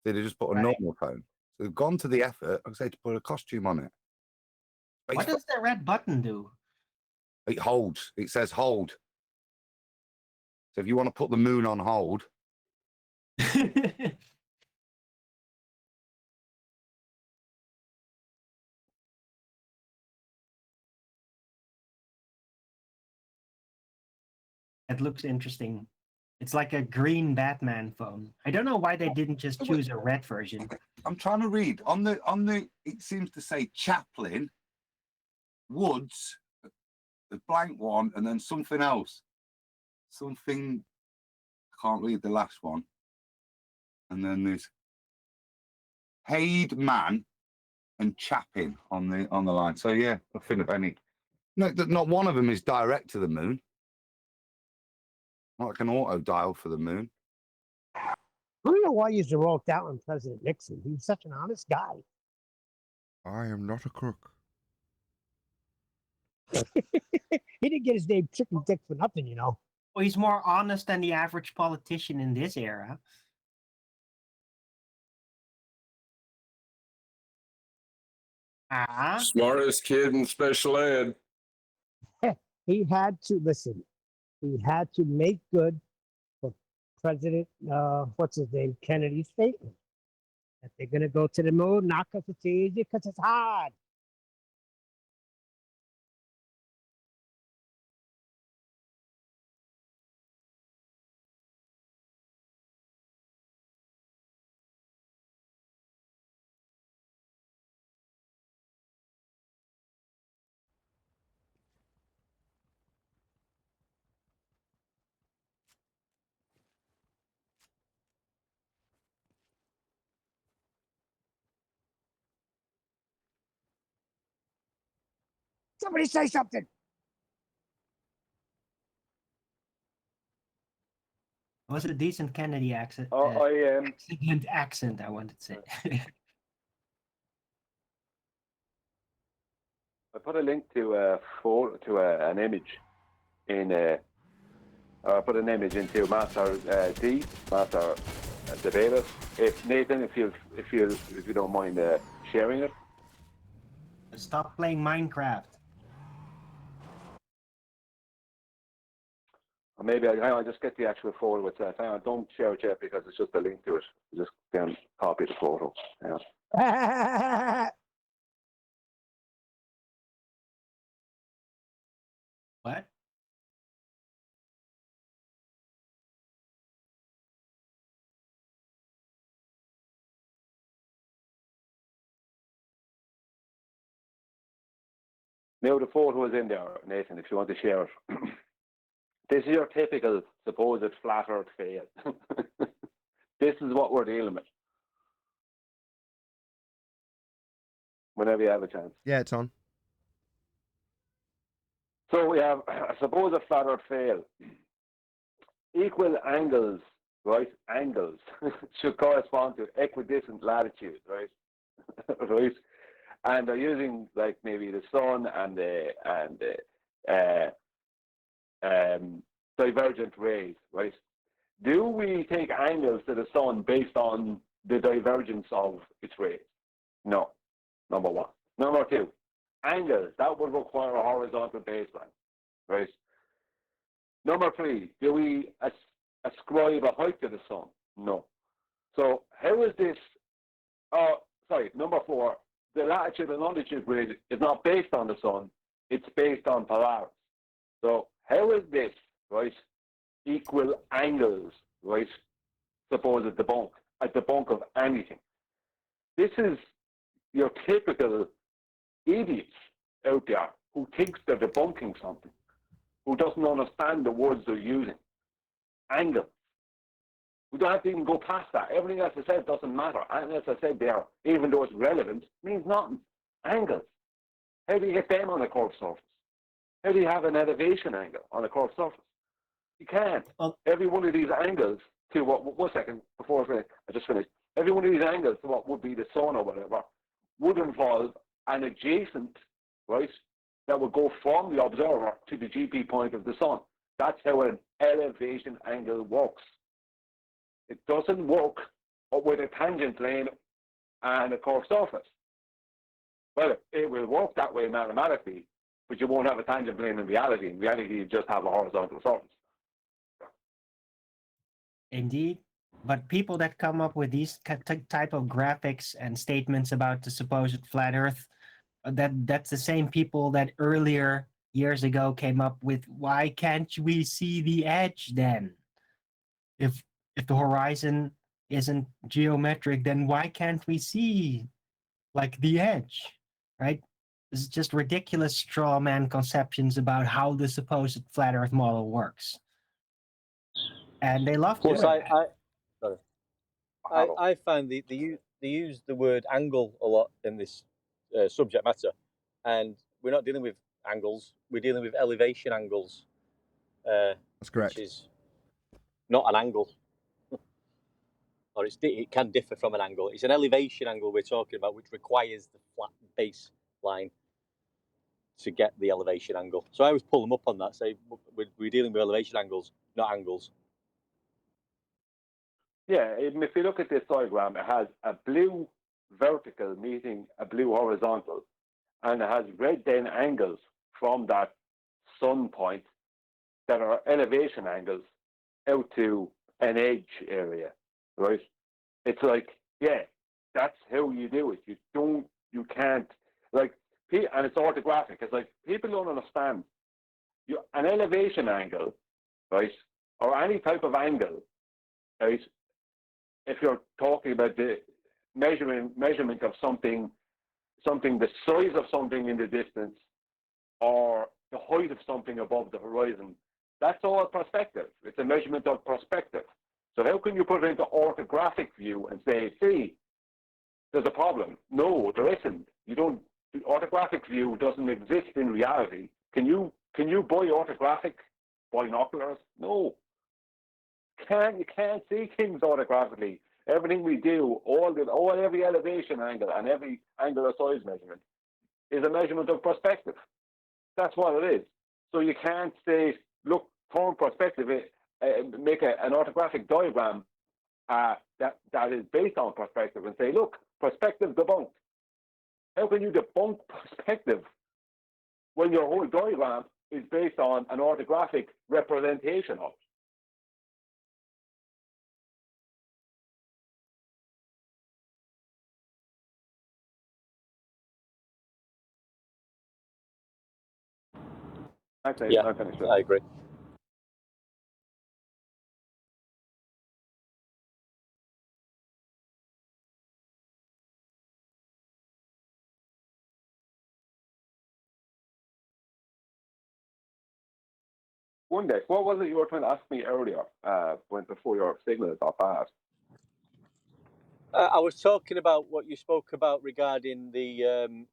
They'd have just put a normal phone. So they've gone to the effort, like I say, to put a costume on it. But What does the red button do? it holds. It says hold. So if you want to put the moon on hold, It looks interesting. It's like a green Batman phone. I don't know why they didn't just choose a red version. I'm trying to read on the. It seems to say Chaplin, Woods, the blank one, and then something else. Something. I can't read the last one. And then there's Haid Man and Chapin on the line. So yeah, I think of any. No, not one of them is direct to the moon. Not like an auto dial for the moon. I don't know why you wrote that on President Nixon. He was such an honest guy. I am not a crook. He didn't get his name Chicken Dick for nothing, you know. Well, he's more honest than the average politician in this era. Smartest kid in special ed. He had to listen. He had to make good for President, what's his name, Kennedy's statement that they're going to go to the moon, not because it's easy, because it's hard. Somebody say something. Was it a decent Kennedy accent? Excellent accent, I wanted to say. I put a link to an image in I put an image into Master D, Master Debater. If Nathan, if you don't mind sharing it. Stop playing Minecraft. Or maybe I'll just get the actual photo itself. Hang on, don't share it yet because it's just a link to it. Just copy the photo. Yeah. What? Now the photo is in there, Nathan, if you want to share it. This is your typical supposed flat earth fail. This is what we're dealing with. Whenever you have a chance. Yeah, it's on. So we have, I suppose, a flat earth fail. Equal angles, right? Angles should correspond to equidistant latitude, right? Right? And they're using like maybe the sun and divergent rays, right? Do we take angles to the sun based on the divergence of its rays? No, number one. Number two, angles, that would require a horizontal baseline, right? Number three, do we ascribe a height to the sun? No. So how is this, number four, the latitude and longitude grid is not based on the sun, it's based on Polaris. So how is this, right, equal angles, right, suppose a debunk of anything? This is your typical idiots out there who thinks they're debunking something, who doesn't understand the words they're using. Angles. We don't have to even go past that. Everything else I said doesn't matter. Anything else I said there, even though it's relevant, means nothing. Angles. How do you get them on a curved surface? How do you have an elevation angle on a curved surface? You can't. Every one of these angles to what, one second, before I just finished. Every one of these angles to what would be the sun or whatever would involve an adjacent, right, that would go from the observer to the GP point of the sun. That's how an elevation angle works. It doesn't work with a tangent plane and a curved surface. Well, it will work that way mathematically, but you won't have a tangent plane in reality. In reality, you just have a horizontal surface. Indeed. But people that come up with these type of graphics and statements about the supposed flat Earth, that's the same people that earlier years ago came up with, why can't we see the edge then? If the horizon isn't geometric, then why can't we see like the edge, right? It's just ridiculous straw man conceptions about how the supposed flat Earth model works. And they love to Plus, do that. I find they use the word angle a lot in this subject matter, and we're not dealing with angles, we're dealing with elevation angles. That's correct. Which is not an angle. Or it can differ from an angle. It's an elevation angle we're talking about, which requires the flat baseline to get the elevation angle. So I always pull them up on that, say we're dealing with elevation angles, not angles. Yeah, if you look at this diagram, it has a blue vertical meeting a blue horizontal, and it has red then angles from that sun point that are elevation angles out to an edge area, right? It's like, yeah, that's how you do it. You can't, like, and it's orthographic. It's like, people don't understand. An elevation angle, right, or any type of angle, right, if you're talking about the measurement of something, the size of something in the distance, or the height of something above the horizon, that's all perspective. It's a measurement of perspective. So how can you put it into orthographic view and say, see, there's a problem? No, there isn't. The orthographic view doesn't exist in reality. Can you buy orthographic binoculars? No. You can't see things orthographically. Everything we do, every elevation angle and every angular size measurement is a measurement of perspective. That's what it is. So you can't say, look, from perspective, make an orthographic diagram that is based on perspective and say, look, perspective debunked. How can you debunk perspective when your whole diagram is based on an orthographic representation of it? Yeah, I agree. One day, what was it you were trying to ask me earlier, before your signal got bad? I was talking about what you spoke about regarding the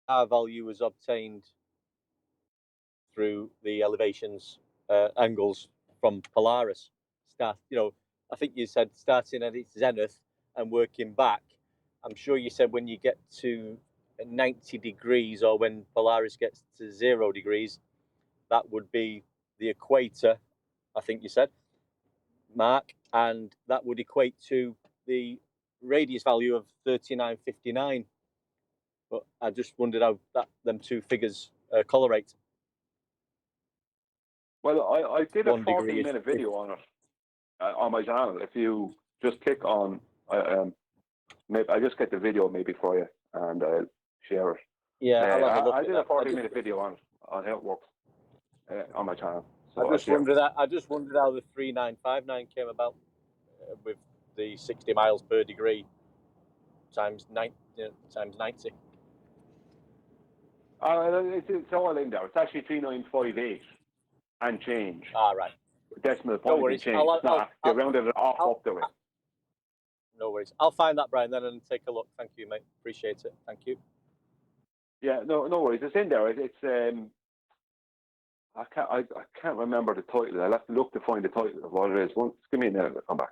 R value was obtained through the elevations angles from Polaris. I think you said starting at its zenith and working back. I'm sure you said when you get to 90 degrees or when Polaris gets to 0 degrees, that would be the equator, I think you said, Mark, and that would equate to the radius value of 3959. But I just wondered how them two figures correlate. Well, I did a 40-minute video on it on my channel. If you just click on, maybe I just get the video maybe for you and share it. Yeah, I'll have a look. I did a 40-minute video on how it works on my channel. So I just wondered how the 3959 came about with the 60 miles per degree times 90. It's all in there. It's actually 3958 and change. Right. Decimal point and change. They rounded it off up to it. No worries. I'll find that, Brian, then and take a look. Thank you, mate. Appreciate it. Thank you. Yeah, no worries. It's in there. It's I can't remember the title. I'll have to look to find the title of what it is. Just give me a minute. I'll come back.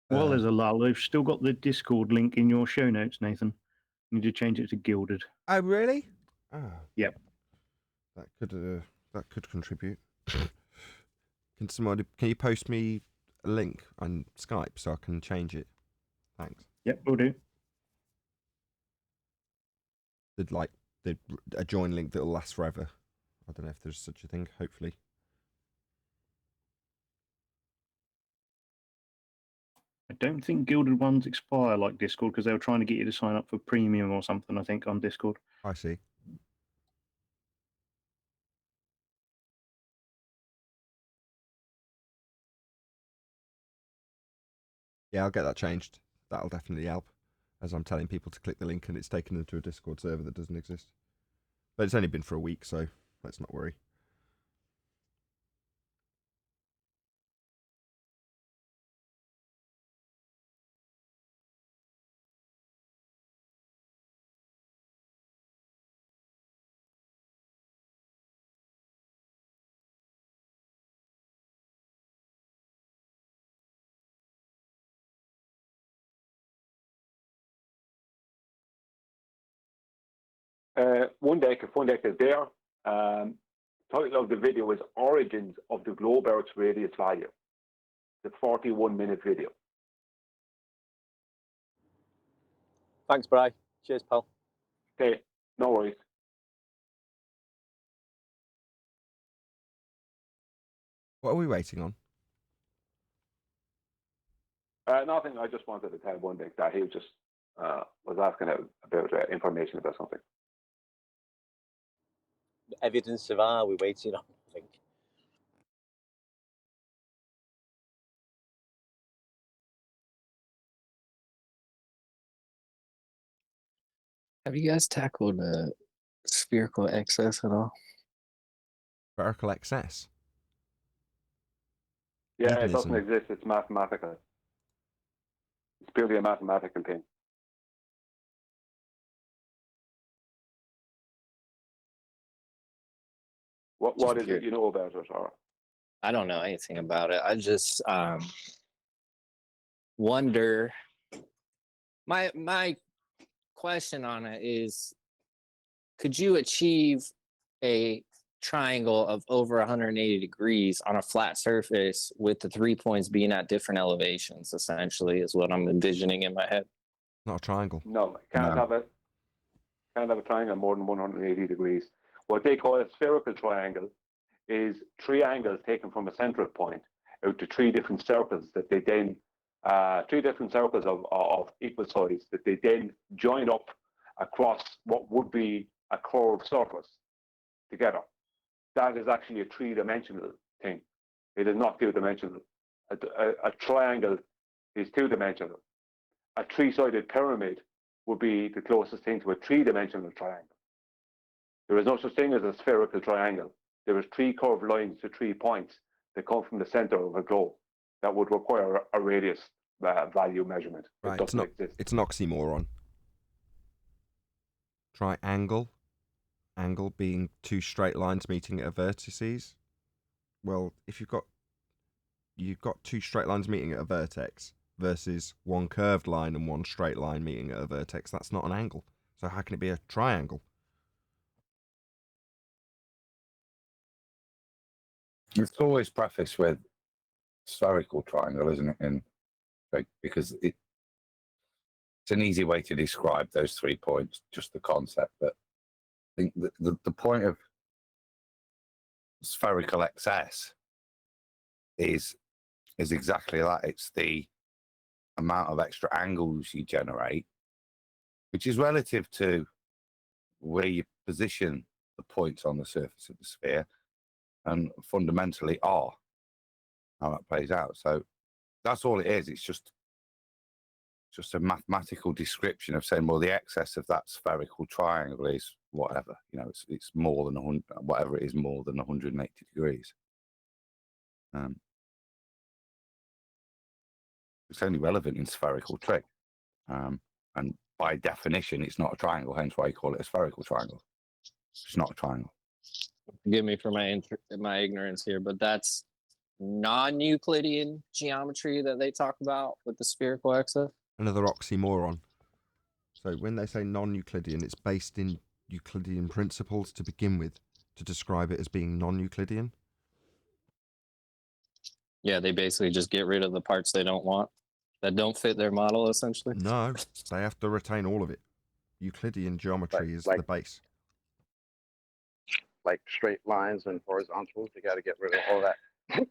Well, there's a lull. They've still got the Discord link in your show notes, Nathan. You need to change it to Gilded. Oh, really? Oh. Yep. That could contribute. Can you post me a link on Skype so I can change it? Thanks. Yep, we'll do. A join link that'll last forever. I don't know if there's such a thing. Hopefully. I don't think Gilded ones expire like Discord because they were trying to get you to sign up for premium or something, I think, on Discord. I see. Yeah, I'll get that changed. That'll definitely help. As I'm telling people to click the link and it's taken them to a Discord server that doesn't exist. But it's only been for a week, so let's not worry. One deck, if one deck is there. Title of the video is Origins of the Globe Earth's Radius Value. The 41-minute video. Thanks, Bri. Cheers, pal. Okay, no worries. What are we waiting on? Nothing. I just wanted to tell one deck that he was just was asking about information about something. The evidence of we're waiting on, I think. Have you guys tackled spherical excess at all? Spherical excess? Yeah, it doesn't Hedonism. exist. It's mathematical. It's purely a mathematical thing. What is it you know about it, or? I don't know anything about it. I just wonder. My question on it is, could you achieve a triangle of over 180 degrees on a flat surface with the 3 points being at different elevations? Essentially, is what I'm envisioning in my head. Not a triangle. No, can't have a triangle more than 180 degrees. What they call a spherical triangle is three angles taken from a central point out to three different circles that they then three different circles of equal size that they then join up across what would be a curved surface together. That is actually a three-dimensional thing. It is not two-dimensional. A triangle is two-dimensional. A three-sided pyramid would be the closest thing to a three-dimensional triangle. There is no such thing as a spherical triangle. There is three curved lines to 3 points that come from the center of a globe that would require a radius value measurement. Right, it's an oxymoron. Triangle, angle being two straight lines meeting at vertices. Well, if you've got two straight lines meeting at a vertex versus one curved line and one straight line meeting at a vertex, that's not an angle. So how can it be a triangle? It's always prefaced with spherical triangle, isn't it? Because it's an easy way to describe those 3 points, just the concept. But I think the point of spherical excess is exactly that. It's the amount of extra angles you generate, which is relative to where you position the points on the surface of the sphere, and fundamentally how that plays out. So that's all it is. It's just a mathematical description of saying, well, the excess of that spherical triangle is whatever. You know, it's more than 100, whatever it is, more than 180 degrees. It's only relevant in spherical trick, and by definition, it's not a triangle. Hence why you call it a spherical triangle. It's not a triangle. Forgive me for my ignorance here, but that's non-Euclidean geometry that they talk about with the spherical excess. Another oxymoron. So when they say non-Euclidean, it's based in Euclidean principles to begin with, to describe it as being non-Euclidean. Yeah, they basically just get rid of the parts they don't want, that don't fit their model, essentially. No, they have to retain all of it. Euclidean geometry is the base. Like straight lines and horizontals, you got to get rid of all that.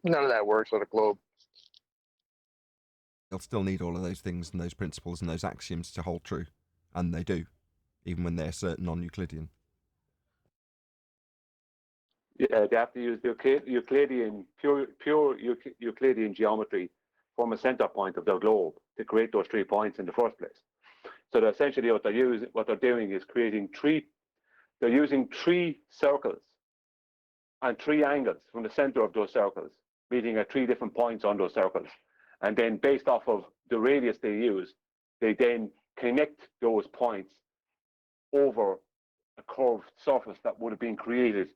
None of that works on a globe. They'll still need all of those things and those principles and those axioms to hold true. And they do, even when they're certain non-Euclidean. Yeah, they have to use the pure Euclidean geometry from a center point of their globe to create those 3 points in the first place. So essentially what they're doing is they're using 3 circles and 3 angles from the center of those circles, meeting at 3 different points on those circles. And then based off of the radius they use, they then connect those points over a curved surface that would have been created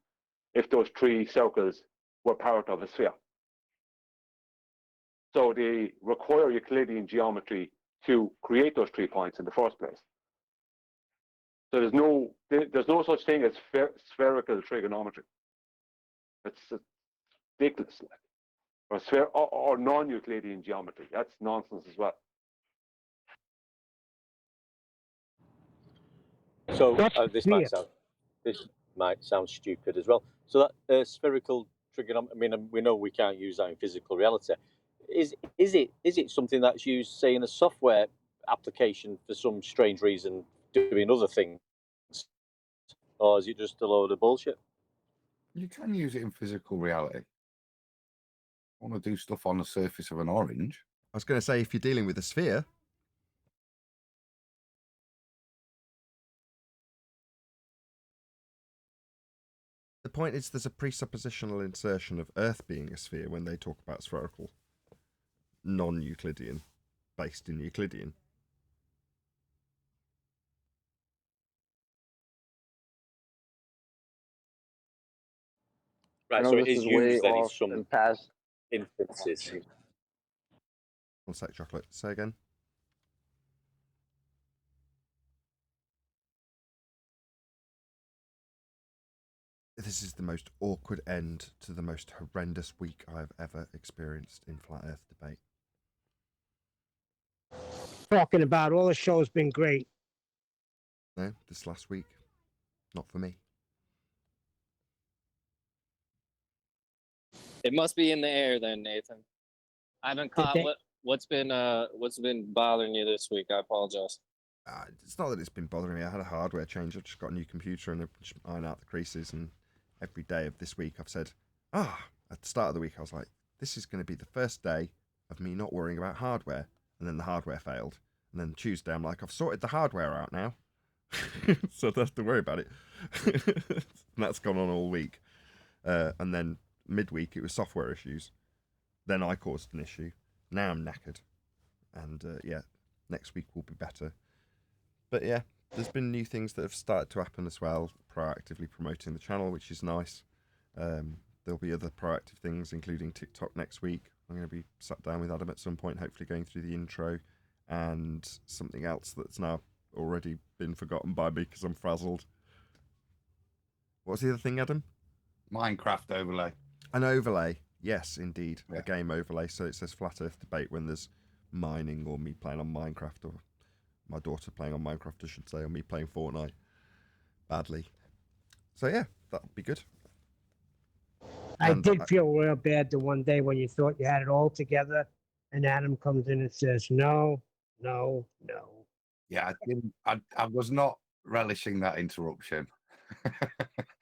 if those 3 circles were part of a sphere. So they require Euclidean geometry to create those 3 points in the first place. So there's no such thing as spherical trigonometry. It's ridiculous, or non-Euclidean geometry. That's nonsense as well. So this might sound stupid as well. So that spherical trigonometry. I mean, we know we can't use that in physical reality. Is it something that's used, say, in a software application for some strange reason, doing other things, or is it just a load of bullshit? You can use it in physical reality. I want to do stuff on the surface of an orange. I was going to say, if you're dealing with a sphere. The point is there's a presuppositional insertion of Earth being a sphere when they talk about spherical, non-Euclidean, based in Euclidean. Right, so it is used then in some past instances. One sec, Chocolate. Say again. This is the most awkward end to the most horrendous week I've ever experienced in Flat Earth debate. Talking about all the show's been great. No, this last week, not for me. It must be in the air then, Nathan. I haven't caught what's been bothering you this week. I apologize. It's not that it's been bothering me. I had a hardware change. I've just got a new computer and I've just ironed out the creases. And every day of this week, I've said, at the start of the week, I was like, this is going to be the first day of me not worrying about hardware. And then the hardware failed. And then Tuesday, I'm like, I've sorted the hardware out now. So I don't have to worry about it. And that's gone on all week. And then midweek, it was software issues. Then I caused an issue. Now I'm knackered. And next week will be better. But yeah, there's been new things that have started to happen as well, proactively promoting the channel, which is nice. There'll be other proactive things, including TikTok next week. I'm going to be sat down with Adam at some point, hopefully going through the intro and something else that's now already been forgotten by me because I'm frazzled. What's the other thing, Adam? Minecraft overlay. An overlay, yes, indeed. Yeah. A game overlay. So it says Flat Earth Debate when there's mining or me playing on Minecraft, or my daughter playing on Minecraft, I should say, or me playing Fortnite badly. So yeah, that'll be good. I did feel real bad the one day when you thought you had it all together, and Adam comes in and says, no. Yeah, I was not relishing that interruption.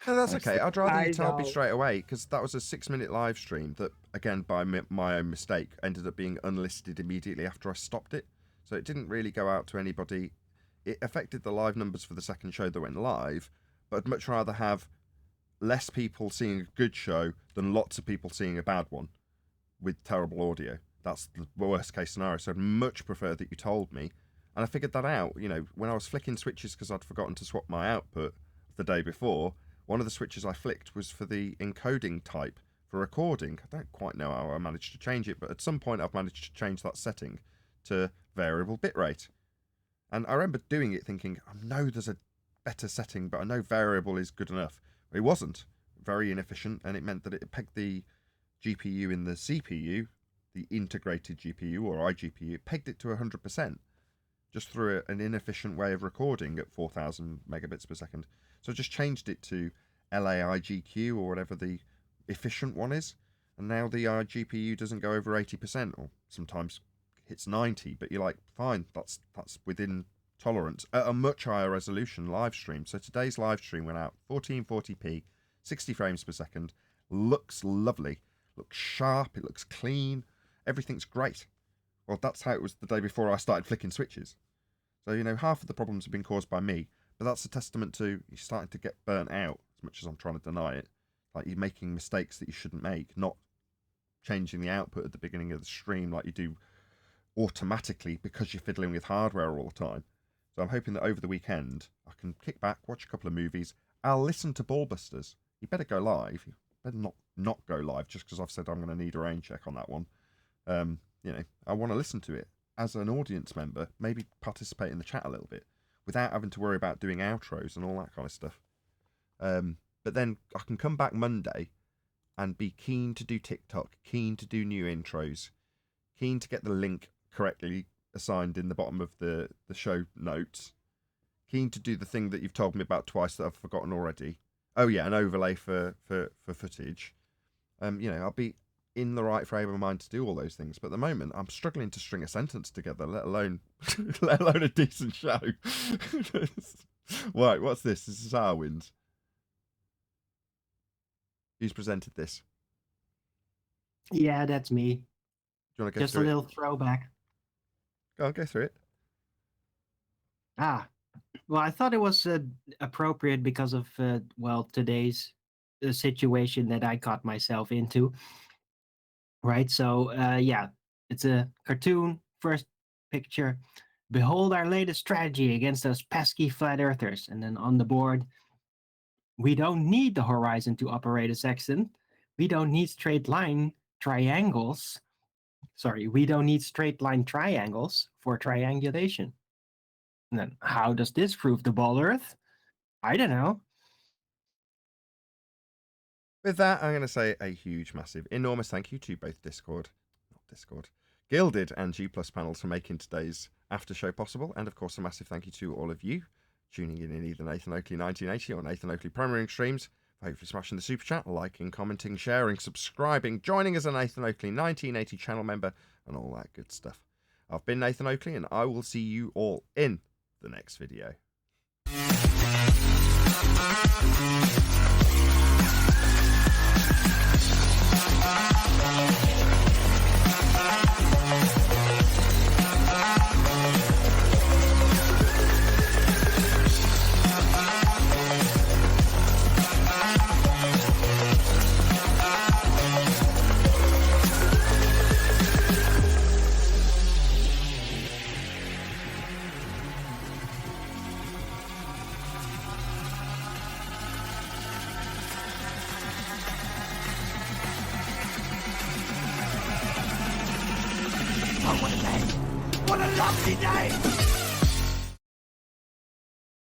No, that's okay. I'd rather you tell me straight away, because that was a 6-minute live stream that, again, by my own mistake, ended up being unlisted immediately after I stopped it. So it didn't really go out to anybody. It affected the live numbers for the second show that went live, but I'd much rather have less people seeing a good show than lots of people seeing a bad one with terrible audio. That's the worst case scenario. So I'd much prefer that you told me. And I figured that out, when I was flicking switches because I'd forgotten to swap my output the day before. One of the switches I flicked was for the encoding type for recording. I don't quite know how I managed to change it, but at some point I've managed to change that setting to variable bitrate. And I remember doing it thinking, I know there's a better setting, but I know variable is good enough. It wasn't. Very inefficient, and it meant that it pegged the GPU in the CPU, the integrated GPU or iGPU, it pegged it to 100%, just through an inefficient way of recording at 4,000 megabits per second. So I just changed it to LAIGQ or whatever the efficient one is, and now the iGPU doesn't go over 80%, or sometimes hits 90, but you're like, fine, that's within tolerance at a much higher resolution live stream. So today's live stream went out 1440p, 60 frames per second, looks lovely, looks sharp, it looks clean, everything's great. Well, that's how it was the day before I started flicking switches. So, half of the problems have been caused by me, but that's a testament to you starting to get burnt out, as much as I'm trying to deny it. Like, you're making mistakes that you shouldn't make, not changing the output at the beginning of the stream like you do automatically because you're fiddling with hardware all the time. So I'm hoping that over the weekend I can kick back, watch a couple of movies. I'll listen to Ballbusters. You better go live. You better not go live just because I've said I'm going to need a rain check on that one. I want to listen to it as an audience member, maybe participate in the chat a little bit without having to worry about doing outros and all that kind of stuff. But then I can come back Monday and be keen to do TikTok, keen to do new intros, keen to get the link correctly assigned in the bottom of the show notes, keen to do the thing that you've told me about twice that I've forgotten already. Oh yeah, an overlay for footage. I'll be in the right frame of mind to do all those things. But at the moment, I'm struggling to string a sentence together, let alone a decent show. Right, what's this? This is Arwin's. Who's presented this? Yeah, that's me. Do you want to go Just a through little throwback. Go through it. Well, I thought it was appropriate because of today's situation that I got myself into. Right, so it's a cartoon. First picture: behold our latest strategy against those pesky flat earthers. And then on the board, we don't need the horizon to operate a sextant. We don't need straight line triangles. Sorry, we don't need straight line triangles for triangulation. And then how does this prove the ball Earth? I don't know. With that, I'm going to say a huge, massive, enormous thank you to both Gilded and G+ panels for making today's after show possible. And of course, a massive thank you to all of you tuning in either Nathan Oakley 1980 or Nathan Oakley Premiering streams, hopefully smashing the super chat, liking, commenting, sharing, subscribing, joining as a Nathan Oakley 1980 channel member, and all that good stuff. I've been Nathan Oakley, and I will see you all in the next video. What a lovely day!